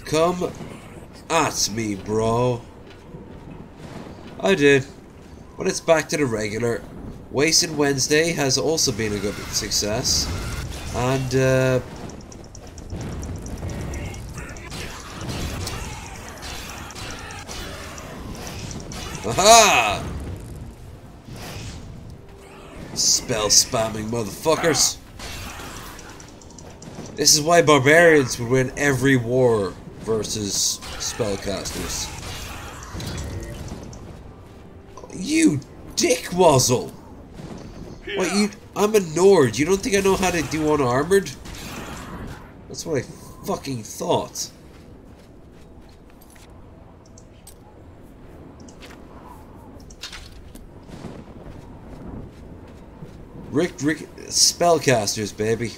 [SPEAKER 1] Come at me, bro. I did. But it's back to the regular. Wasted Wednesday has also been a good success. And, aha! Spell spamming motherfuckers. This is why barbarians would win every war versus spellcasters. You dickwazzle! What, I'm a Nord. You don't think I know how to do unarmored? That's what I fucking thought. Rick, spellcasters, baby.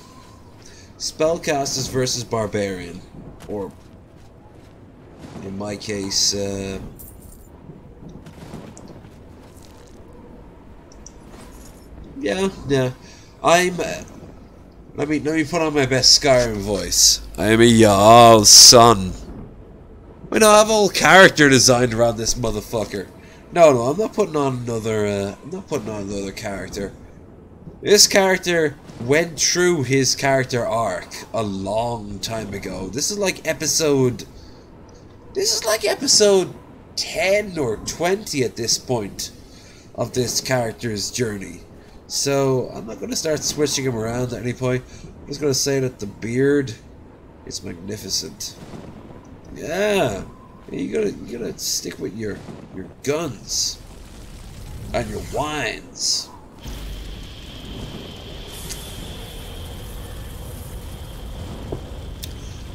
[SPEAKER 1] Spellcasters versus barbarian. Or, in my case, yeah. I'm, let me put on my best Skyrim voice. I am a Jarl's son. Wait, no, I have a whole character designed around this motherfucker. No, I'm not putting on another character. This character went through his character arc a long time ago. This is like episode 10 or 20 at this point of this character's journey. So I'm not going to start switching him around at any point. I'm just going to say that the beard is magnificent. Yeah, you gotta stick with your guns and your wines.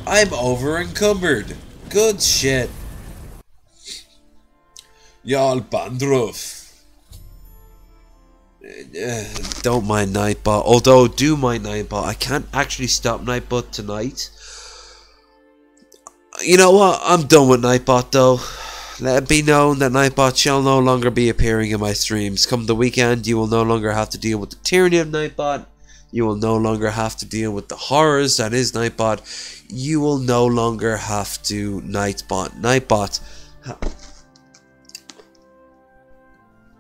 [SPEAKER 1] I'm over encumbered. Good shit. Y'all Bandruff. Don't mind Nightbot. Although, do mind Nightbot. I can't actually stop Nightbot tonight. You know what? I'm done with Nightbot though. Let it be known that Nightbot shall no longer be appearing in my streams. Come the weekend, you will no longer have to deal with the tyranny of Nightbot. You will no longer have to deal with the horrors that is Nightbot. You will no longer have to Nightbot.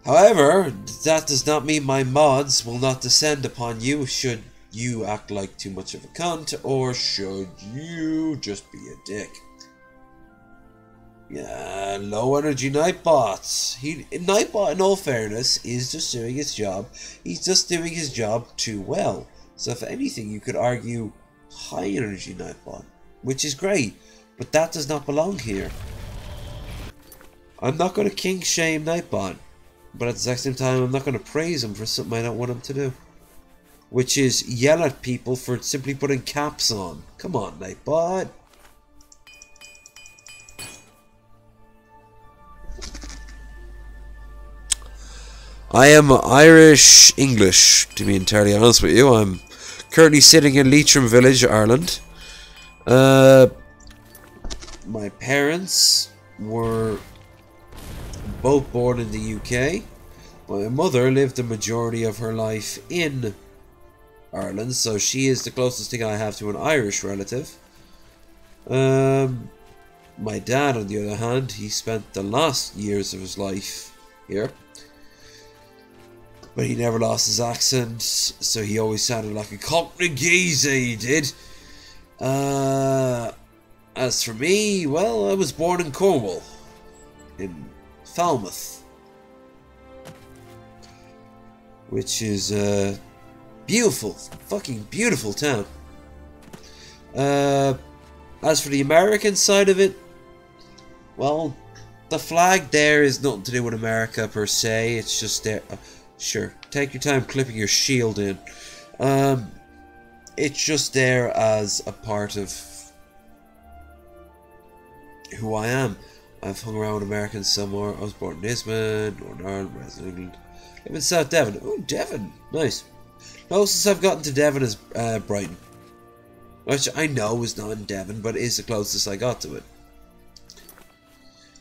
[SPEAKER 1] However, that does not mean my mods will not descend upon you should you act like too much of a cunt, or should you just be a dick. Yeah, low energy Nightbot. Nightbot, in all fairness, is just doing his job. He's just doing his job too well. So if anything, you could argue high energy Nightbot, which is great, but that does not belong here. I'm not going to king shame Nightbot, but at the exact same time, I'm not going to praise him for something I don't want him to do, which is yell at people for simply putting caps on. Come on, Nightbot. I am Irish English, to be entirely honest with you. I'm currently sitting in Leitrim Village, Ireland. My parents were both born in the UK. My mother lived the majority of her life in Ireland, so she is the closest thing I have to an Irish relative. My dad, on the other hand, he spent the last years of his life here. But he never lost his accent, so he always sounded like a Cockney geezer, he did. As for me, well, I was born in Cornwall, in Falmouth, which is a beautiful, fucking beautiful town. As for the American side of it, well, the flag there is nothing to do with America per se, it's just there. Sure, take your time clipping your shield in. It's just there as a part of who I am. I've hung around with Americans somewhere. I was born in Lisbon, Northern Ireland, West England. I'm in South Devon. Oh, Devon. Nice. Closest I've gotten to Devon is Brighton. Which I know is not in Devon, but is the closest I got to it.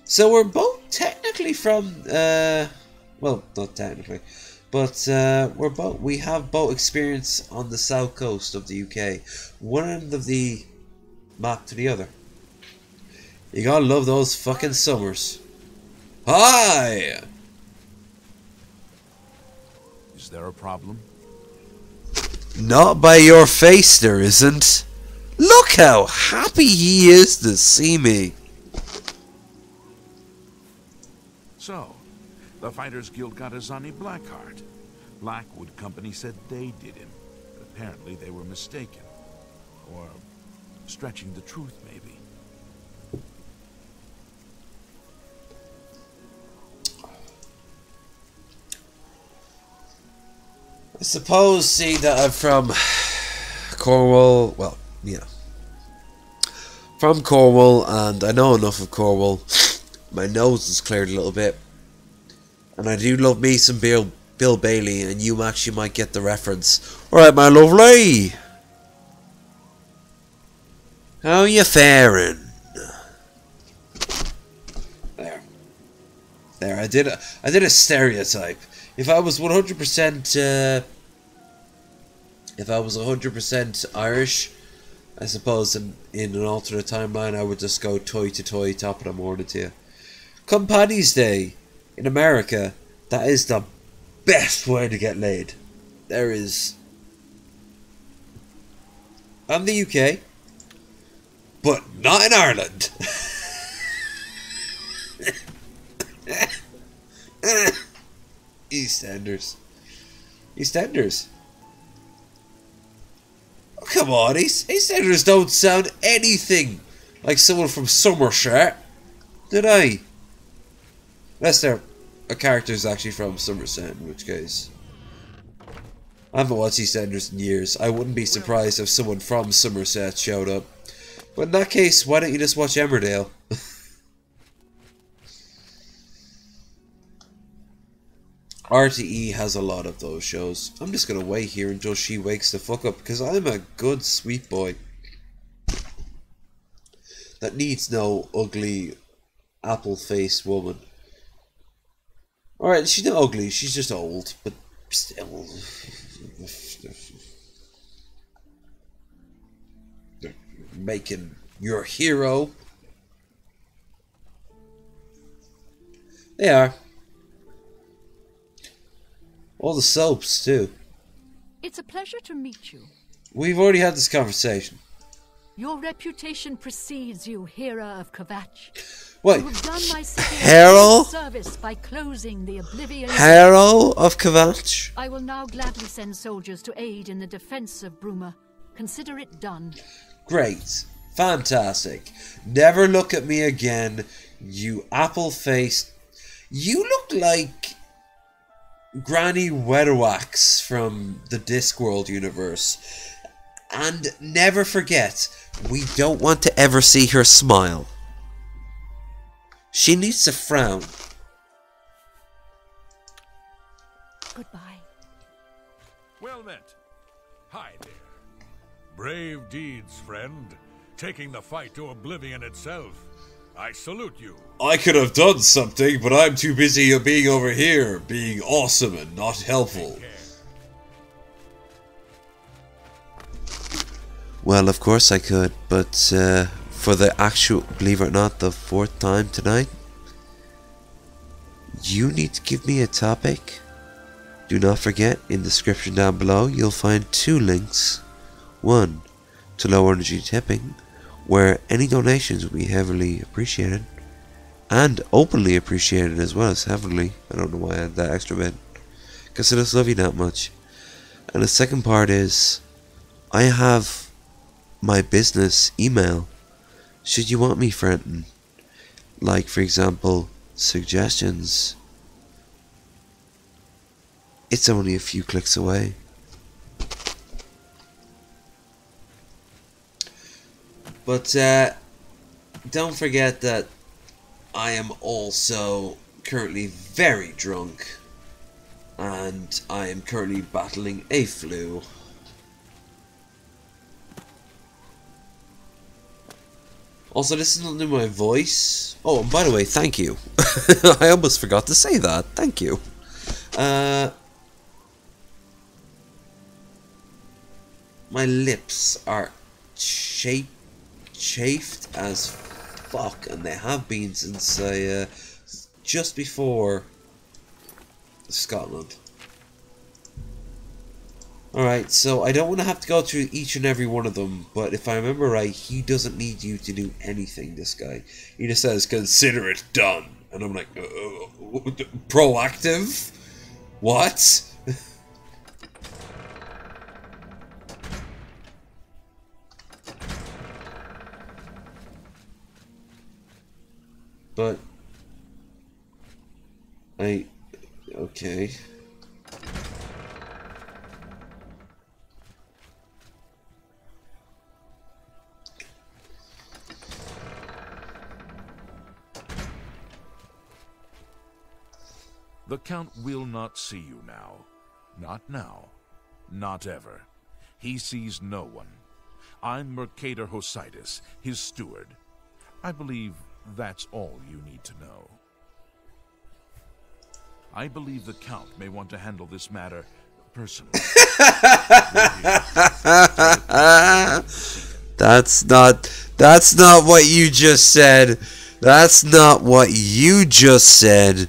[SPEAKER 1] So we're both technically from, well, not technically, but we have both experience on the south coast of the UK, one end of the map to the other. You gotta love those fucking summers. Hi!
[SPEAKER 7] Is there a problem?
[SPEAKER 1] Not by your face, there isn't. Look how happy he is to see me.
[SPEAKER 7] So, the Fighters Guild got a Zani Blackheart. Blackwood Company said they did him. But apparently they were mistaken. Or stretching the truth, maybe.
[SPEAKER 1] I suppose, seeing that I'm from Cornwall, well, yeah. From Cornwall, and I know enough of Cornwall. My nose is cleared a little bit. And I do love me some Bill Bailey, and you actually might get the reference. Alright, my lovely. How you faring? There. There, I did a stereotype. If I was 100%, if I was 100% Irish, I suppose in an alternate timeline, I would just go toy to toy, top of the morning to you. Come Paddy's Day, in America, that is the best way to get laid. There is. I'm the UK, but not in Ireland. EastEnders. EastEnders. Oh, come on, EastEnders don't sound anything like someone from Somerset, did I? Unless a character is actually from Somerset, in which case I haven't watched EastEnders in years. I wouldn't be surprised if someone from Somerset showed up. But in that case, why don't you just watch Emmerdale? RTE has a lot of those shows. I'm just gonna wait here until she wakes the fuck up, because I'm a good sweet boy that needs no ugly apple-faced woman. Alright, she's not ugly, she's just old, but still. Making your hero. They are. All the soaps, too.
[SPEAKER 5] It's a pleasure to meet you.
[SPEAKER 1] We've already had this conversation.
[SPEAKER 5] Your reputation precedes you, Hera of Kvatch.
[SPEAKER 1] What?
[SPEAKER 5] You have done my city a
[SPEAKER 1] Herald?
[SPEAKER 5] service by closing the Oblivion.
[SPEAKER 1] Herald of Kvatch?
[SPEAKER 5] I will now gladly send soldiers to aid in the defense of Bruma. Consider it done.
[SPEAKER 1] Great. Fantastic. Never look at me again, you apple-faced... You look like Granny Weatherwax from the Discworld universe. And never forget, we don't want to ever see her smile. She needs to frown.
[SPEAKER 5] Goodbye.
[SPEAKER 8] Well met. Hi there. Brave deeds, friend. Taking the fight to Oblivion itself. I salute you.
[SPEAKER 1] I could have done something, but I'm too busy being over here, being awesome and not helpful. Well, of course I could, but for the actual, believe it or not, the 4th time tonight, you need to give me a topic. Do not forget, in the description down below, you'll find 2 links. One, to low energy tipping, where any donations will be heavily appreciated, and openly appreciated as well as heavily. I don't know why I had that extra bit, because I just love you that much. And the second part is, I have my business email. Should you want me for anything, like for example suggestions, it's only a few clicks away. But don't forget that I am also currently very drunk, and I am currently battling a flu. Also, this is not in my voice. Oh, and by the way, thank you. I almost forgot to say that. Thank you. My lips are chafed as fuck, and they have been since just before Scotland. Alright, so I don't want to have to go through each and every one of them, but if I remember right, he doesn't need you to do anything, this guy. He just says, consider it done. And I'm like, proactive? What? But... okay.
[SPEAKER 7] The Count will not see you now. Not now. Not ever. He sees no one. I'm Mercator Hositis, his steward. I believe that's all you need to know. I believe the Count may want to handle this matter personally.
[SPEAKER 1] That's not what you just said. That's not what you just said.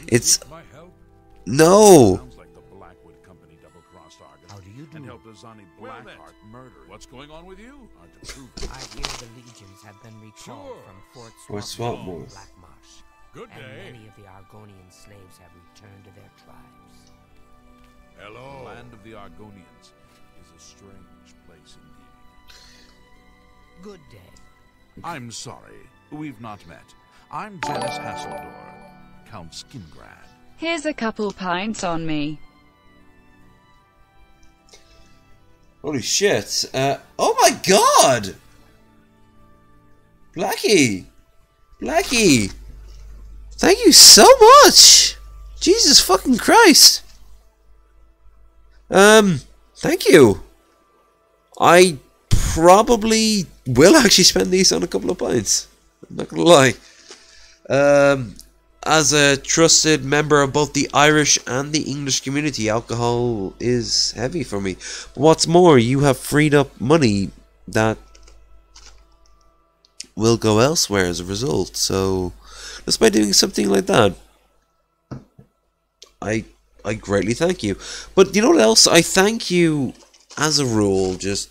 [SPEAKER 1] It's... no!
[SPEAKER 7] Sounds like the Blackwood Company double-crossed Argon.
[SPEAKER 2] How do you do?
[SPEAKER 7] And helped Azani Blackheart murder. What's going on with you? To prove it.
[SPEAKER 2] I hear the legions have been recalled from Fort
[SPEAKER 1] Swampmoor.
[SPEAKER 2] Black Marsh.
[SPEAKER 8] Good
[SPEAKER 2] And
[SPEAKER 8] day.
[SPEAKER 2] many of the Argonian slaves have returned to their tribes.
[SPEAKER 7] The
[SPEAKER 8] Hello.
[SPEAKER 7] land of the Argonians is a strange place indeed.
[SPEAKER 2] Good day.
[SPEAKER 7] I'm sorry, we've not met. I'm Janice Hasseldor, Count Skingrad.
[SPEAKER 9] Here's a couple pints on me.
[SPEAKER 1] Holy shit. Oh my god! Blackie! Blackie! Thank you so much! Jesus fucking Christ! Thank you. I probably will actually spend these on a couple of pints. I'm not gonna lie. As a trusted member of both the Irish and the English community, alcohol is heavy for me. But what's more, you have freed up money that will go elsewhere as a result. So, just by doing something like that, I greatly thank you. But you know what else? I thank you, as a rule, just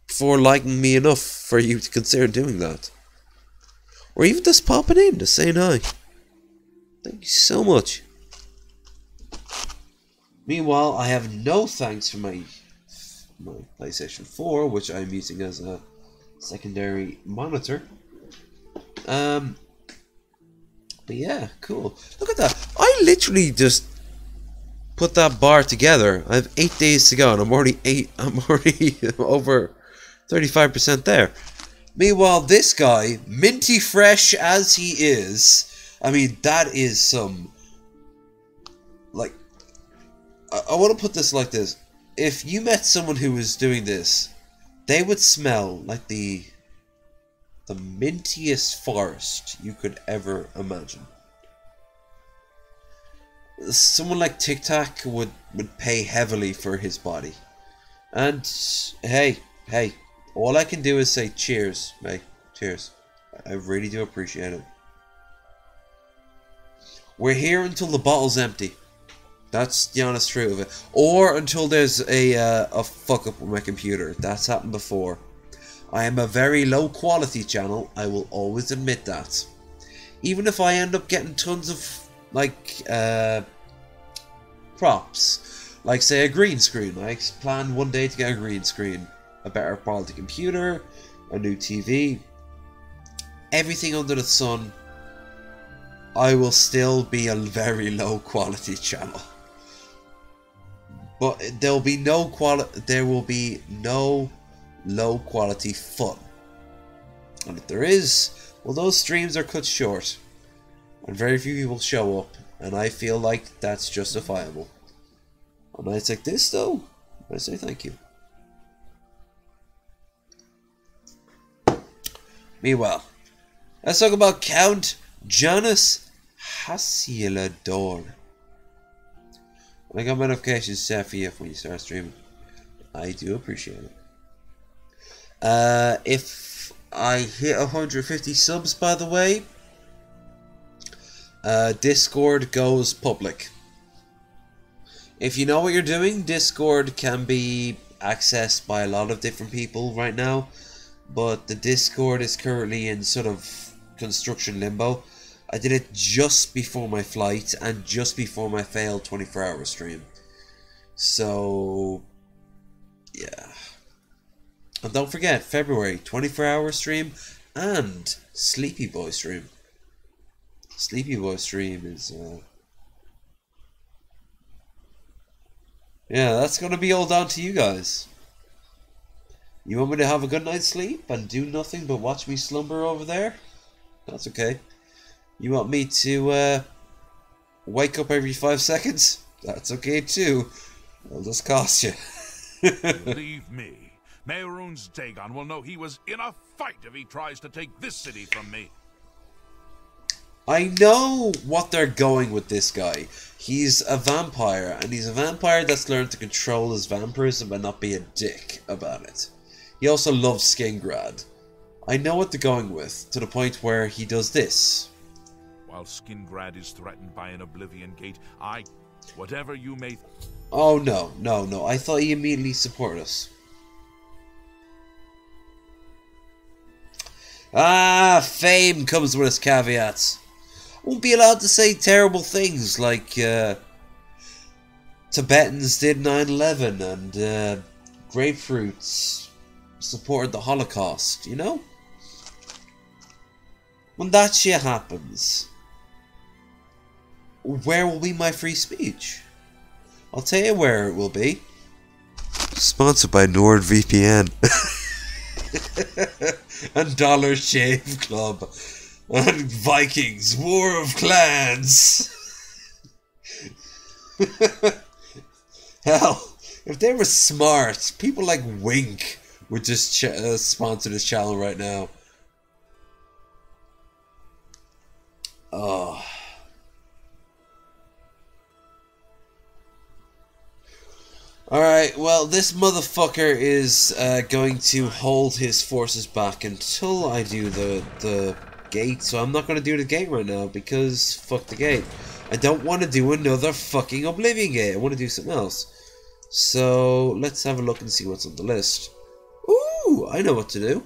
[SPEAKER 1] for liking me enough for you to consider doing that. or even just popping in, just saying hi. Thank you so much. Meanwhile, I have no thanks for my PlayStation 4, which I'm using as a secondary monitor. But yeah, cool. Look at that. I literally just put that bar together. I have 8 days to go, and I'm already over 35% there. Meanwhile, this guy, minty fresh as he is, I mean, that is some, like, I want to put this like this. If you met someone who was doing this, they would smell like the mintiest forest you could ever imagine. Someone like Tic Tac would pay heavily for his body. And hey, all I can do is say cheers, mate. Cheers. I really do appreciate it. We're here until the bottle's empty. That's the honest truth of it. Or until there's a fuck up with my computer. That's happened before. I am a very low quality channel. I will always admit that. Even if I end up getting tons of like props, like say a green screen. I plan one day to get a green screen, a better quality computer, a new TV, everything under the sun. I will still be a very low quality channel. But there will be no low quality fun. And if there is, well, those streams are cut short. And very few people show up. And I feel like that's justifiable. On nights like this, though, I say thank you. Meanwhile, let's talk about Count Janus Hasilador. I got my notifications set for you when you start streaming. I do appreciate it. If I hit 150 subs, by the way, Discord goes public. If you know what you're doing, Discord can be accessed by a lot of different people right now, but the Discord is currently in sort of construction limbo. I did it just before my flight and just before my failed 24-hour stream. So, yeah. And don't forget, February, 24-hour stream and Sleepy Boy stream. Sleepy Boy stream is, yeah, that's going to be all down to you guys. You want me to have a good night's sleep and do nothing but watch me slumber over there? That's okay. You want me to wake up every 5 seconds? That's okay too. It'll just cost you.
[SPEAKER 7] Believe me, Mehrunes Dagon will know he was in a fight if he tries to take this city from me.
[SPEAKER 1] I know what they're going with this guy. He's a vampire, and he's a vampire that's learned to control his vampirism and not be a dick about it. He also loves Skingrad. I know what they're going with, to the point where he does this.
[SPEAKER 7] While Skingrad is threatened by an Oblivion gate, whatever you may...
[SPEAKER 1] Oh, no. I thought he immediately supported us. Ah, fame comes with its caveats. Won't be allowed to say terrible things like Tibetans did 9/11 and grapefruits supported the Holocaust, you know? When that shit happens, where will be my free speech? I'll tell you where it will be. Sponsored by NordVPN. And Dollar Shave Club. And Vikings, War of Clans. Hell, if they were smart, people like Wink would just sponsor this channel right now. Oh. Alright, well, this motherfucker is going to hold his forces back until I do the gate, so I'm not going to do the gate right now, because fuck the gate. I don't want to do another fucking Oblivion gate, I want to do something else. So, let's have a look and see what's on the list. Ooh, I know what to do.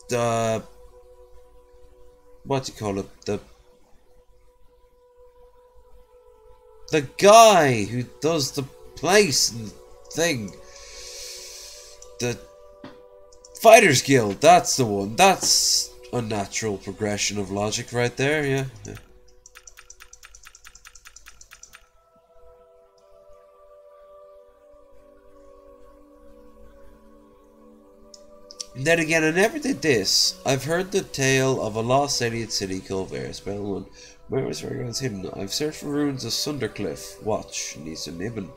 [SPEAKER 1] what do you call it? The guy who does the place and thing. The Fighters Guild, that's the one. That's a natural progression of logic right there, yeah. And then again, I never did this. I've heard the tale of a lost alien city called Varus. One. Where was Varus hidden? I've searched for ruins of Sundercliff. Watch. Needs a nibbin.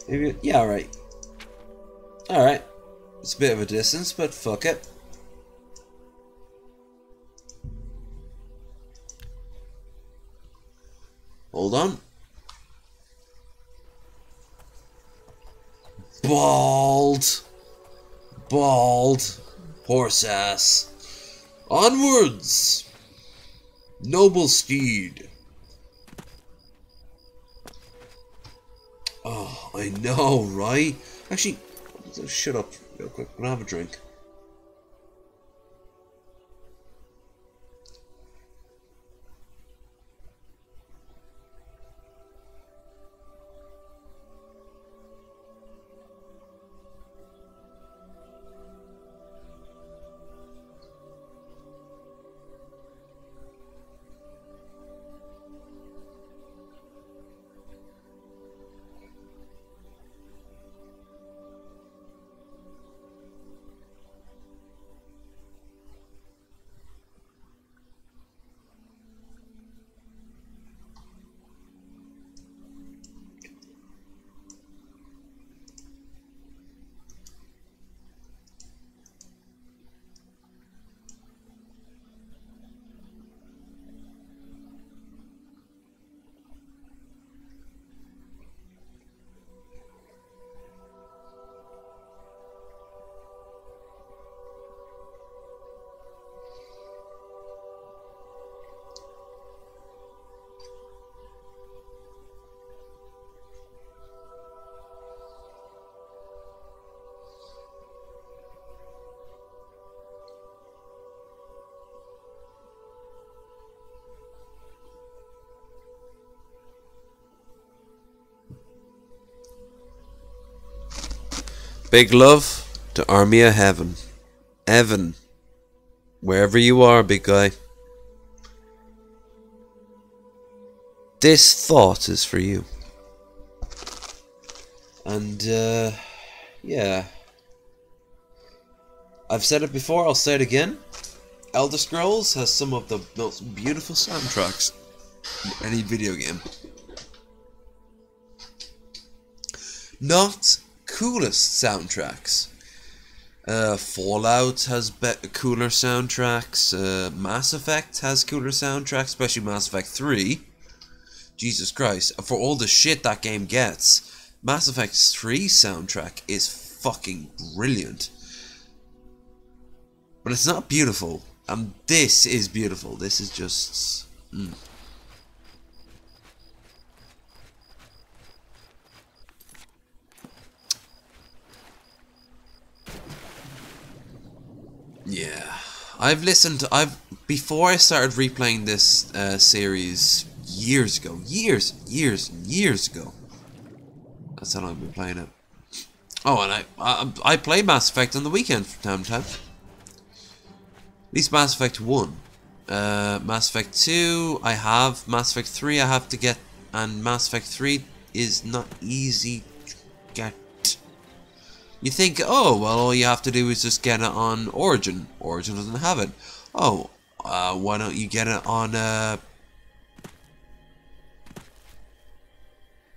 [SPEAKER 1] Maybe. Yeah, alright. Alright. It's a bit of a distance, but fuck it. Hold on. Bald. Horse ass. Onwards. Noble steed. Oh, I know, right? Actually, shut up real quick. I'm gonna have a drink. Big love to Army of Heaven. Evan. Wherever you are, big guy. This thought is for you. And, yeah. I've said it before, I'll say it again. Elder Scrolls has some of the most beautiful soundtracks in any video game. Not coolest soundtracks. Fallout has cooler soundtracks. Mass Effect has cooler soundtracks, especially Mass Effect 3. Jesus Christ, for all the shit that game gets, Mass Effect 3 soundtrack is fucking brilliant. But it's not beautiful, and this is beautiful. This is just... Yeah, before I started replaying this series years ago, years ago. That's how long I've been playing it. Oh, and I play Mass Effect on the weekend from time to time. At least Mass Effect 1. Mass Effect 2, I have. Mass Effect 3, I have to get. And Mass Effect 3 is not easy to get. You think, oh, well, all you have to do is just get it on Origin. Origin doesn't have it. Oh, why don't you get it on,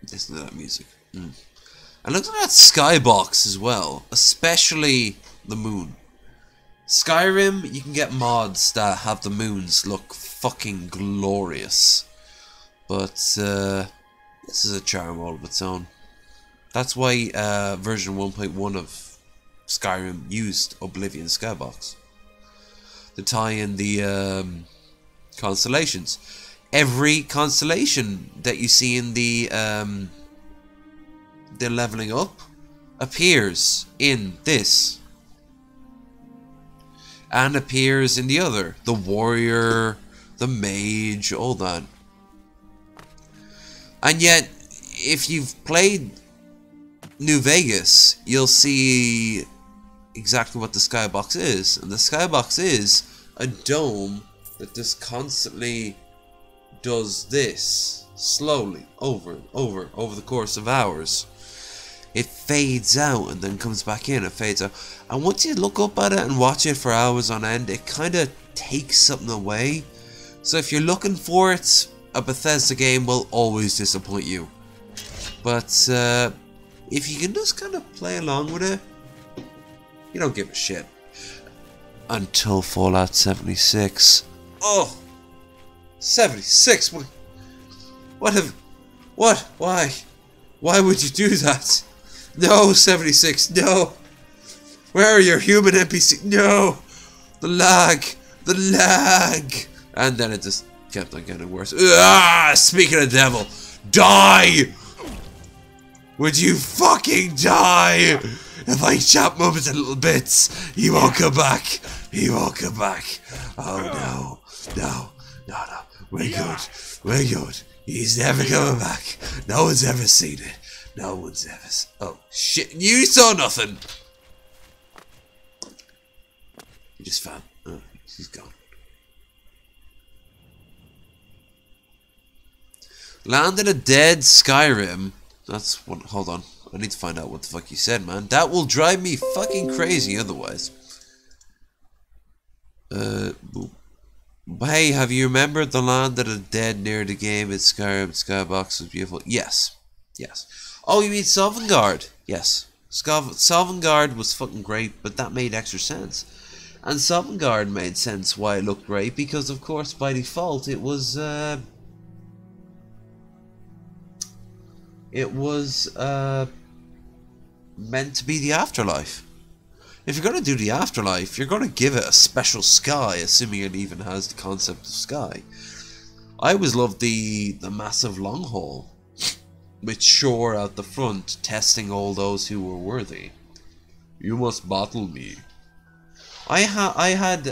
[SPEAKER 1] listen to that music. And look at that skybox as well. Especially the moon. Skyrim, you can get mods that have the moons look fucking glorious. But, this is a charm all of its own. That's why version 1.1 of Skyrim used Oblivion Skybox to tie in the constellations. Every constellation that you see in the leveling up appears in this. and appears in the other. The warrior, the mage, all that. And yet, if you've played New Vegas, you'll see exactly what the skybox is. And the skybox is a dome that just constantly does this slowly over the course of hours. It fades out and then comes back in. It fades out, and once you look up at it and watch it for hours on end, it kind of takes something away. So if you're looking for it, a Bethesda game will always disappoint you. But if you can just kind of play along with it, you don't give a shit. Until Fallout 76. Oh, 76. Why would you do that? No, 76, no. Where are your human NPC? No. The lag. And then it just kept on getting worse. Speaking of the devil, die. Would you fucking die? If I chop him into little bits, he won't come back. Oh no. We're good. He's never coming back. No one's ever seen it. Oh shit! You saw nothing. He just found. Oh, he's gone. Land in a dead Skyrim. That's what. Hold on. I need to find out what the fuck you said, man. That will drive me fucking crazy otherwise. Hey, have you remembered the land that is dead near the game? It's Skyrim. Skybox was beautiful. Yes. Oh, you mean Sovngarde? Yes. Sovngarde was fucking great, but that made extra sense. And Sovngarde made sense why it looked great, because of course by default it was meant to be the afterlife. If you're going to do the afterlife, you're going to give it a special sky, assuming it even has the concept of sky. I always loved the massive long haul, with Shore out the front, testing all those who were worthy. You must battle me. I had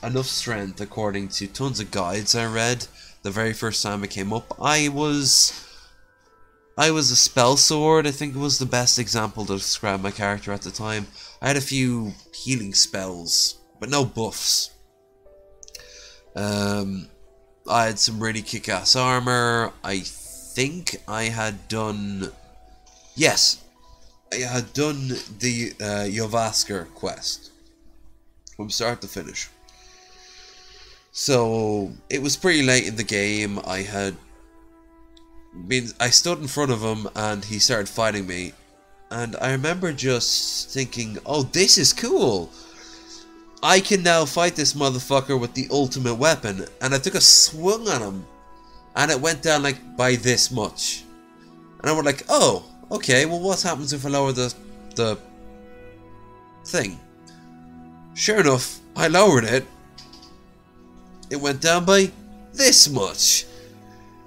[SPEAKER 1] enough strength, according to tons of guides I read, the very first time it came up. I was a spell sword. I think it was the best example to describe my character at the time. I had a few healing spells, but no buffs. I had some really kick-ass armor. I think I had done... Yes, I had done the Yovasker quest from start to finish. So it was pretty late in the game. I stood in front of him and he started fighting me, and I remember just thinking, oh, this is cool. I can now fight this motherfucker with the ultimate weapon. And I took a swing on him and it went down like by this much, and I was like, oh, okay, well what happens if I lower the thing? Sure enough, I lowered it. It went down by this much,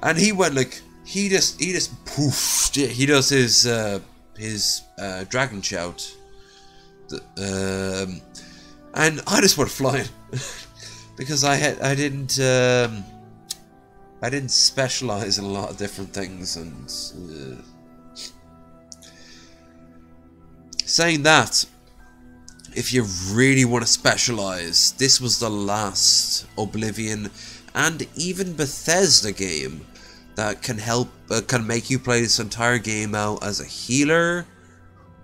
[SPEAKER 1] and he went like, he just poofed. He does his dragon shout, and I just went flying because I didn't specialize in a lot of different things. And saying that, if you really want to specialize, this was the last Oblivion and even Bethesda game that can make you play this entire game out as a healer,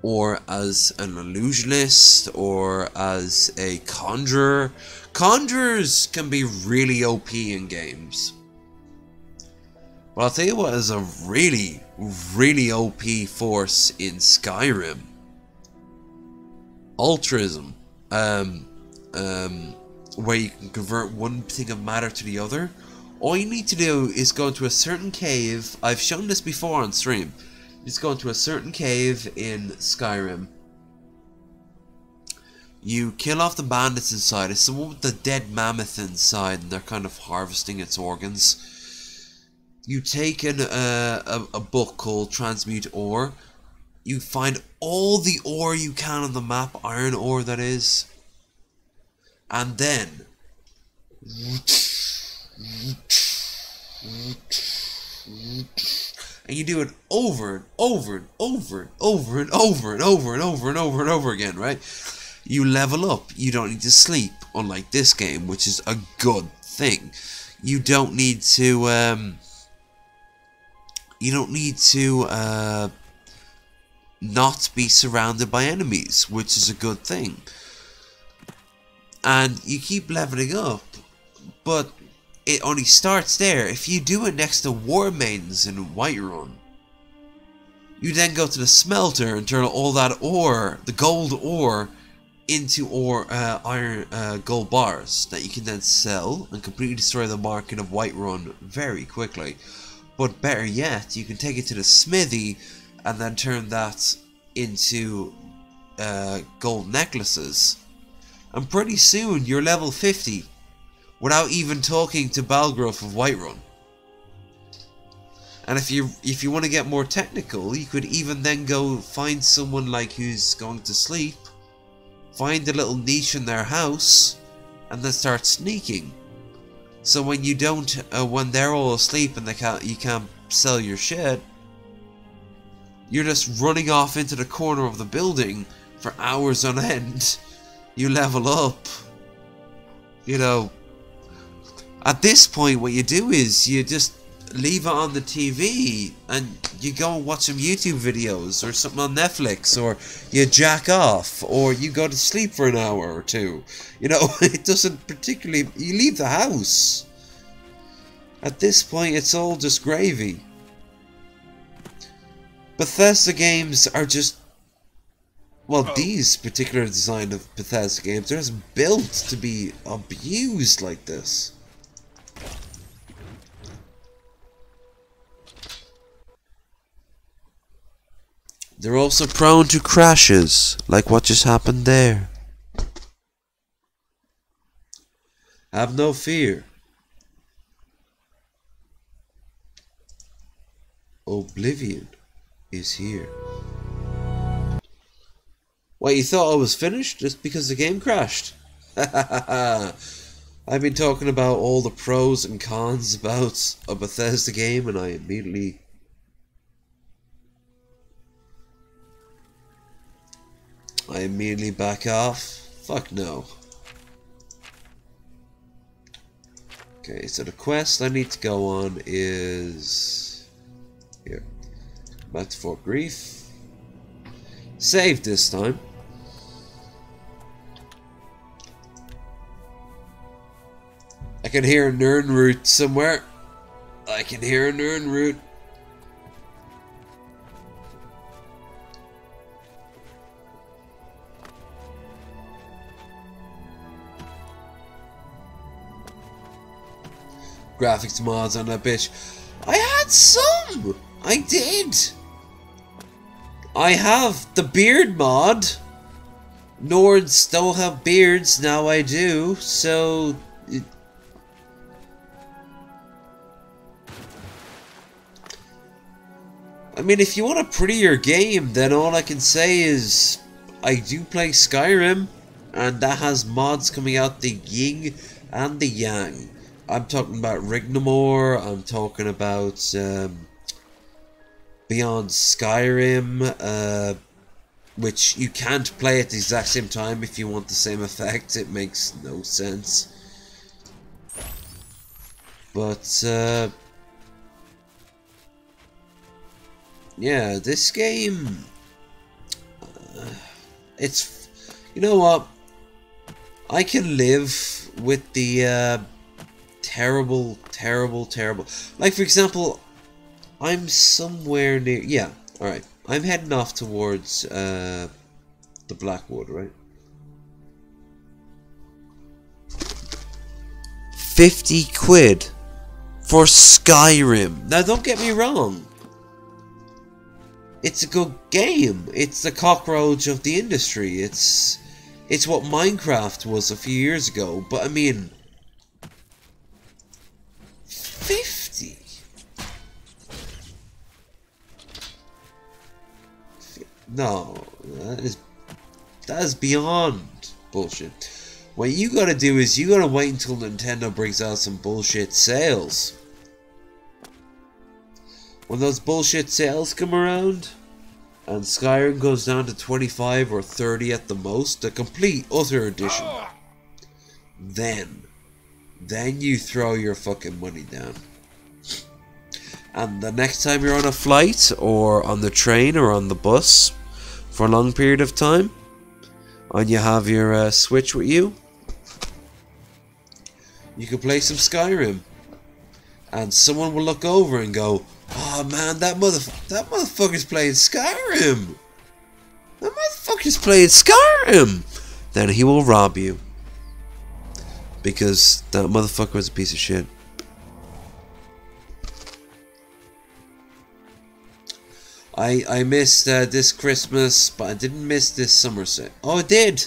[SPEAKER 1] or as an illusionist, or as a conjurer. Conjurers can be really OP in games. But I'll tell you what is a really, really OP force in Skyrim. Altruism. Where you can convert one thing of matter to the other. All you need to do is go into a certain cave. I've shown this before on stream. Just go into a certain cave in Skyrim. You kill off the bandits inside. It's the one with the dead mammoth inside, and they're kind of harvesting its organs. You take a book called Transmute Ore. You find all the ore you can on the map, iron ore that is. and then and you do it over and over and over and over and over and over and over and over and over again, right? You level up. You don't need to sleep, unlike this game, which is a good thing. You don't need to not be surrounded by enemies, which is a good thing. And you keep leveling up, but it only starts there. If you do it next to War Maidens in Whiterun, you then go to the smelter and turn all that ore, the gold ore, into gold bars that you can then sell and completely destroy the market of Whiterun very quickly. But better yet, you can take it to the smithy and then turn that into gold necklaces. And pretty soon you're level 50 without even talking to Balgruuf of Whiterun. And if you want to get more technical, you could even then go find someone like who's going to sleep, find a little niche in their house, and then start sneaking. So when you don't, when they're all asleep and you can't sell your shit, you're just running off into the corner of the building for hours on end. You level up. You know, at this point what you do is you just leave it on the TV and you go and watch some YouTube videos or something on Netflix, or you jack off, or you go to sleep for an hour or two. You know, it doesn't particularly... You leave the house. At this point it's all just gravy. Bethesda games are just... Well, these particular design of Bethesda games are just built to be abused like this. They're also prone to crashes, like what just happened there. Have no fear. Oblivion is here. What, you thought I was finished just because the game crashed? I've been talking about all the pros and cons about a Bethesda game, and I immediately back off. Fuck no. Okay, so the quest I need to go on is here. Back to Fort Grief. Save this time. I can hear a Nirnroot somewhere. I can hear a Nirnroot. Graphics mods on that bitch. I had some! I did! I have the beard mod. Nords don't have beards, now I do, so... I mean, if you want a prettier game, then all I can say is... I do play Skyrim, and that has mods coming out the yin and the yang. I'm talking about Rignomore, I'm talking about Beyond Skyrim, which you can't play at the exact same time if you want the same effect. It makes no sense. But, yeah, this game... it's... You know what? I can live with the... terrible. Like, for example, I'm somewhere near... Yeah, alright. I'm heading off towards the Blackwood, right? 50 quid for Skyrim. Now, don't get me wrong. It's a good game. It's the cockroach of the industry. It's what Minecraft was a few years ago. But, I mean... 50? No, that is beyond bullshit. What you gotta do is you gotta wait until Nintendo brings out some bullshit sales. When those bullshit sales come around, and Skyrim goes down to 25 or 30 at the most, the complete utter edition, then you throw your fucking money down. And the next time you're on a flight, or on the train, or on the bus, for a long period of time, and you have your Switch with you, you can play some Skyrim. And someone will look over and go, "Oh man, that motherfucker's playing Skyrim! That motherfucker's playing Skyrim!" Then he will rob you. Because that motherfucker was a piece of shit. I missed this Christmas, but I didn't miss this summer sale. Oh, I did!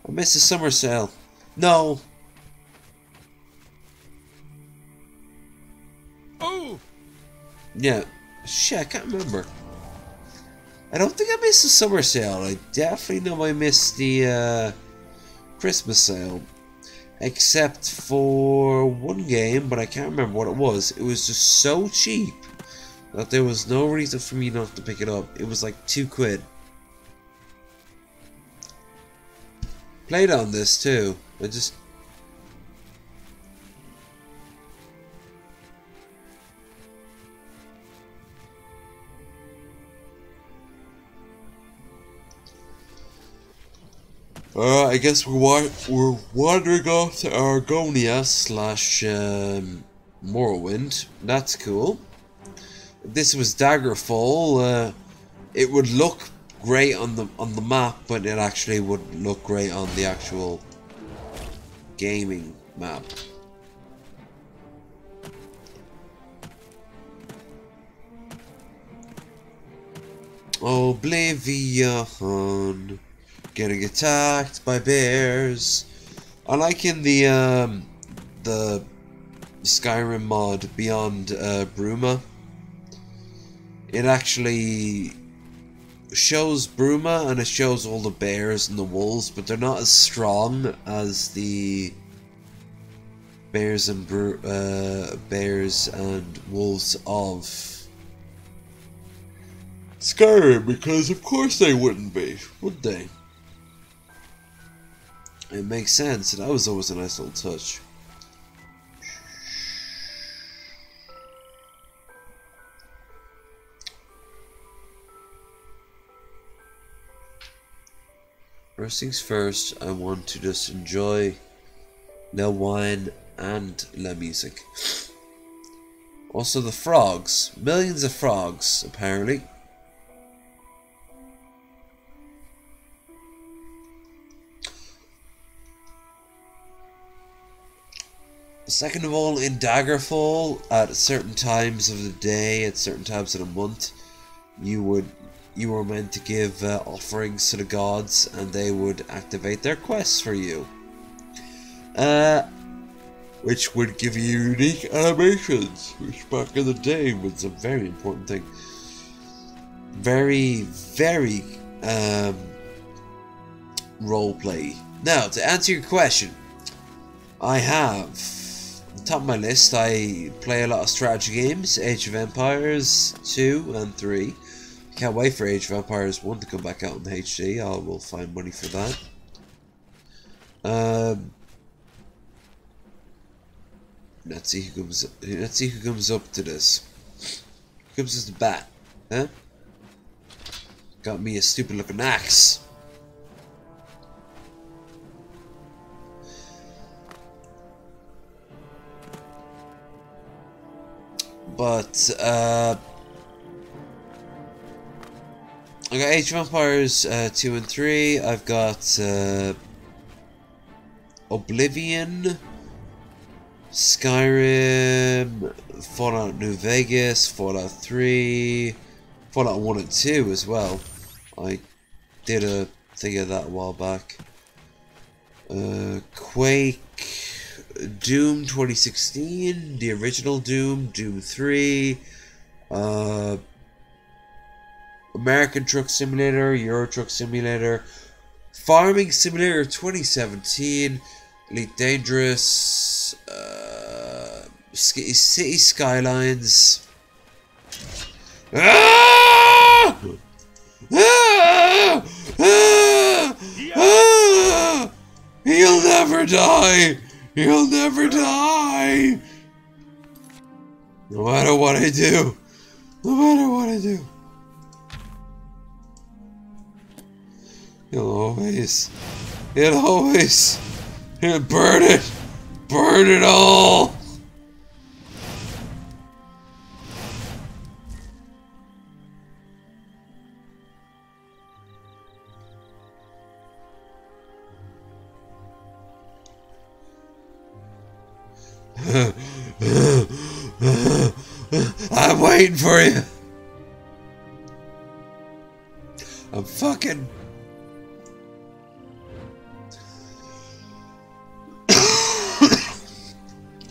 [SPEAKER 1] I missed the summer sale. No.
[SPEAKER 6] Oh!
[SPEAKER 1] Yeah. Shit, I can't remember. I don't think I missed the summer sale. I definitely know I missed the Christmas sale. Except for one game, but I can't remember what it was. It was just so cheap that there was no reason for me not to pick it up. It was like £2. Played on this too. I just... I guess we're wandering off to Argonia / Morrowind. That's cool. If this was Daggerfall, it would look great on the map, but it actually would look great on the actual gaming map. Oblivion. Getting attacked by bears. I like in the Skyrim mod Beyond Bruma. It actually shows Bruma and it shows all the bears and the wolves, but they're not as strong as the bears and wolves of Skyrim, because of course they wouldn't be, would they? It makes sense, and that was always a nice little touch. First things first, I want to just enjoy the wine and the music. Also the frogs. Millions of frogs, apparently. Second of all, in Daggerfall, at certain times of the day, at certain times of the month, you were meant to give offerings to the gods, and they would activate their quests for you. Which would give you unique animations, which back in the day was a very important thing. Very, very roleplay. Now, to answer your question, I have, on top of my list, I play a lot of strategy games, Age of Empires 2 and 3. Can't wait for Age of Empires 1 to come back out in HD. I will find money for that. Let's see who comes up to this. Who comes as the bat? Huh? Got me a stupid looking axe. But I got Age of Empires 2 and 3. I've got Oblivion, Skyrim, Fallout New Vegas, Fallout 3, Fallout 1 and 2 as well. I did a thing of that a while back. Quake, Doom 2016, the original Doom, Doom 3, American Truck Simulator, Euro Truck Simulator, Farming Simulator 2017, Elite Dangerous, City Skylines. Ah! Ah! Ah! Ah! He'll never die! He'll never die! No matter what I do. No matter what I do. He'll always he'll burn it all. I'm waiting for you. I'm fucking...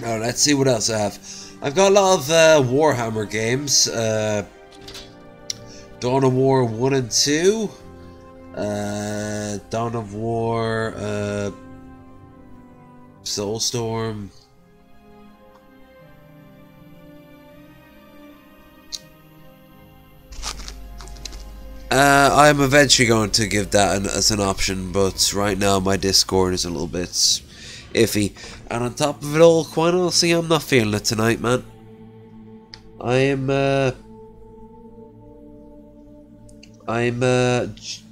[SPEAKER 1] Now let's see what else I have. I've got a lot of Warhammer games. Dawn of War 1 and 2. Dawn of War, Soulstorm. I'm eventually going to give that as an option, but right now my Discord is a little bit iffy. And on top of it all, quite honestly, I'm not feeling it tonight, man. I am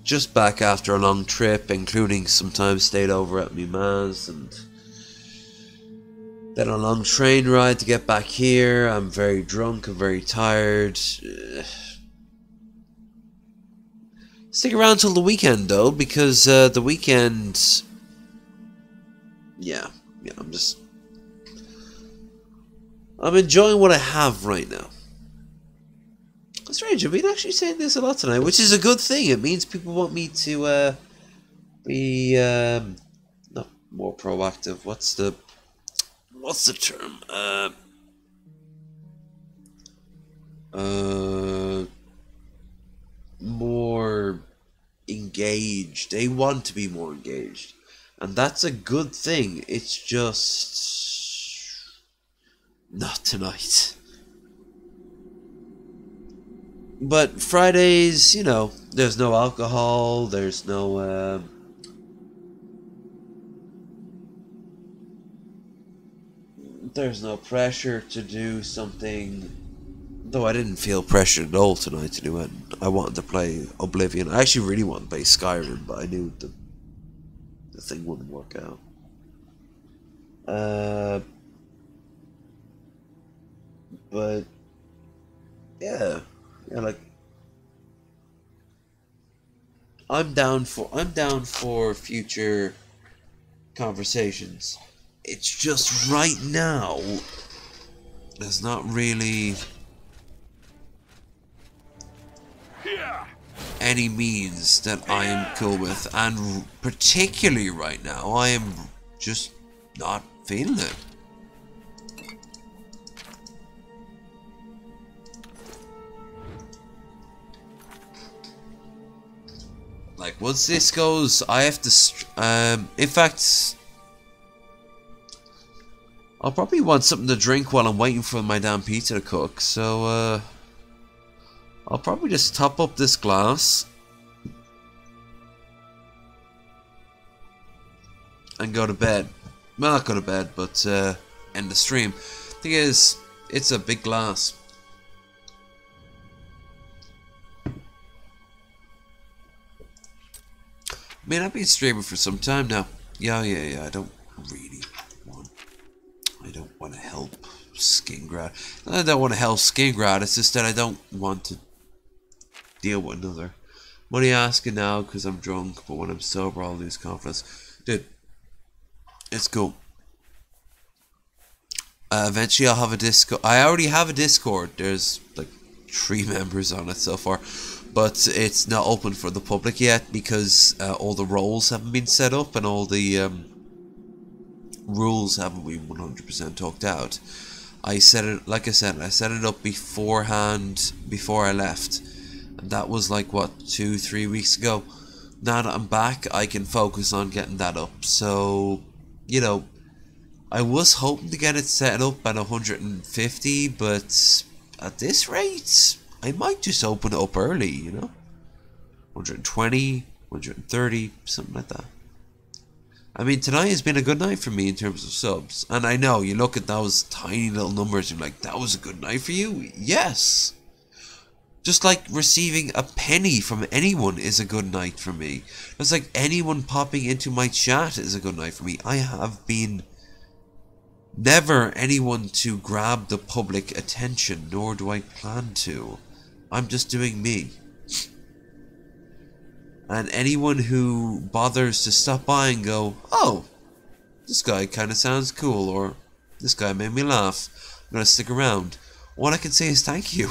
[SPEAKER 1] just back after a long trip, including some time stayed over at my man's, and then a long train ride to get back here. I'm very drunk, I'm very tired. Stick around till the weekend, though, because the weekend... Yeah, I'm enjoying what I have right now. It's strange, I've been actually saying this a lot tonight, which is a good thing. It means people want me to be not more proactive. What's the term? More engaged. They want to be more engaged, and that's a good thing. It's just not tonight. But Fridays, you know, there's no alcohol, there's no pressure to do something. Though I didn't feel pressured at all tonight to do it. I wanted to play Oblivion. I actually really wanted to play Skyrim, but I knew the thing wouldn't work out. But yeah, like I'm down for future conversations. It's just right now there's not really any means that I am cool with, and particularly right now I am just not feeling it. Like, once this goes, I have to in fact, I'll probably want something to drink while I'm waiting for my damn pizza to cook, so I'll probably just top up this glass and go to bed. Well, not go to bed, but end the stream. Thing is, it's a big glass. I mean, I've been streaming for some time now. Yeah. I don't want to help Skingrad. I don't want to help Skingrad. It's just that I don't want to deal with another. I'm only asking now because I'm drunk, but when I'm sober, I'll lose confidence. Dude, it's cool. Eventually, I'll have a Discord. I already have a Discord. There's like 3 members on it so far, but it's not open for the public yet because all the roles haven't been set up and all the rules haven't been 100% talked out. I set it, like I said, I set it up beforehand before I left, and that was like what, 2-3 weeks ago. now that I'm back, I can focus on getting that up. So, you know, I was hoping to get it set up at 150, but at this rate, I might just open it up early, you know? 120, 130, something like that. I mean, tonight has been a good night for me in terms of subs. And I know, you look at those tiny little numbers and you're like, that was a good night for you? Yes! Just like receiving a penny from anyone is a good night for me. Just like anyone popping into my chat is a good night for me. I have been never anyone to grab the public attention, nor do I plan to. I'm just doing me. And anyone who bothers to stop by and go, oh, this guy kind of sounds cool, or this guy made me laugh, I'm going to stick around. All I can say is thank you,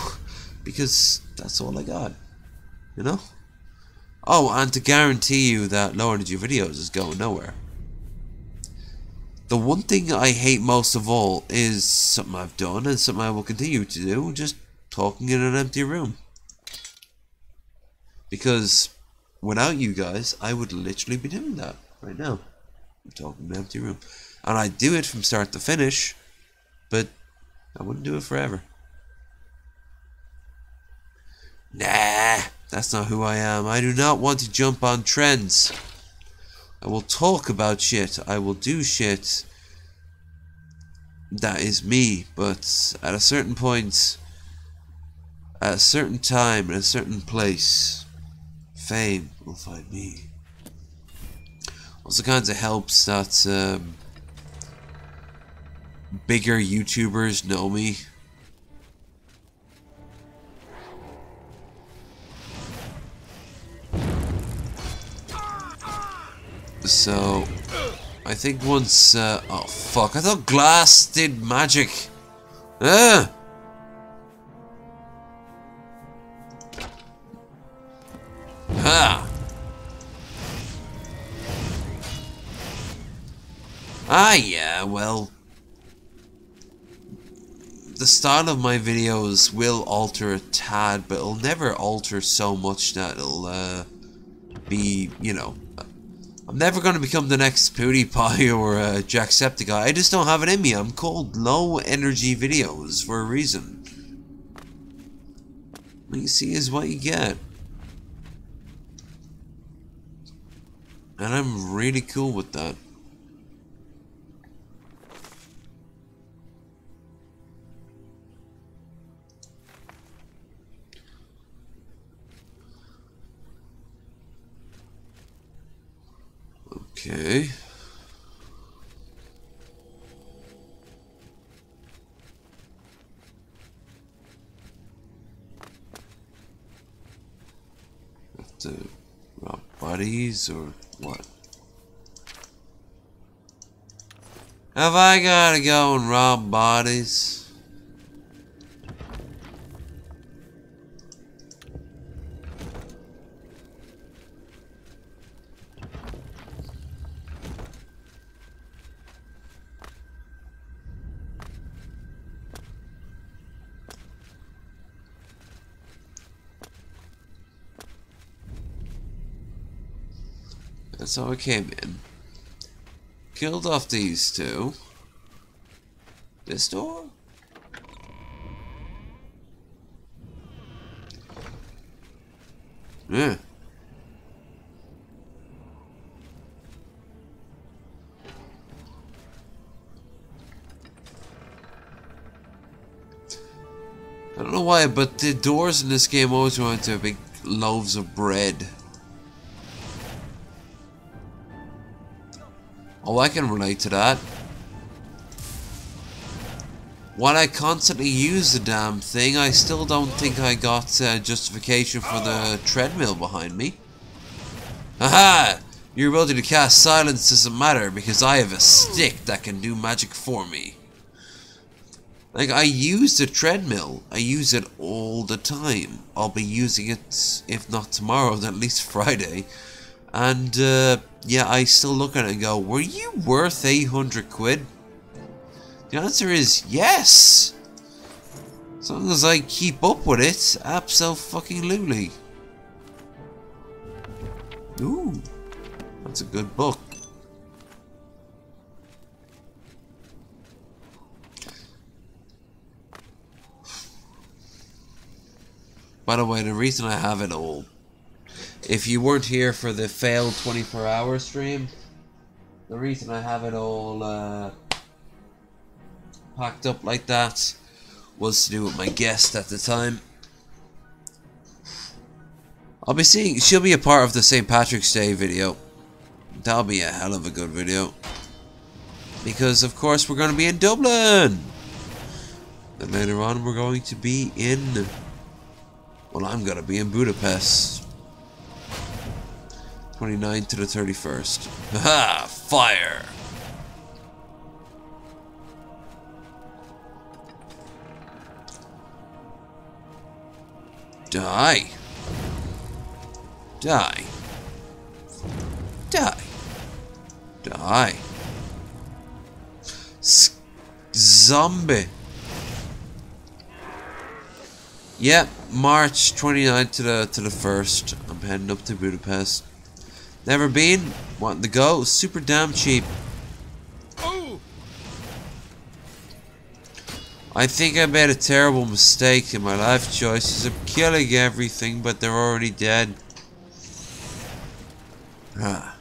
[SPEAKER 1] because that's all I got, you know? Oh, and to guarantee you that low energy videos is going nowhere. The one thing I hate most of all is something I've done and something I will continue to do, just talking in an empty room. Because without you guys, I would literally be doing that right now. I'm talking in an empty room. And I do it from start to finish, but I wouldn't do it forever. Nah, that's not who I am. I do not want to jump on trends. I will talk about shit. I will do shit. That is me. But at a certain point, at a certain time, in a certain place, fame will find me. Also kinds of helps that bigger YouTubers know me. So, I think once, oh fuck, I thought glass did magic. Ah! Ha! Ah, yeah, well, the style of my videos will alter a tad, but it'll never alter so much that it'll, be, you know, I'm never going to become the next PewDiePie or Jacksepticeye. I just don't have it in me. I'm called low energy videos for a reason. What you see is what you get. And I'm really cool with that. Okay. Have to rob bodies or what? Have I gotta go and rob bodies? That's how I came in. Killed off these two. This door? Yeah. I don't know why, but the doors in this game always run into big loaves of bread. Oh, I can relate to that. While I constantly use the damn thing, I still don't think I got justification for the treadmill behind me. Haha! Your ability to cast silence doesn't matter because I have a stick that can do magic for me. Like, I use the treadmill. I use it all the time. I'll be using it, if not tomorrow, then at least Friday. And, yeah, I still look at it and go, were you worth 800 quid? The answer is yes! As long as I keep up with it, absolutely. Ooh, that's a good book. By the way, the reason I have it all, if you weren't here for the failed 24-hour stream, the reason I have it all packed up like that was to do with my guest at the time. I'll be seeing, she'll be a part of the St. Patrick's Day video. That'll be a hell of a good video. Because of course we're going to be in Dublin. And later on we're going to be in, well, I'm going to be in Budapest. 29th to the 31st. Haha, fire. Die. Die. Die. Die. Zombie. Yep, March 29th to the 1st. I'm heading up to Budapest. Never been, wanting to go, super damn cheap. I think I made a terrible mistake in my life choices of killing everything, but they're already dead. Ah.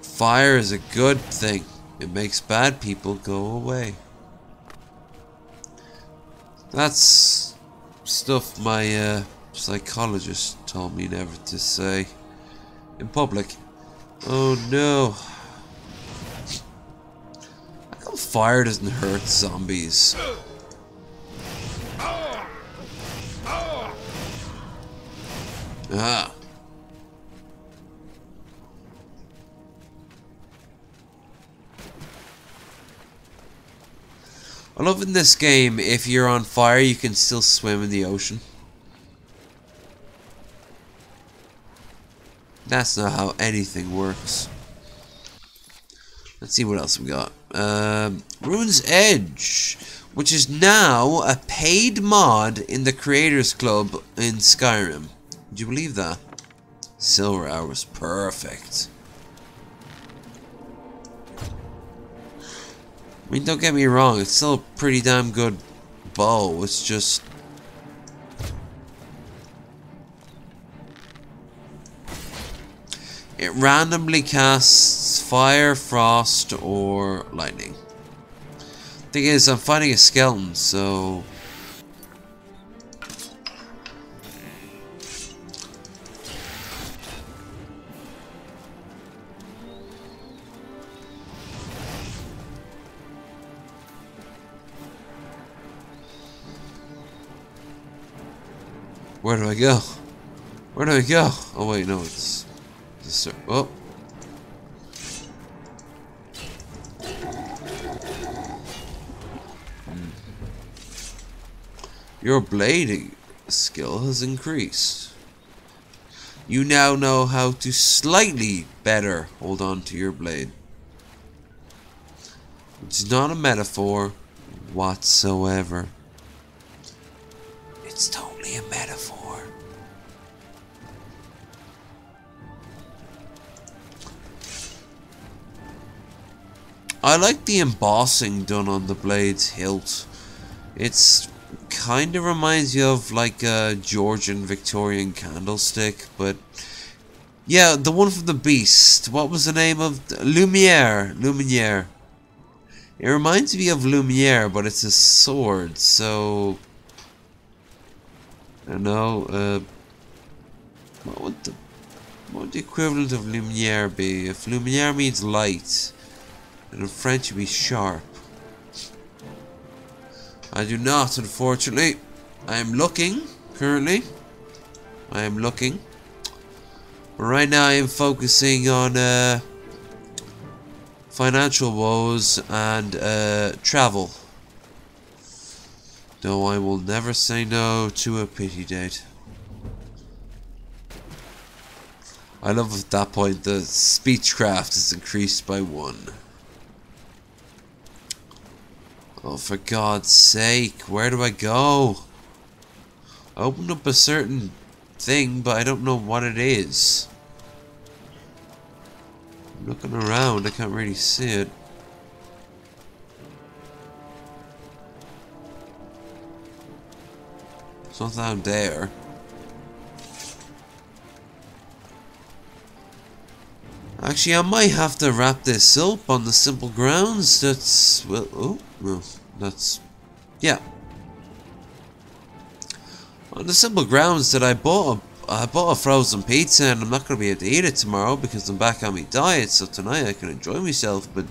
[SPEAKER 1] Fire is a good thing. It makes bad people go away. That's stuff my psychologist told me never to say in public. Oh no. How come fire doesn't hurt zombies? Ah. I love in this game, if you're on fire, you can still swim in the ocean. That's not how anything works. Let's see what else we got. Rune's Edge, which is now a paid mod in the Creators Club in Skyrim. Do you believe that? Silver hours, perfect. I mean, don't get me wrong, it's still a pretty damn good bow. It's just... it randomly casts fire, frost, or lightning. Thing is, I'm fighting a skeleton, so... where do I go? Where do I go? Oh wait, no, it's... oh. Your blading skill has increased. You now know how to slightly better hold on to your blade. It's not a metaphor whatsoever. It's totally a metaphor. I like the embossing done on the blade's hilt. It's kind of reminds you of like a Georgian Victorian candlestick, but yeah, the one from the Beast. What was the name of Lumiere? Lumiere. It reminds me of Lumiere, but it's a sword. So I don't know. What would the equivalent of Lumiere be? If Lumiere means light, and in French it would be sharp. I do not, unfortunately. I am looking, currently. I am looking. But right now I am focusing on financial woes and travel. Though I will never say no to a pity date. I love at that point the speechcraft is increased by 1. Oh, for God's sake, where do I go? I opened up a certain thing, but I don't know what it is. I'm looking around, I can't really see it. It's not down there. Actually, I might have to wrap this up on the simple grounds that's, well, oh, well, that's, yeah. On the simple grounds that I bought a frozen pizza and I'm not going to be able to eat it tomorrow because I'm back on my diet, so tonight I can enjoy myself, but...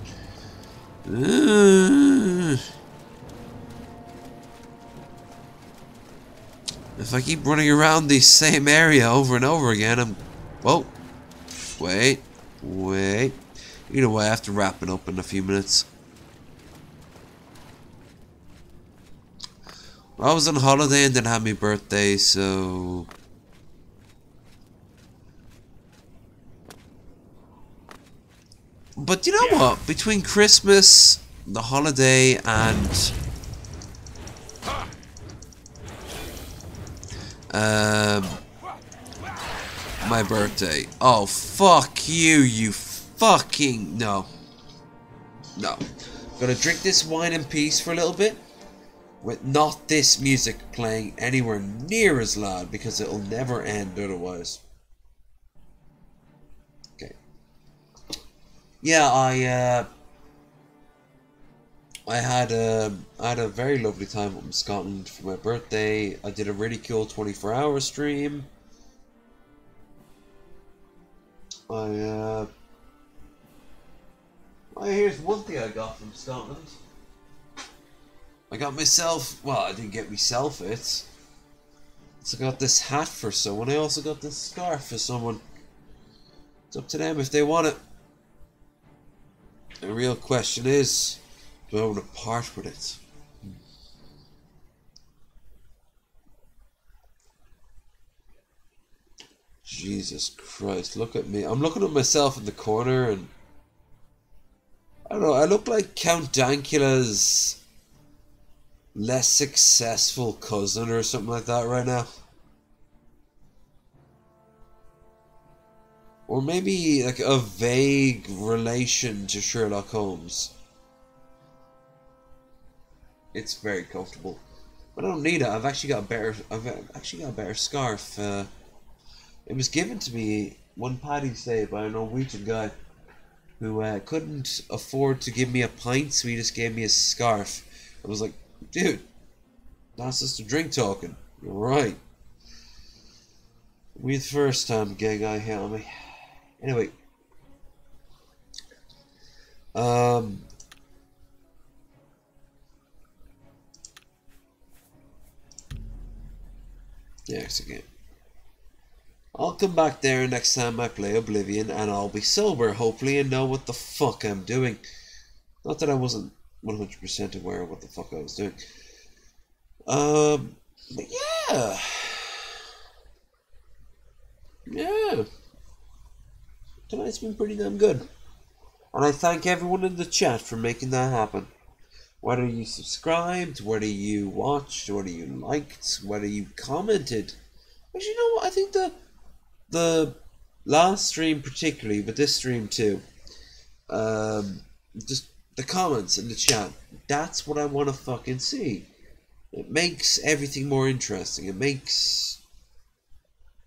[SPEAKER 1] if I keep running around the same area over and over again, I'm... whoa. Wait. Either way, I have to wrap it up in a few minutes. I was on holiday and then had my birthday, so... but you know what? Between Christmas, the holiday, and... my birthday. Oh, fuck you, you fucking... No. No. Gonna drink this wine in peace for a little bit. With not this music playing anywhere near as loud, because it'll never end otherwise. Okay. Yeah, I had a very lovely time up in Scotland for my birthday. I did a really cool 24-hour stream. Here's one thing I got from Scotland. I got myself, well, I didn't get myself it. So I got this hat for someone. I also got this scarf for someone. It's up to them if they want it. The real question is, do I want to part with it? Jesus Christ, look at me. I'm looking at myself in the corner and... I don't know, I look like Count Dankula's less successful cousin or something like that right now. Or maybe like a vague relation to Sherlock Holmes. It's very comfortable. But I don't need it. I've actually got a better scarf. It was given to me one Paddy's Day by a Norwegian guy who couldn't afford to give me a pint, so he just gave me a scarf. I was like, dude, that's just a drink talking. You're right. We the first time gay guy hit on me. Anyway. Next again. I'll come back there next time I play Oblivion and I'll be sober, hopefully, and know what the fuck I'm doing. Not that I wasn't 100% aware of what the fuck I was doing. But yeah. Yeah. Tonight's been pretty damn good. And I thank everyone in the chat for making that happen. Whether you subscribed, whether you watched, whether you liked, whether you commented. Actually, you know what? I think the last stream particularly, but this stream too, just the comments in the chat, that's what I want to fucking see. It makes everything more interesting. It makes,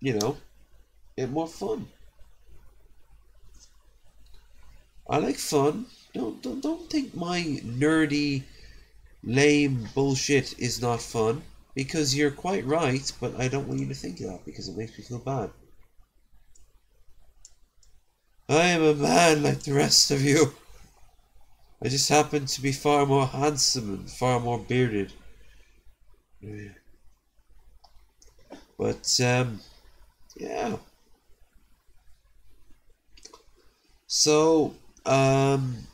[SPEAKER 1] you know, it more fun. I like fun. Don't think my nerdy, lame bullshit is not fun, because you're quite right, but I don't want you to think of that because it makes me feel bad. I am a man like the rest of you. I just happen to be far more handsome and far more bearded. But, yeah. So, I'm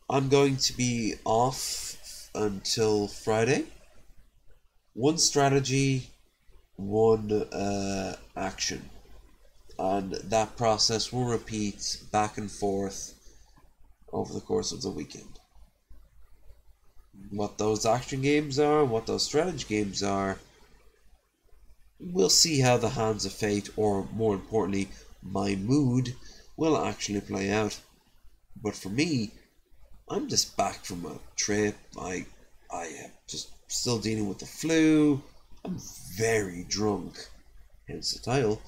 [SPEAKER 1] going to be off until Friday. One strategy, one action. And that process will repeat back and forth over the course of the weekend. What those action games are, what those strategy games are, we'll see how the hands of fate, or more importantly, my mood, will actually play out. But for me, I'm just back from a trip. I am just still dealing with the flu. I'm very drunk, hence the title.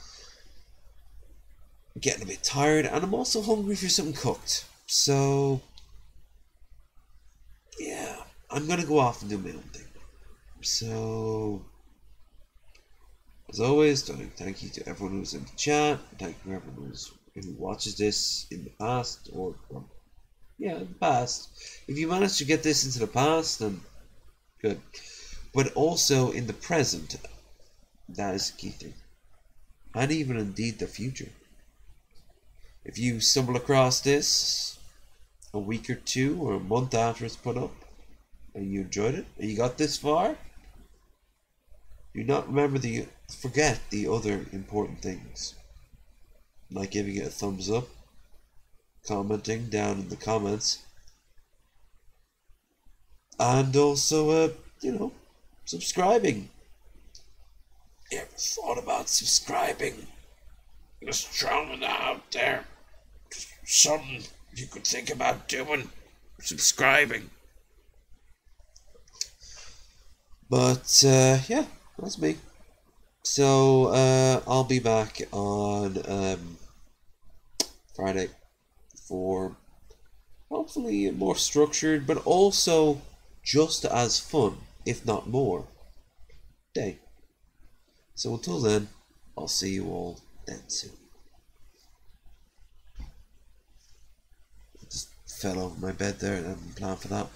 [SPEAKER 1] I'm getting a bit tired, and I'm also hungry for something cooked. So, yeah, I'm gonna go off and do my own thing. So, as always, thank you to everyone who's in the chat. Thank you to everyone who watches this in the past, or in the past. If you managed to get this into the past, then good. But also in the present, that is the key thing. And even indeed the future. If you stumble across this a week or two or a month after it's put up, and you enjoyed it, and you got this far, do not forget the other important things. Like giving it a thumbs up, commenting down in the comments, and also, subscribing. You ever thought about subscribing? Just throwing that out there. Just something you could think about doing. Subscribing. But, yeah, that's me. So, I'll be back on Friday for hopefully a more structured, but also just as fun, if not more, day. So until then, I'll see you all then soon. Just fell over my bed there and I didn't plan for that.